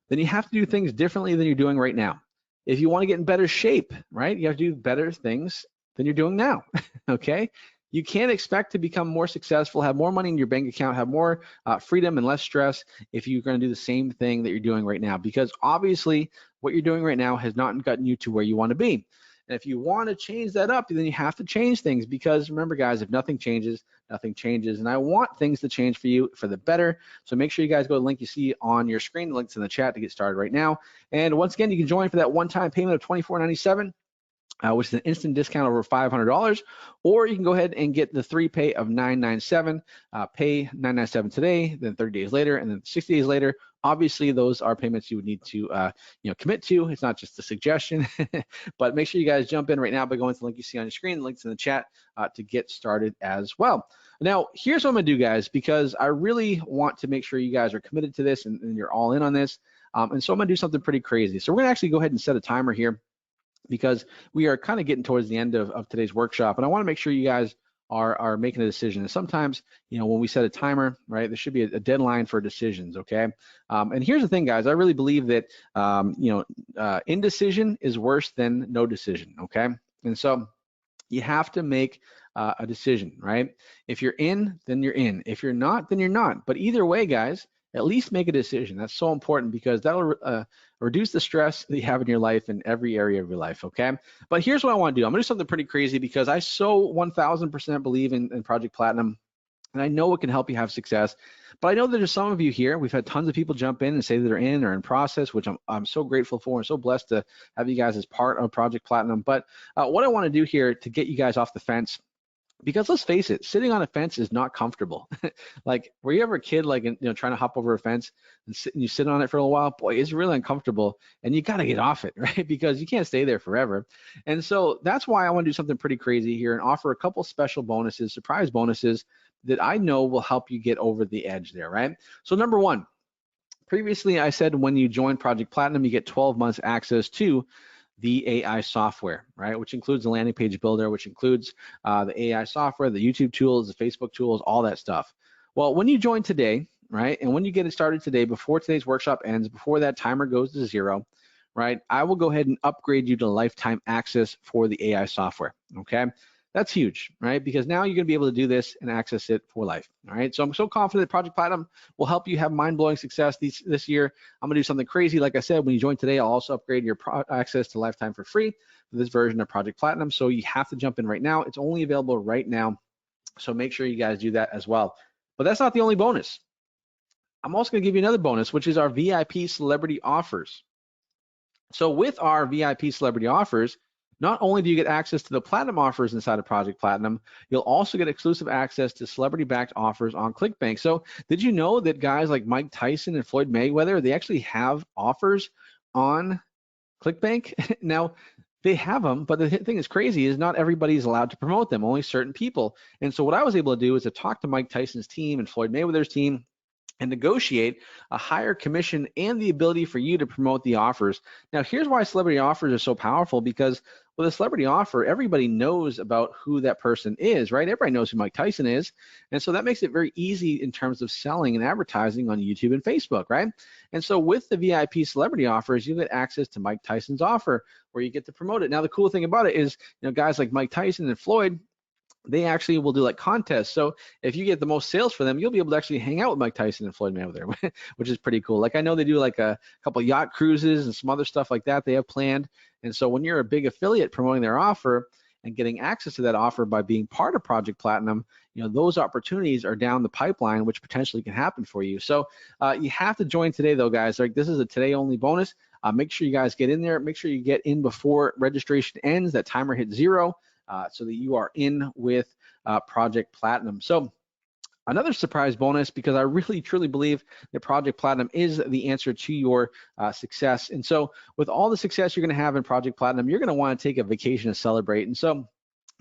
then you have to do things differently than you're doing right now. If you want to get in better shape, right, you have to do better things than you're doing now, okay? You can't expect to become more successful, have more money in your bank account, have more freedom and less stress if you're going to do the same thing that you're doing right now, because obviously what you're doing right now has not gotten you to where you want to be. And if you want to change that up, then you have to change things, because remember, guys, if nothing changes, nothing changes. And I want things to change for you for the better. So make sure you guys go to the link you see on your screen, the link's in the chat to get started right now. And once again, you can join for that one-time payment of $24.97. which is an instant discount over $500, or you can go ahead and get the 3 pay of $997, pay $997 today, then 30 days later, and then 60 days later. Obviously, those are payments you would need to commit to. It's not just a suggestion, but make sure you guys jump in right now by going to the link you see on your screen, the links in the chat to get started as well. Now, here's what I'm gonna do, guys, because I really want to make sure you guys are committed to this and you're all in on this. And so I'm gonna do something pretty crazy. So we're gonna actually go ahead and set a timer here, because we are kind of getting towards the end of today's workshop, and I want to make sure you guys are making a decision. And sometimes, when we set a timer, right, there should be a deadline for decisions, okay? And here's the thing, guys, I really believe that, indecision is worse than no decision, okay? And so you have to make a decision, right? If you're in, then you're in. If you're not, then you're not. But either way, guys, at least make a decision. That's so important, because that'll reduce the stress that you have in your life in every area of your life, okay? But here's what I want to do. I'm going to do something pretty crazy, because I so 1000% believe in Project Platinum, and I know it can help you have success. But I know that there's some of you here, we've had tons of people jump in and say that they're in or in process, which I'm so grateful for and so blessed to have you guys as part of Project Platinum. But what I want to do here to get you guys off the fence, because let's face it, sitting on a fence is not comfortable. Like, were you ever a kid, like, trying to hop over a fence and you sit on it for a little while? Boy, it's really uncomfortable, and you got to get off it, right? Because you can't stay there forever. And so that's why I want to do something pretty crazy here and offer a couple special bonuses, surprise bonuses, that I know will help you get over the edge there, right? So number one, previously I said when you join Project Platinum, you get 12 months access to the AI software, right? Which includes the landing page builder, which includes the AI software, the YouTube tools, the Facebook tools, all that stuff. Well, when you join today, right, and when you get it started today, before today's workshop ends, before that timer goes to 0, right, I will go ahead and upgrade you to lifetime access for the AI software, okay? That's huge, right? Because now you're gonna be able to do this and access it for life, all right? So I'm so confident that Project Platinum will help you have mind-blowing success this year. I'm gonna do something crazy. Like I said, when you join today, I'll also upgrade your access to lifetime for free for this version of Project Platinum. So you have to jump in right now. It's only available right now. So make sure you guys do that as well. But that's not the only bonus. I'm also gonna give you another bonus, which is our VIP celebrity offers. So with our VIP celebrity offers, not only do you get access to the platinum offers inside of Project Platinum, you'll also get exclusive access to celebrity-backed offers on ClickBank. So did you know that guys like Mike Tyson and Floyd Mayweather, they actually have offers on ClickBank? Now, they have them, but the thing that's crazy is not everybody's allowed to promote them, only certain people. And so what I was able to do is to talk to Mike Tyson's team and Floyd Mayweather's team and negotiate a higher commission and the ability for you to promote the offers. Now, here's why celebrity offers are so powerful, because with a celebrity offer, everybody knows about who that person is, right? Everybody knows who Mike Tyson is. And so that makes it very easy in terms of selling and advertising on YouTube and Facebook, right? And so with the VIP celebrity offers, you get access to Mike Tyson's offer where you get to promote it. Now, the cool thing about it is, guys like Mike Tyson and Floyd, they actually will do like contests. So if you get the most sales for them, you'll be able to actually hang out with Mike Tyson and Floyd Mayweather, which is pretty cool. Like, I know they do like a couple yacht cruises and some other stuff like that they have planned. And so when you're a big affiliate promoting their offer and getting access to that offer by being part of Project Platinum, those opportunities are down the pipeline, which potentially can happen for you. So you have to join today though, guys. Like, this is a today only bonus. Make sure you guys get in there. Make sure you get in before registration ends, that timer hits 0. So that you are in with Project Platinum. So another surprise bonus, because I really truly believe that Project Platinum is the answer to your success. And so with all the success you're going to have in Project Platinum, you're going to want to take a vacation to celebrate. And so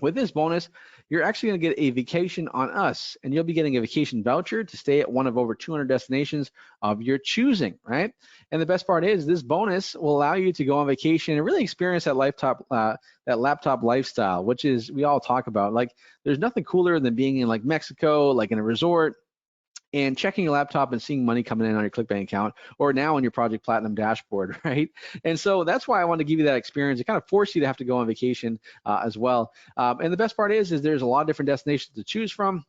with this bonus, you're actually going to get a vacation on us, and you'll be getting a vacation voucher to stay at one of over 200 destinations of your choosing, right? And the best part is this bonus will allow you to go on vacation and really experience that laptop lifestyle, which is, we all talk about. Like, there's nothing cooler than being in like Mexico, like in a resort, and checking your laptop and seeing money coming in on your ClickBank account, or now on your Project Platinum dashboard, right? And so that's why I wanted to give you that experience. It kind of forced you to have to go on vacation as well. And the best part is there's a lot of different destinations to choose from,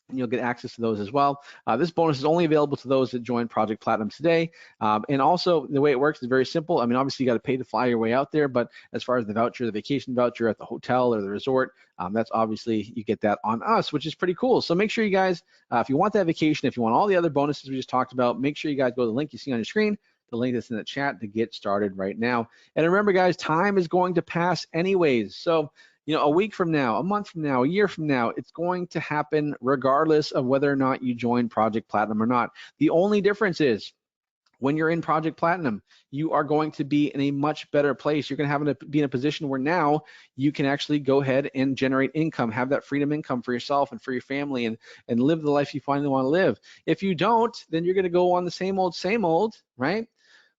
and you'll get access to those as well. This bonus is only available to those that join Project Platinum today. And also, the way it works is very simple. I mean, obviously, you got to pay to fly your way out there, but as far as the voucher, the vacation voucher at the hotel or the resort, that's obviously, you get that on us, which is pretty cool. So make sure you guys, if you want that vacation, if you want all the other bonuses we just talked about, make sure you guys go to the link you see on your screen, the link that's in the chat to get started right now. And remember, guys, time is going to pass anyways. So, you know, a week from now, a month from now, a year from now, it's going to happen regardless of whether or not you join Project Platinum or not. The only difference is when you're in Project Platinum, you are going to be in a much better place. You're going to have to be in a position where now you can actually go ahead and generate income, have that freedom income for yourself and for your family, and live the life you finally want to live. If you don't, then you're going to go on the same old, right?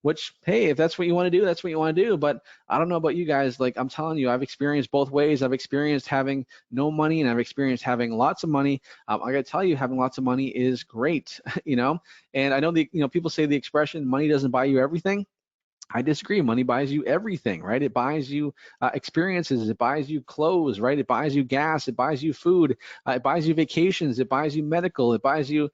Which, hey, if that's what you want to do, that's what you want to do. But I don't know about you guys. Like, I'm telling you, I've experienced both ways. I've experienced having no money, and I've experienced having lots of money. I got to tell you, having lots of money is great, you know. And I know people say the expression, money doesn't buy you everything. I disagree. Money buys you everything, right? It buys you experiences. It buys you clothes, right? It buys you gas. It buys you food. It buys you vacations. It buys you medical. It buys you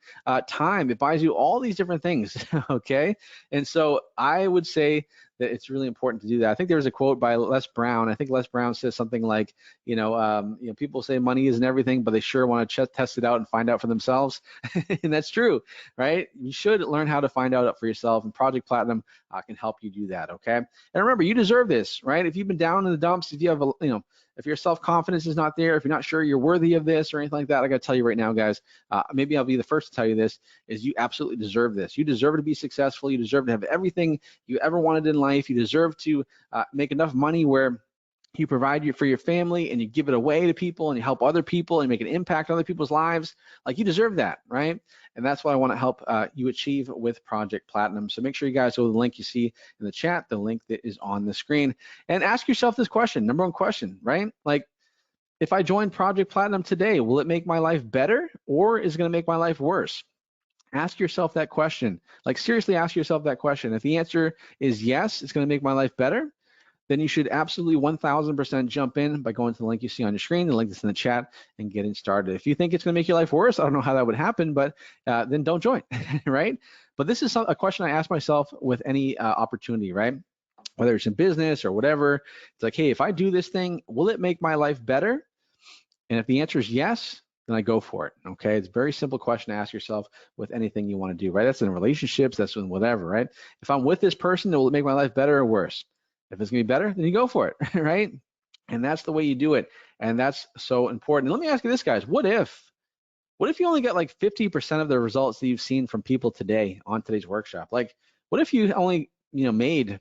time. It buys you all these different things, okay? And so I would say that it's really important to do that. I think there was a quote by Les Brown. I think Les Brown says something like, people say money isn't everything, but they sure want to test it out and find out for themselves. And that's true, right? You should learn how to find out for yourself, and Project Platinum can help you do that, okay? And remember, you deserve this, right? If you've been down in the dumps, if you have, if your self-confidence is not there, if you're not sure you're worthy of this or anything like that, I got to tell you right now, guys, maybe I'll be the first to tell you this, is you absolutely deserve this. You deserve to be successful. You deserve to have everything you ever wanted in life. You deserve to make enough money where you provide for your family and you give it away to people and you help other people and make an impact on other people's lives. Like, you deserve that, right? And that's what I want to help you achieve with Project Platinum. So make sure you guys go to the link you see in the chat, the link that is on the screen, and ask yourself this question, number one question, right? Like, if I join Project Platinum today, will it make my life better, or is it going to make my life worse? Ask yourself that question. Like, seriously, ask yourself that question. If the answer is yes, it's going to make my life better, then you should absolutely 1000% jump in by going to the link you see on your screen, the link that's in the chat, and getting started. If you think it's going to make your life worse, I don't know how that would happen, but then don't join, right? But this is a question I ask myself with any opportunity, right? Whether it's in business or whatever. It's like, hey, if I do this thing, will it make my life better? And if the answer is yes, then I go for it, okay? It's a very simple question to ask yourself with anything you want to do, right? That's in relationships, that's in whatever, right? If I'm with this person, will it make my life better or worse? If it's gonna be better, then you go for it, right? And that's the way you do it. And that's so important. And let me ask you this, guys, what if you only get like 50% of the results that you've seen from people today on today's workshop? Like, what if you only, made,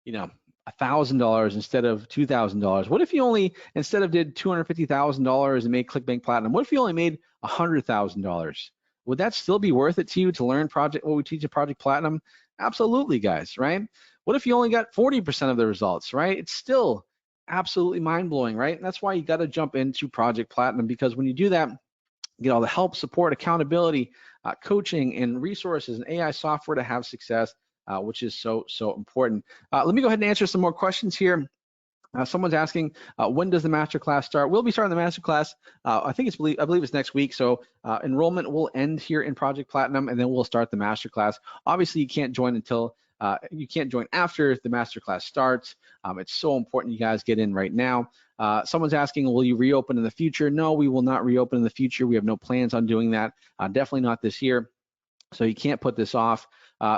$1,000 instead of $2,000? What if you only, instead of did $250,000 and made ClickBank Platinum, what if you only made $100,000? Would that still be worth it to you to learn what we teach at Project Platinum? Absolutely, guys, right? What if you only got 40% of the results, right? It's still absolutely mind-blowing, right? And that's why you got to jump into Project Platinum, because when you do that, you get all the help, support, accountability, coaching, and resources, and AI software to have success, which is so, so important. Let me go ahead and answer some more questions here. Someone's asking, when does the Masterclass start? We'll be starting the Masterclass, I believe it's next week. So enrollment will end here in Project Platinum, and then we'll start the Masterclass. Obviously, you can't join until you can't join after the Masterclass starts. It's so important you guys get in right now. Someone's asking, will you reopen in the future? No, we will not reopen in the future. We have no plans on doing that. Definitely not this year. So you can't put this off.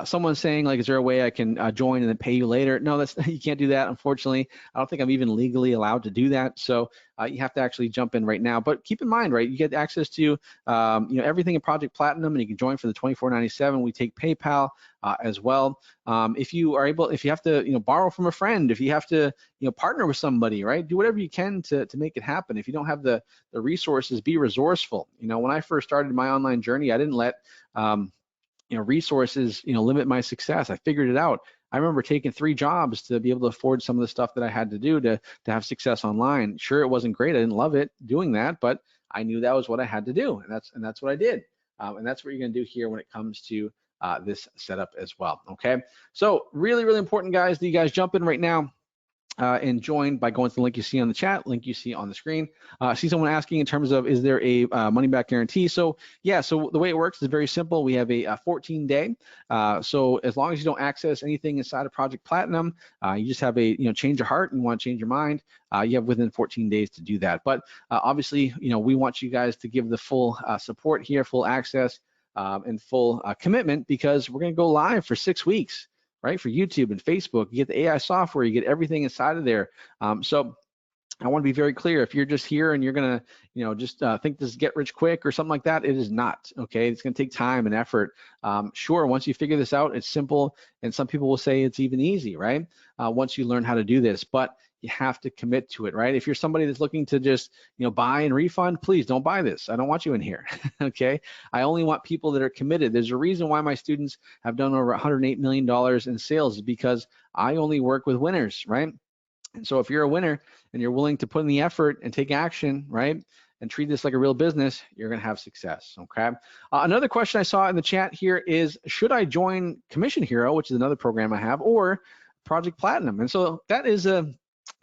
Someone's saying, like, is there a way I can join and then pay you later? No, you can't do that, unfortunately. I don't think I'm even legally allowed to do that. So you have to actually jump in right now. But keep in mind, right, you get access to everything in Project Platinum, and you can join for the $24.97. We take PayPal as well. If you have to borrow from a friend, if you have to partner with somebody, right, do whatever you can to make it happen. If you don't have the resources, be resourceful. When I first started my online journey, I didn't let resources, limit my success. I figured it out. I remember taking 3 jobs to be able to afford some of the stuff that I had to do to have success online. Sure, it wasn't great. I didn't love it doing that, but I knew that was what I had to do, and that's what I did. And that's what you're going to do here when it comes to this setup as well. Okay, so really, really important, guys, that you guys jump in right now. And join by going to the link you see on the chat, link you see on the screen. I see someone asking in terms of, is there a money back guarantee? So yeah, so the way it works is very simple. We have a 14-day. So as long as you don't access anything inside of Project Platinum, you just have a change of heart and you want to change your mind, you have within 14 days to do that. But obviously, we want you guys to give the full support here, full access, and full commitment, because we're going to go live for 6 weeks. right? For YouTube and Facebook, you get the AI software, you get everything inside of there. So I want to be very clear. If you're just here and you're going to, just think this is get rich quick or something like that, it is not, okay? It's going to take time and effort. Sure, once you figure this out, it's simple, and some people will say it's even easy, right? Once you learn how to do this, but you have to commit to it, right? If you're somebody that's looking to just, buy and refund, please don't buy this. I don't want you in here, okay? I only want people that are committed. There's a reason why my students have done over $108 million in sales, is because I only work with winners, right? And so if you're a winner and you're willing to put in the effort and take action, right, and treat this like a real business, you're going to have success, okay? Another question I saw in the chat here is, should I join Commission Hero, which is another program I have, or Project Platinum? And so that is a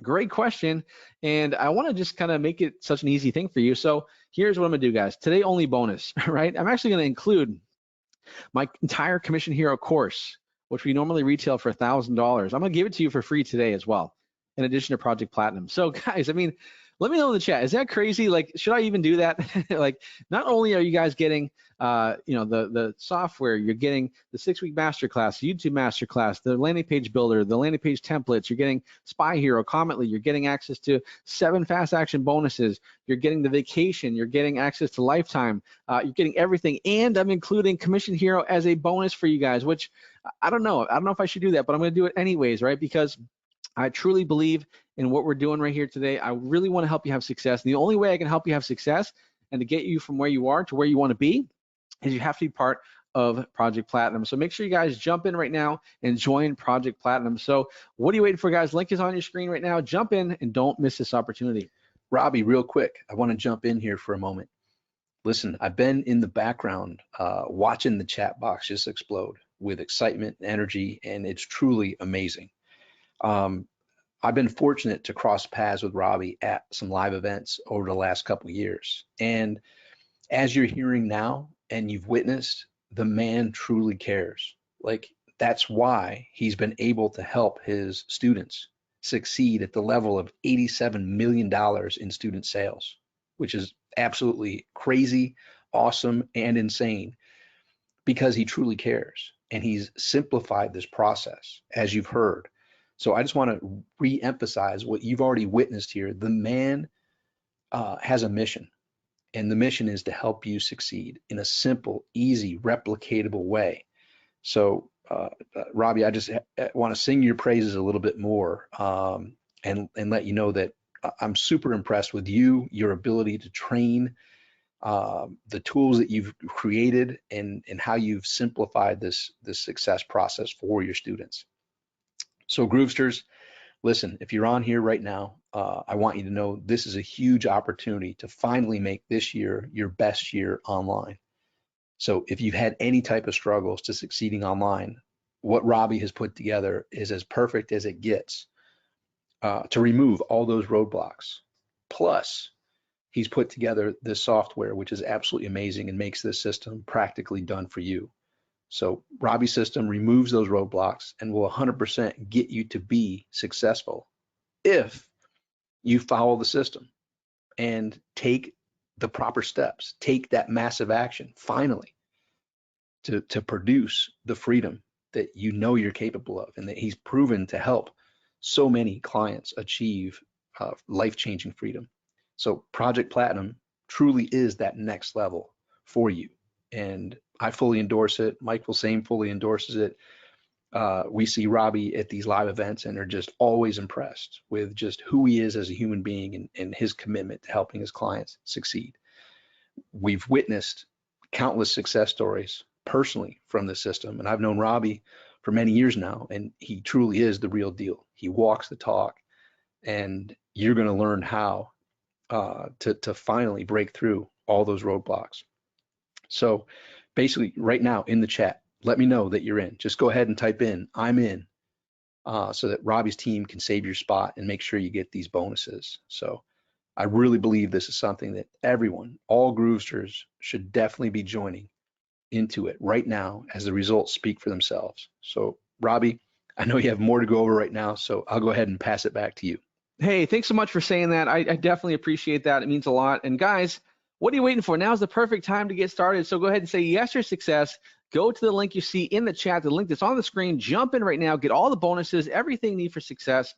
great question, and I want to just kind of make it such an easy thing for you. So here's what I'm going to do, guys. Today only bonus, right? I'm actually going to include my entire Commission Hero course, which we normally retail for $1,000. I'm going to give it to you for free today as well, in addition to Project Platinum. So guys, I mean, let me know in the chat, is that crazy? Like, should I even do that? Like, not only are you guys getting, the software, you're getting the 6-week masterclass, the YouTube masterclass, the landing page builder, the landing page templates, you're getting Spy Hero, Cometly, you're getting access to 7 fast action bonuses, you're getting the vacation, you're getting access to lifetime, you're getting everything, and I'm including Commission Hero as a bonus for you guys, which I don't know if I should do that, but I'm going to do it anyways, right? Because I truly believe in what we're doing right here today. I really want to help you have success. And the only way I can help you have success and to get you from where you are to where you want to be is you have to be part of Project Platinum. So make sure you guys jump in right now and join Project Platinum. So what are you waiting for, guys? Link is on your screen right now. Jump in and don't miss this opportunity. Robby, real quick, I want to jump in here for a moment. Listen, I've been in the background watching the chat box just explode with excitement and energy, and it's truly amazing. I've been fortunate to cross paths with Robby at some live events over the last couple of years. And as you're hearing now and you've witnessed, the man truly cares. Like, that's why he's been able to help his students succeed at the level of $87 million in student sales, which is absolutely crazy, awesome, and insane, because he truly cares. And he's simplified this process, as you've heard. So I just want to re-emphasize what you've already witnessed here. The man has a mission, and the mission is to help you succeed in a simple, easy, replicatable way. So Robby, I just want to sing your praises a little bit more and let you know that I'm super impressed with you, your ability to train, the tools that you've created, and how you've simplified this success process for your students. So Groovesters, listen, if you're on here right now, I want you to know this is a huge opportunity to finally make this year your best year online. So if you've had any type of struggles to succeeding online, what Robby has put together is as perfect as it gets to remove all those roadblocks. Plus, he's put together this software, which is absolutely amazing and makes this system practically done for you. So Robby's system removes those roadblocks and will 100% get you to be successful if you follow the system and take the proper steps, take that massive action finally to produce the freedom that you know you're capable of, and that he's proven to help so many clients achieve life-changing freedom. So Project Platinum truly is that next level for you. And I fully endorse it. Mike Wilsame fully endorses it. We see Robby at these live events and are just always impressed with just who he is as a human being and his commitment to helping his clients succeed. We've witnessed countless success stories personally from the system, and I've known Robby for many years now, and he truly is the real deal. He walks the talk, and you're going to learn how to finally break through all those roadblocks. So basically right now in the chat, let me know that you're in. Just go ahead and type in, I'm in, so that Robby's team can save your spot and make sure you get these bonuses. So I really believe this is something that everyone, all Groovesters, should definitely be joining into it right now, as the results speak for themselves. So Robby, I know you have more to go over right now, so I'll go ahead and pass it back to you. Hey, thanks so much for saying that. I definitely appreciate that. It means a lot. And guys, what are you waiting for? Now's the perfect time to get started. So go ahead and say yes to success. go to the link you see in the chat, the link that's on the screen, jump in right now, get all the bonuses, everything you need for success,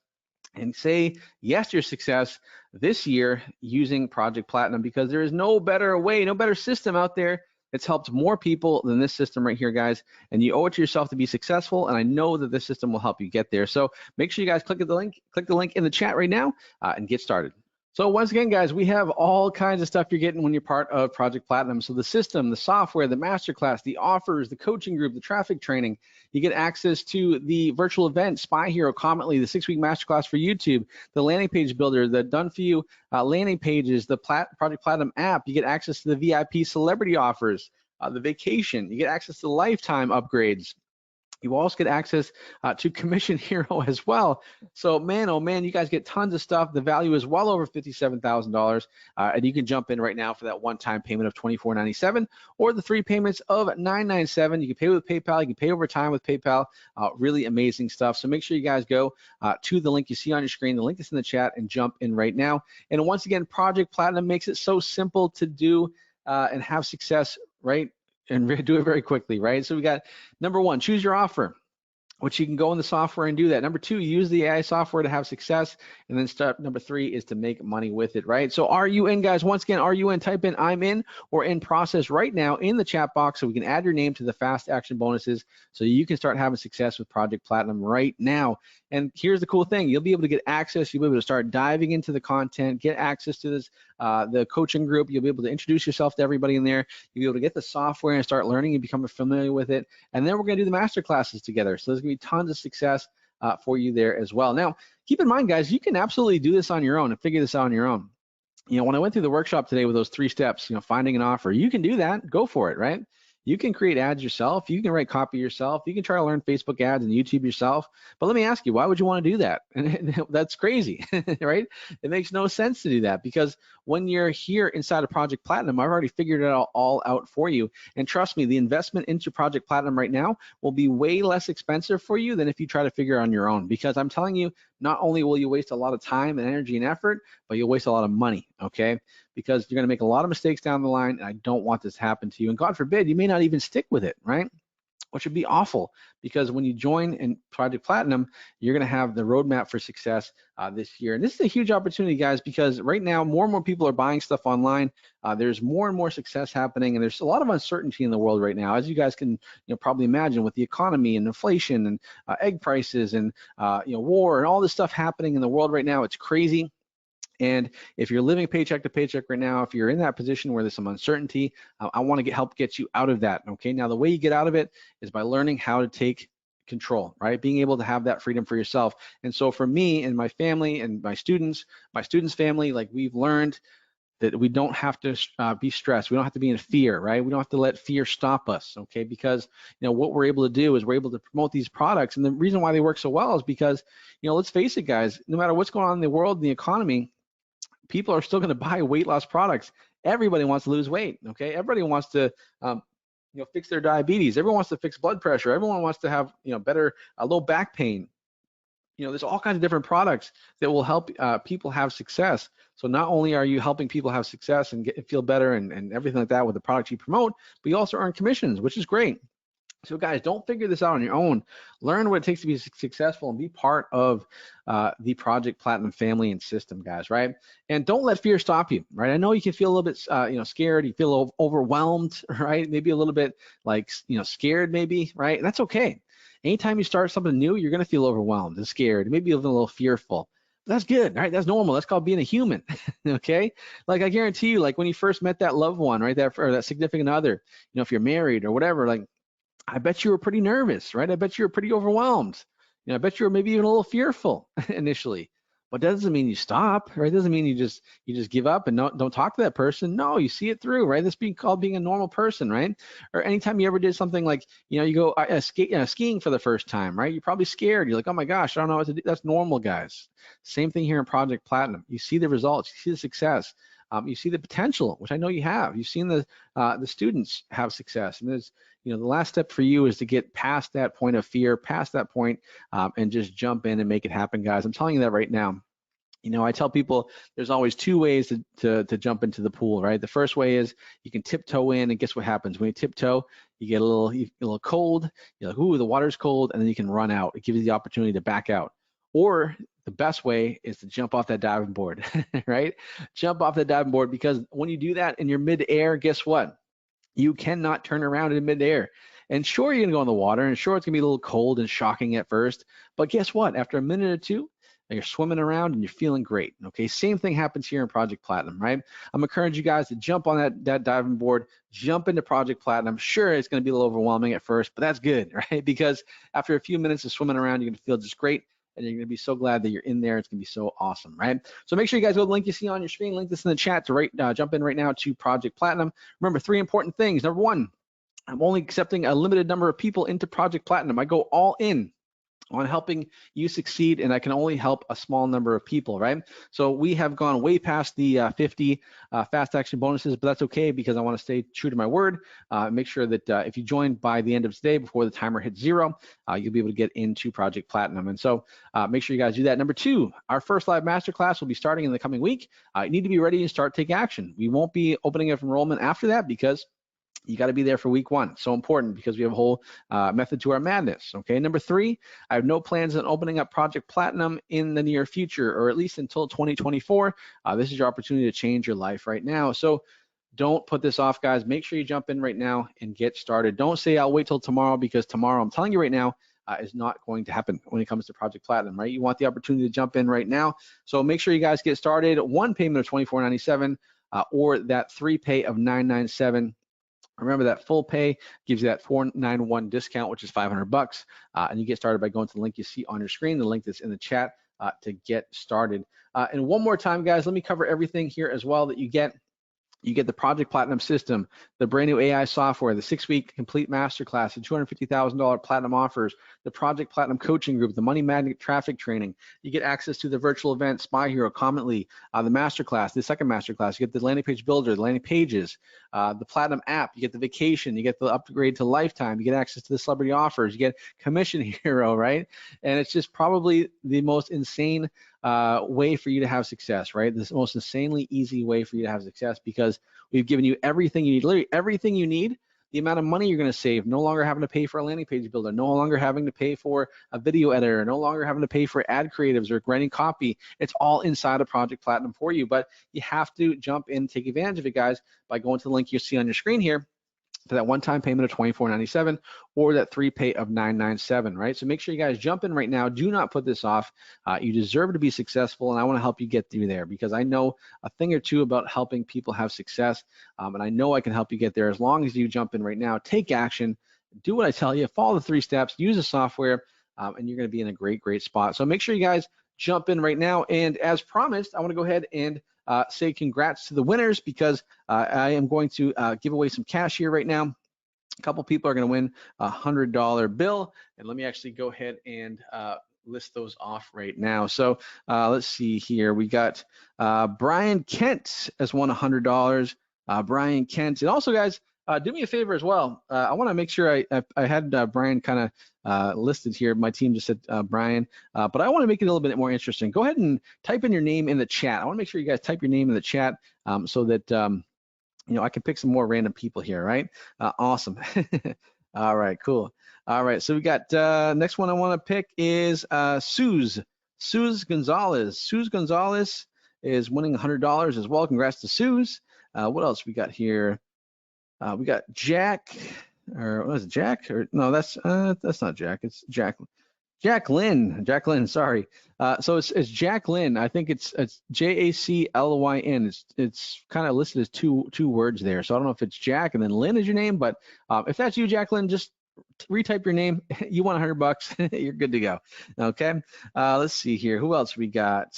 and say yes to your success this year using Project Platinum, because there is no better way, no better system out there that's helped more people than this system right here, guys. And you owe it to yourself to be successful, and I know that this system will help you get there. So make sure you guys click the link in the chat right now and get started. So once again, guys, we have all kinds of stuff you're getting when you're part of Project Platinum. So the system, the software, the masterclass, the offers, the coaching group, the traffic training. You get access to the virtual event, Spy Hero, Cometly, the 6-week masterclass for YouTube, the landing page builder, the done for you landing pages, the Project Platinum app. You get access to the VIP celebrity offers, the vacation. You get access to the lifetime upgrades. You also get access to Commission Hero as well. So man, oh man, you guys get tons of stuff. The value is well over $57,000, and you can jump in right now for that one-time payment of $24.97 or the 3 payments of $9.97. You can pay with PayPal. You can pay over time with PayPal. Really amazing stuff. So make sure you guys go to the link you see on your screen, the link is in the chat, and jump in right now. And once again, Project Platinum makes it so simple to do and have success, right? And do it very quickly, right? So we got number 1, choose your offer, which you can go in the software and do that. Number 2, use the AI software to have success. And then step number 3 is to make money with it, right? So are you in, guys? Once again, are you in? Type in I'm in or in process right now in the chat box so we can add your name to the fast action bonuses so you can start having success with Project Platinum right now. And here's the cool thing. You'll be able to get access. You'll be able to start diving into the content, get access to this, the coaching group. You'll be able to introduce yourself to everybody in there. You'll be able to get the software and start learning and become familiar with it. And then we're going to do the master classes together. So there's going to be tons of success for you there as well. Now, keep in mind, guys, you can absolutely do this on your own and figure this out on your own. You know, when I went through the workshop today with those 3 steps, you know, finding an offer, you can do that. Go for it, right? You can create ads yourself. You can write copy yourself. You can try to learn Facebook ads and YouTube yourself. But let me ask you, why would you want to do that? That's crazy, right? It makes no sense to do that, because when you're here inside of Project Platinum, I've already figured it all out for you. And trust me, the investment into Project Platinum right now will be way less expensive for you than if you try to figure it on your own, because I'm telling you, not only will you waste a lot of time and energy and effort, but you'll waste a lot of money, okay? Because you're going to make a lot of mistakes down the line, and I don't want this to happen to you. And God forbid, you may not even stick with it, right? Which would be awful, because when you join in Project Platinum, you're going to have the roadmap for success this year. And this is a huge opportunity, guys, because right now more and more people are buying stuff online. There's more and more success happening, and there's a lot of uncertainty in the world right now, as you guys can probably imagine, with the economy and inflation and egg prices and war and all this stuff happening in the world right now. It's crazy. And if you're living paycheck to paycheck right now, if you're in that position where there's some uncertainty, I want to help get you out of that, okay? Now, the way you get out of it is by learning how to take control, right? Being able to have that freedom for yourself. And so for me and my family and my students' family, like, we've learned that we don't have to be stressed. We don't have to be in fear, right? We don't have to let fear stop us, okay? Because, what we're able to do is we're able to promote these products. And the reason why they work so well is because, let's face it, guys, no matter what's going on in the world and the economy, people are still going to buy weight loss products. Everybody wants to lose weight, okay? Everybody wants to, fix their diabetes. Everyone wants to fix blood pressure. Everyone wants to have, better low back pain. There's all kinds of different products that will help people have success. So not only are you helping people have success and feel better and everything like that with the products you promote, but you also earn commissions, which is great. So guys, don't figure this out on your own. Learn what it takes to be successful and be part of the Project Platinum family and system, guys, right? And don't let fear stop you, right? I know you can feel a little bit, scared. You feel overwhelmed, right? Maybe a little bit like, scared maybe, right? And that's okay. Anytime you start something new, you're going to feel overwhelmed and scared, maybe even a little fearful. That's good, right? That's normal. That's called being a human, okay? Like, I guarantee you, like, when you first met that loved one, right, or that significant other, if you're married or whatever, like, I bet you were pretty nervous, right? I bet you were pretty overwhelmed. I bet you were maybe even a little fearful initially. But that doesn't mean you stop, right? It doesn't mean you just give up and don't talk to that person. No, you see it through, right? That's called being a normal person, right? Or anytime you ever did something like, you go skiing for the first time, right? You're probably scared. You're like, oh my gosh, I don't know what to do. That's normal, guys. Same thing here in Project Platinum. You see the results, you see the success. You see the potential, which I know you have. You've seen the students have success, and there's, the last step for you is to get past that point of fear, past that point, and just jump in and make it happen, guys. I'm telling you that right now. You know, I tell people there's always two ways to jump into the pool, right? The first way is you can tiptoe in, and guess what happens? When you tiptoe, you get a little cold. You're like, ooh, the water's cold, and then you can run out. It gives you the opportunity to back out. Or the best way is to jump off that diving board, right? Jump off the diving board, because when you do that in your midair, guess what? You cannot turn around in midair. And sure, you're gonna go in the water, and sure, it's gonna be a little cold and shocking at first, but guess what? After a minute or two, you're swimming around and you're feeling great. Okay, same thing happens here in Project Platinum, right? I'm encouraging you guys to jump on that diving board, jump into Project Platinum. Sure, it's going to be a little overwhelming at first, but that's good, right? Because after a few minutes of swimming around, you're going to feel just great, and you're going to be so glad that you're in there. It's going to be so awesome, right? So make sure you guys go to the link you see on your screen, link this in the chat to jump in right now to Project Platinum. Remember, 3 important things. Number 1, I'm only accepting a limited number of people into Project Platinum. I go all in on helping you succeed, and I can only help a small number of people, right? So we have gone way past the 50 fast action bonuses, but that's okay, because I want to stay true to my word. Make sure that if you join by the end of today, before the timer hits 0, you'll be able to get into Project Platinum. And so make sure you guys do that. Number 2, our first live masterclass will be starting in the coming week. You need to be ready and start taking action. We won't be opening up enrollment after that, because you got to be there for week 1. So important, because we have a whole method to our madness. Okay. Number 3, I have no plans on opening up Project Platinum in the near future, or at least until 2024. This is your opportunity to change your life right now. So don't put this off, guys. Make sure you jump in right now and get started. Don't say I'll wait till tomorrow, because tomorrow, I'm telling you right now, is not going to happen when it comes to Project Platinum, right? You want the opportunity to jump in right now. So make sure you guys get started. 1 payment of $24.97 or that 3 pay of $9.97. Remember, that full pay gives you that $491 discount, which is $500, and you get started by going to the link you see on your screen, the link that's in the chat, to get started. And one more time, guys, let me cover everything here as well that you get. You get the Project Platinum system, the brand new AI software, the 6-week complete masterclass, the $250,000 platinum offers, the Project Platinum coaching group, the money magnet traffic training. You get access to the virtual event, Spy Hero, Cometly, the masterclass, the second masterclass. You get the landing page builder, the landing pages, the Platinum app. You get the vacation. You get the upgrade to lifetime. You get access to the celebrity offers. You get Commission Hero, right? And it's just probably the most insane way for you to have success, right? This most insanely easy way for you to have success, because we've given you everything you need, literally everything you need. The amount of money you're going to save, no longer having to pay for a landing page builder, no longer having to pay for a video editor, no longer having to pay for ad creatives or writing copy. It's all inside of Project Platinum for you, but you have to jump in, take advantage of it, guys, by going to the link you see on your screen here, for that one-time payment of $24.97 or that 3 pay of $9.97, right? So make sure you guys jump in right now. Do not put this off. You deserve to be successful, and I want to help you get through there, because I know a thing or two about helping people have success, and I know I can help you get there as long as you jump in right now, take action, do what I tell you, follow the 3 steps, use the software, and you're going to be in a great, great spot. So make sure you guys jump in right now. And as promised, I want to go ahead and say congrats to the winners, because I am going to give away some cash here right now. A couple people are going to win a $100 bill, and let me actually go ahead and list those off right now. So let's see here. We got Brian Kent has won $100. Brian Kent, and also, guys, do me a favor as well. I want to make sure I had Brian kind of listed here. My team just said Brian, but I want to make it a little bit more interesting. Go ahead and type in your name in the chat. I want to make sure you guys type your name in the chat, so that you know, I can pick some more random people here, right? Awesome. All right, cool. All right, so we got next one I want to pick is Suze Gonzalez. Suze Gonzalez is winning $100 as well. Congrats to Suze. What else we got here? We got Jack, or what is it, Jack? Or no, that's not Jack. It's Jacqueline. Sorry. So it's Jacqueline. I think it's Jaclyn. It's kind of listed as two words there. So I don't know if it's Jack and then Lynn is your name, but if that's you, Jacqueline, just retype your name. You want $100. You're good to go. Okay. Let's see here. Who else we got?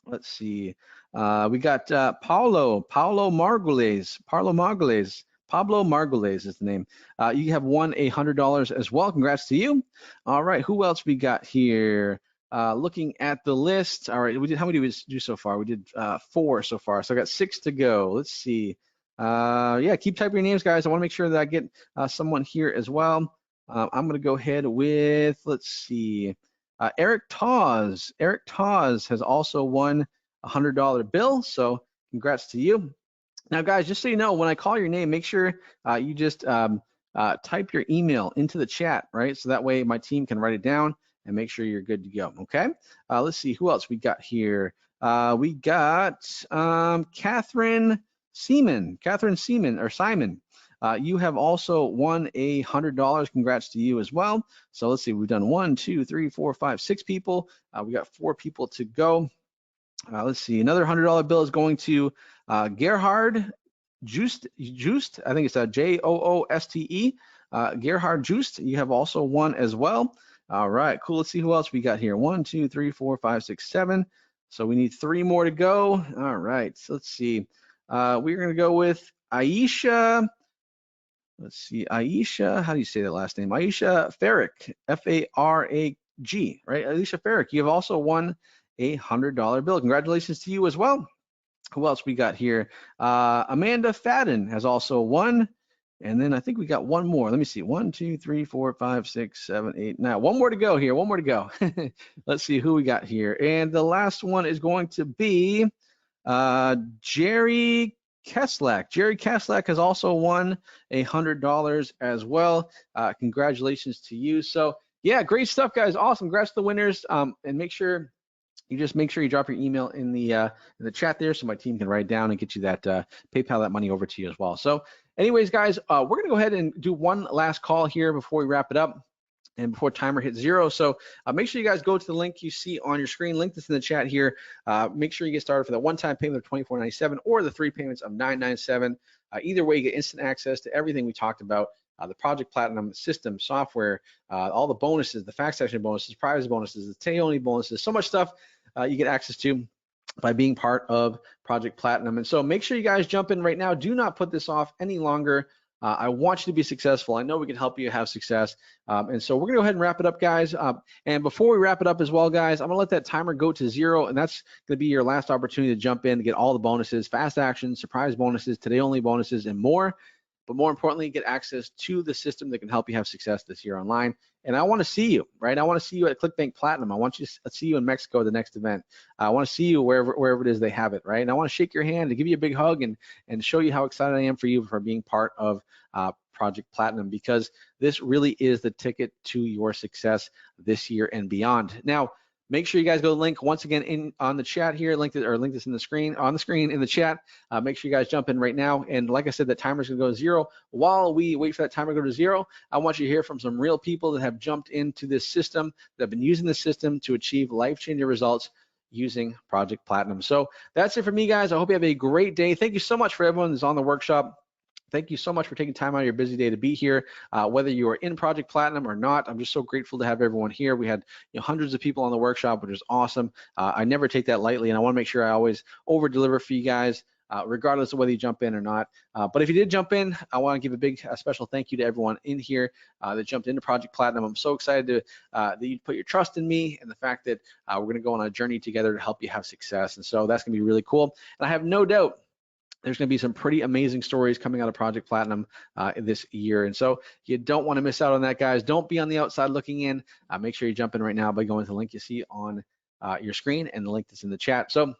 Let's see. We got Pablo Margules. Pablo Margules is the name. You have won $100 as well. Congrats to you. All right, who else we got here? Looking at the list. All right, how many did we do so far? We did 4 so far, so I got 6 to go. Let's see. Yeah, keep typing your names, guys. I want to make sure that I get someone here as well. I'm going to go ahead with, let's see. Eric Tawes has also won a $100 bill. So congrats to you. Now, guys, just so you know, when I call your name, make sure you just type your email into the chat, right? So that way my team can write it down and make sure you're good to go, okay? Let's see, who else we got here? We got Catherine Seaman, Simon. You have also won $100. Congrats to you as well. So let's see, we've done 1, 2, 3, 4, 5, 6 people. We got 4 people to go. Let's see, another $100 bill is going to Gerhard Joost. I think it's a Jooste. Gerhard Joost, you have also won as well. All right, cool. Let's see who else we got here. 1, 2, 3, 4, 5, 6, 7. So we need 3 more to go. All right, so let's see. We're going to go with Aisha. Let's see, Aisha. How do you say that last name? Aisha Farag, Farag, right? Aisha Farag, you have also won a $100 bill. Congratulations to you as well. Who else we got here? Amanda Fadden has also won. And then I think we got 1 more. Let me see. 1, 2, 3, 4, 5, 6, 7, 8. Now, 1 more to go here. 1 more to go. Let's see who we got here. And the last one is going to be Jerry Keslak. Jerry Keslak has also won $100 as well. Congratulations to you. So, yeah, great stuff, guys. Awesome. Congrats to the winners. And make sure you drop your email in the chat there so my team can write down and get you that PayPal that money over to you as well. So anyways, guys, we're going to go ahead and do one last call here before we wrap it up and before timer hits 0. So make sure you guys go to the link you see on your screen. Link this in the chat here. Make sure you get started for that one-time payment of $24.97 or the 3 payments of $9.97. Either way, you get instant access to everything we talked about. The Project Platinum system, software, all the bonuses, the fact section bonuses, privacy bonuses, the today-only bonuses, so much stuff you get access to by being part of Project Platinum. And so make sure you guys jump in right now. Do not put this off any longer. I want you to be successful. I know we can help you have success. And so we're gonna go ahead and wrap it up, guys. And before we wrap it up as well, guys, I'm gonna let that timer go to 0, and that's gonna be your last opportunity to jump in to get all the bonuses, fast actions, surprise bonuses, today only bonuses, and more. But more importantly, get access to the system that can help you have success this year online. And I want to see you, right? I want to see you at ClickBank Platinum. I want you to see you in Mexico at the next event. I want to see you wherever it is they have it, right? And I want to shake your hand and give you a big hug and show you how excited I am for you for being part of Project Platinum, because this really is the ticket to your success this year and beyond. Now, make sure you guys go to the link once again on the chat here. Link this in the screen in the chat. Make sure you guys jump in right now. And like I said, the timer's gonna go to 0. While we wait for that timer to go to 0, I want you to hear from some real people that have jumped into this system, that have been using the system to achieve life-changing results using Project Platinum. So that's it for me, guys. I hope you have a great day. Thank you so much for everyone that's on the workshop. Thank you so much for taking time out of your busy day to be here. Whether you are in Project Platinum or not, I'm just so grateful to have everyone here. We had hundreds of people on the workshop, which is awesome. I never take that lightly, and I want to make sure I always over-deliver for you guys, regardless of whether you jump in or not. But if you did jump in, I want to give a special thank you to everyone in here that jumped into Project Platinum. I'm so excited that you put your trust in me and the fact that we're going to go on a journey together to help you have success. And so that's going to be really cool. And I have no doubt there's going to be some pretty amazing stories coming out of Project Platinum this year. And so you don't want to miss out on that, guys. Don't be on the outside looking in. Make sure you jump in right now by going to the link you see on your screen and the link that's in the chat. So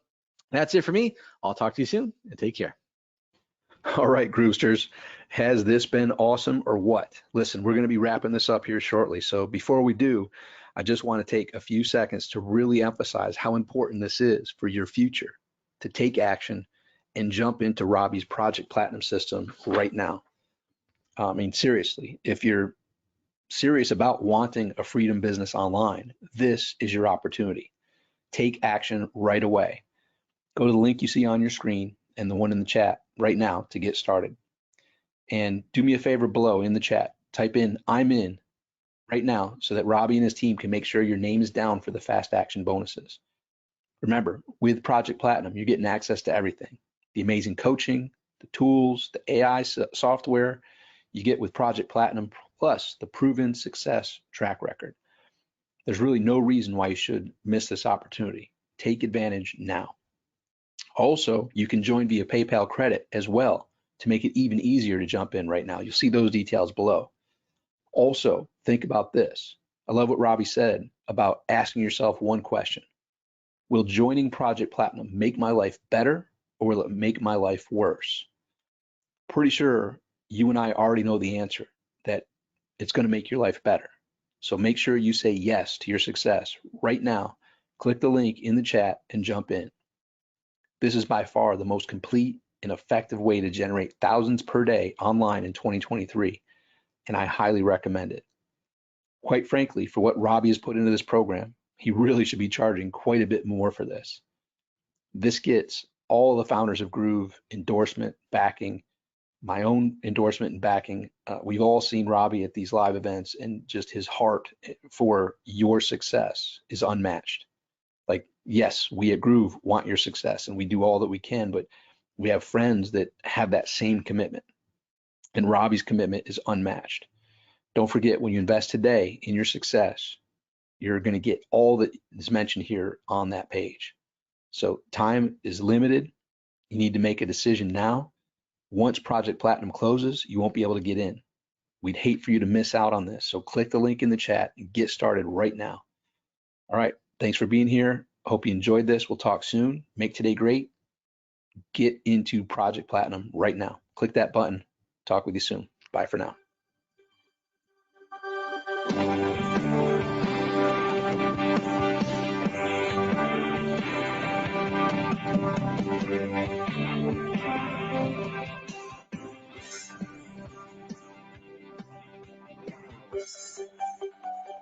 that's it for me. I'll talk to you soon, and take care. All right, Groovesters, has this been awesome or what? Listen, we're going to be wrapping this up here shortly. So before we do, I just want to take a few seconds to really emphasize how important this is for your future, to take action and jump into Robby's Project Platinum system right now. I mean, seriously, if you're serious about wanting a freedom business online, this is your opportunity. Take action right away. Go to the link you see on your screen and the one in the chat right now to get started. And do me a favor below in the chat, type in "I'm in" right now so that Robby and his team can make sure your name is down for the fast action bonuses. Remember, with Project Platinum, you're getting access to everything. The amazing coaching, the tools, the AI software you get with Project Platinum, plus the proven success track record. There's really no reason why you should miss this opportunity. Take advantage now. Also, you can join via PayPal credit as well to make it even easier to jump in right now. You'll see those details below. Also, think about this. I love what Robby said about asking yourself one question. Will joining Project Platinum make my life better, or will it make my life worse? Pretty sure you and I already know the answer, that it's going to make your life better. So make sure you say yes to your success right now. Click the link in the chat and jump in. This is by far the most complete and effective way to generate thousands per day online in 2023, and I highly recommend it. Quite frankly, for what Robby has put into this program, he really should be charging quite a bit more for this. This gets all the founders of Groove endorsement, backing, my own endorsement and backing. We've all seen Robby at these live events, and just his heart for your success is unmatched. Like, yes, we at Groove want your success and we do all that we can, but we have friends that have that same commitment, and Robby's commitment is unmatched. Don't forget, when you invest today in your success, you're going to get all that is mentioned here on that page. So time is limited. You need to make a decision now. Once Project Platinum closes, you won't be able to get in. We'd hate for you to miss out on this. So click the link in the chat and get started right now. All right. Thanks for being here. Hope you enjoyed this. We'll talk soon. Make today great. Get into Project Platinum right now. Click that button. Talk with you soon. Bye for now.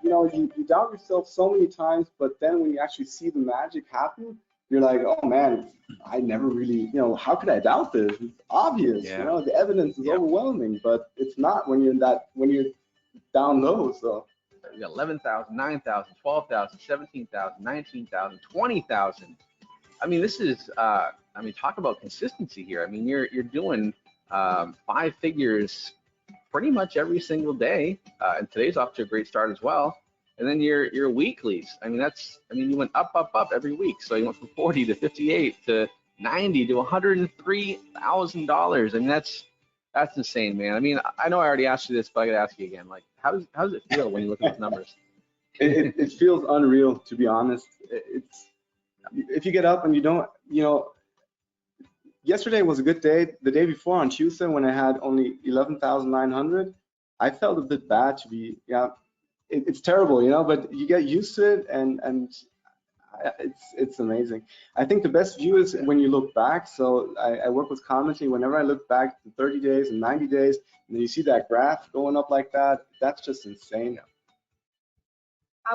You know, you doubt yourself so many times, but then when you actually see the magic happen, you're like, oh man, I never really, you know, how could I doubt this? It's obvious, you know, the evidence is overwhelming, but it's not when you're in that, when you're down low. So you got 11,000, 9,000, 12,000, 17,000, 19,000, 20,000. I mean, this is, I mean, talk about consistency here. I mean, you're doing 5 figures pretty much every single day, and today's off to a great start as well. And then your weeklies. I mean, you went up every week. So you went from 40 to 58 to 90 to $103,000. I mean, that's insane, man. I mean, I know I already asked you this, but I gotta ask you again. Like, how does it feel when you look at those numbers? it feels unreal, to be honest. It's, if you get up and you don't, you know, yesterday was a good day. The day before, on Tuesday, when I had only 11,900, I felt a bit bad to be, it's terrible, you know, but you get used to it, and it's amazing. I think the best view is when you look back. So I work with Cometly. Whenever I look back to 30 days and 90 days, and then you see that graph going up like that, that's just insane.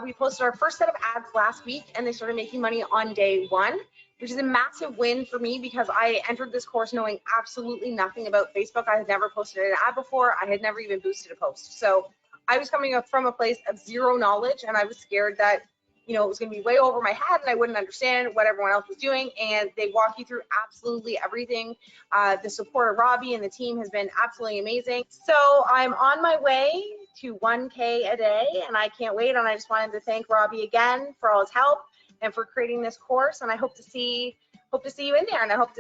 We posted our first set of ads last week, and they started making money on day 1, which is a massive win for me because I entered this course knowing absolutely nothing about Facebook. I had never posted an ad before. I had never even boosted a post. So I was coming up from a place of zero knowledge, and I was scared that, you know, it was going to be way over my head and I wouldn't understand what everyone else was doing. And they walk you through absolutely everything. The support of Robby and the team has been absolutely amazing. So I'm on my way to 1K a day, and I can't wait. And I just wanted to thank Robby again for all his help and for creating this course. And I hope to see you in there, and I hope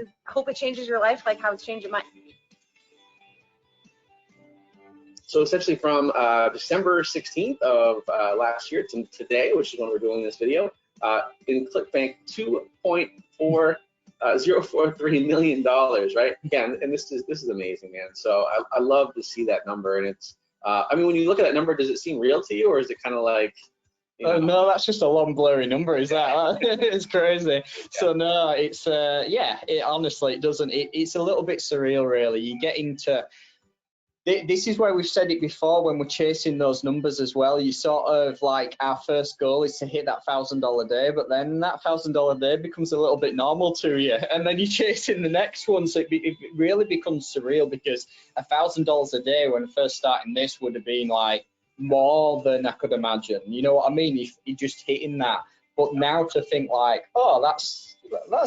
it changes your life like how it's changing mine. So essentially from December 16th of last year to today, which is when we're doing this video, in ClickBank, $2.043 million, right? Yeah, and this is amazing, man. So I love to see that number, and it's, I mean, when you look at that number, does it seem real to you, or is it kind of like, you know? No, that's just a long blurry number, is that? It's crazy. Yeah. So no, it's yeah, it honestly, it doesn't, it's a little bit surreal, really. You get into, this is where we've said it before, when we're chasing those numbers as well. You sort of like, our first goal is to hit that $1,000 day, but then that $1,000 day becomes a little bit normal to you, and then you're chasing the next one. So it really becomes surreal, because $1,000 a day when first starting this would have been like more than I could imagine. You know what I mean? If you're just hitting that. But now to think like, oh, that's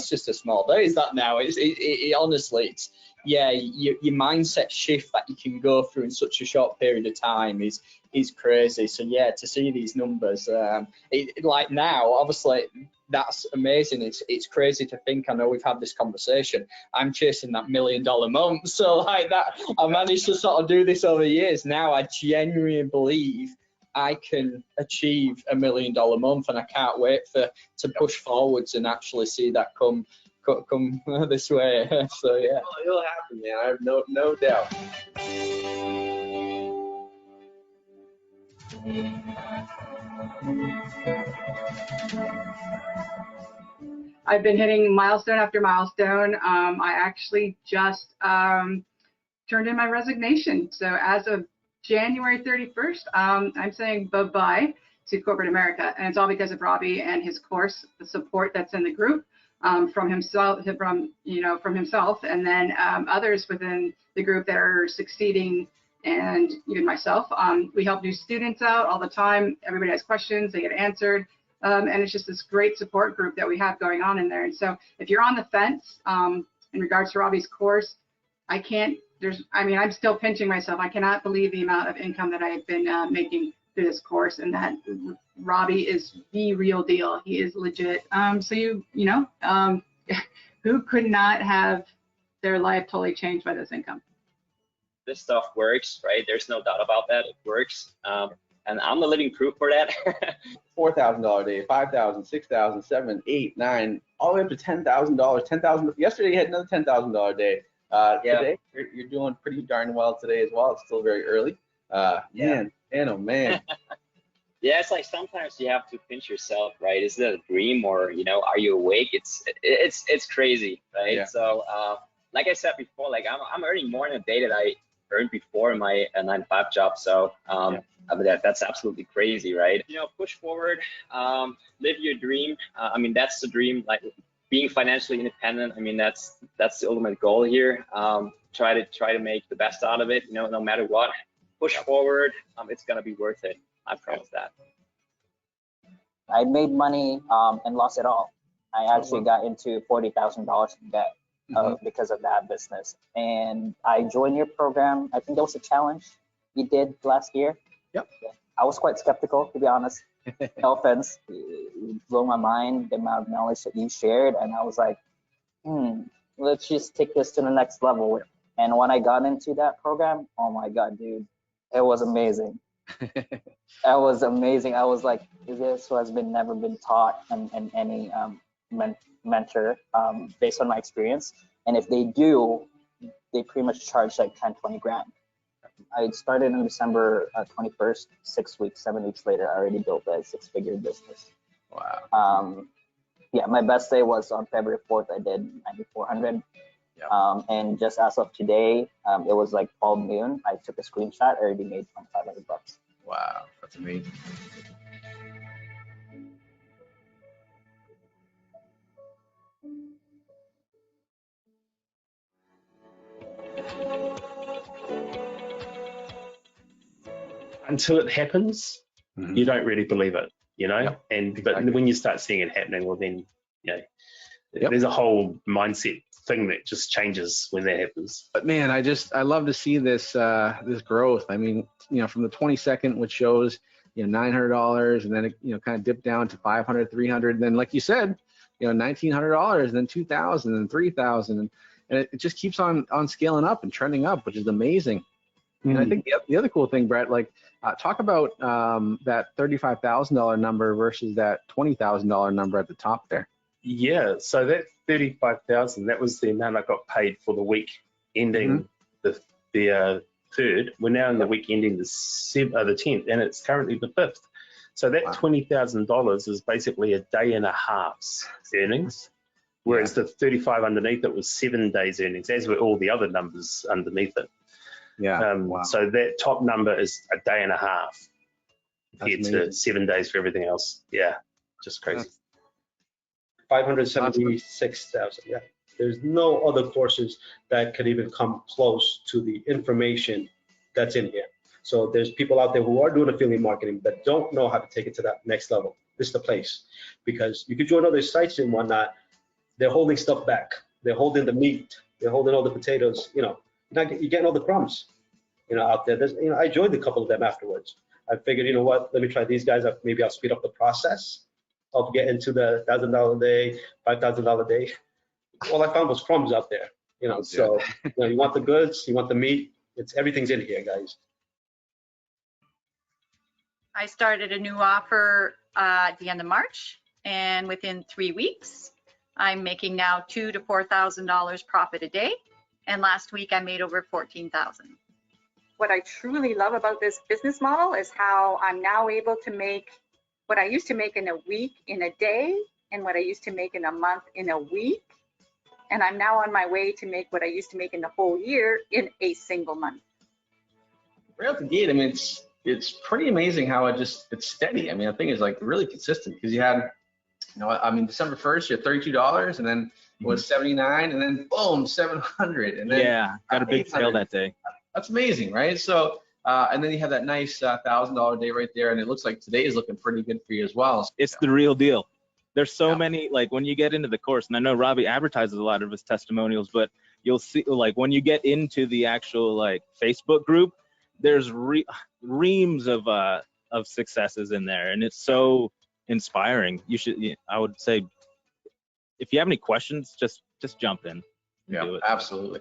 just a small day. Is that now? It honestly, it's, yeah, your mindset shift that you can go through in such a short period of time is crazy. So yeah, to see these numbers, like now, obviously that's amazing. It's crazy to think. I know we've had this conversation. I'm chasing that $1 million month. So like that, I managed to sort of do this over years. Now I genuinely believe I can achieve $1 million month, and I can't wait to push forwards and actually see that come this way. So yeah, Well, it'll happen, man. I have no doubt. I've been hitting milestone after milestone. I actually just turned in my resignation. So as of January 31st, I'm saying bye-bye to corporate America. And it's all because of Robby and his course, the support that's in the group from himself, and then others within the group that are succeeding, and even myself. We help new students out all the time. Everybody has questions, they get answered. And it's just this great support group that we have going on in there. And so if you're on the fence in regards to Robby's course, I'm still pinching myself. I cannot believe the amount of income that I have been making through this course, and that Robby is the real deal. He is legit. So who could not have their life totally changed by this income? This stuff works, right? There's no doubt about that. It works. And I'm the living proof for that. $4,000 a day, $5,000, $6,000, $7,000, $8,000, $9,000, all the way up to $10,000. $10,000. Yesterday you had another $10,000 a day. Today you're doing pretty darn well today as well. It's still very early. Man, oh man. Yeah, it's like sometimes you have to pinch yourself, right? Is it a dream, or are you awake? It's crazy, right? Yeah. So like I said before, like I'm earning more in a day that I earned before in my 9-to-5 job. So I mean, that's absolutely crazy, right? Push forward, live your dream. I mean, that's the dream, like being financially independent. I mean, that's the ultimate goal here. Try to make the best out of it, no matter what. Push forward. It's gonna be worth it. I promise that. I made money and lost it all. I actually got into $40,000 in debt because of that business. And I joined your program. I think that was a challenge you did last year. Yep. I was quite skeptical, to be honest. No offense. It blew my mind, the amount of knowledge that you shared. And I was like, let's just take this to the next level. And when I got into that program, oh my God, dude, it was amazing. It was amazing. I was like, this has never been taught in any mentor based on my experience. And if they do, they pretty much charge like 10, 20 grand. I started on December 21st, 6 weeks, 7 weeks later, I already built a 6-figure business. Wow. Yeah, my best day was on February 4th. I did 9,400. Yep. And just as of today, it was like 12 noon. I took a screenshot. I already made $2,500. Wow, that's amazing. Until it happens, you don't really believe it, Yep, But when you start seeing it happening, well then, there's a whole mindset thing that just changes when that happens. But man, I love to see this this growth. I mean, from the 22nd, which shows $900, and then it kind of dipped down to $500, $300, and then like you said, $1,900, and then $2,000 and $3,000, and it just keeps on scaling up and trending up, which is amazing. And I think the other cool thing, Brett, like talk about that $35,000 number versus that $20,000 number at the top there. Yeah, so that $35,000, that was the amount I got paid for the week ending the 3rd. We're now in the week ending the 10th, and it's currently the 5th. So that $20,000 is basically a day and a half's earnings, whereas the 35 underneath it was 7 days earnings, as were all the other numbers underneath it. Yeah. So that top number is a day and a half compared to 7 days for everything else. Yeah, just crazy. 576,000. Yeah, there's no other courses that could even come close to the information that's in here. So there's people out there who are doing affiliate marketing but don't know how to take it to that next level. This is the place, because you could join other sites and whatnot. They're holding stuff back. They're holding the meat. They're holding all the potatoes. You're getting all the crumbs. Out there. I joined a couple of them afterwards. I figured, what? Let me try these guys. Maybe I'll speed up the process of getting to the $1,000 a day, $5,000 a day. All I found was crumbs out there. So you want the goods, you want the meat. Everything's in here, guys. I started a new offer at the end of March, and within 3 weeks, I'm making now $2,000 to $4,000 profit a day. And last week I made over 14,000. What I truly love about this business model is how I'm now able to make what I used to make in a week in a day, and what I used to make in a month in a week. And I'm now on my way to make what I used to make in the whole year in a single month. Right out the gate, I mean, it's pretty amazing how it's steady. I mean, the thing is like really consistent, because you had, you know, I mean, December 1st, you had $32, and then it was 79, and then boom, 700, and then yeah, got a big sale that day. That's amazing, right? So, and then you have that nice $1,000 day right there, and it looks like today is looking pretty good for you as well. It's the real deal. There's so many, like when you get into the course, and I know Robby advertises a lot of his testimonials, but you'll see, like when you get into the actual like Facebook group, there's reams of successes in there, and it's so inspiring. You should, I would say, if you have any questions, just jump in. Yeah, absolutely.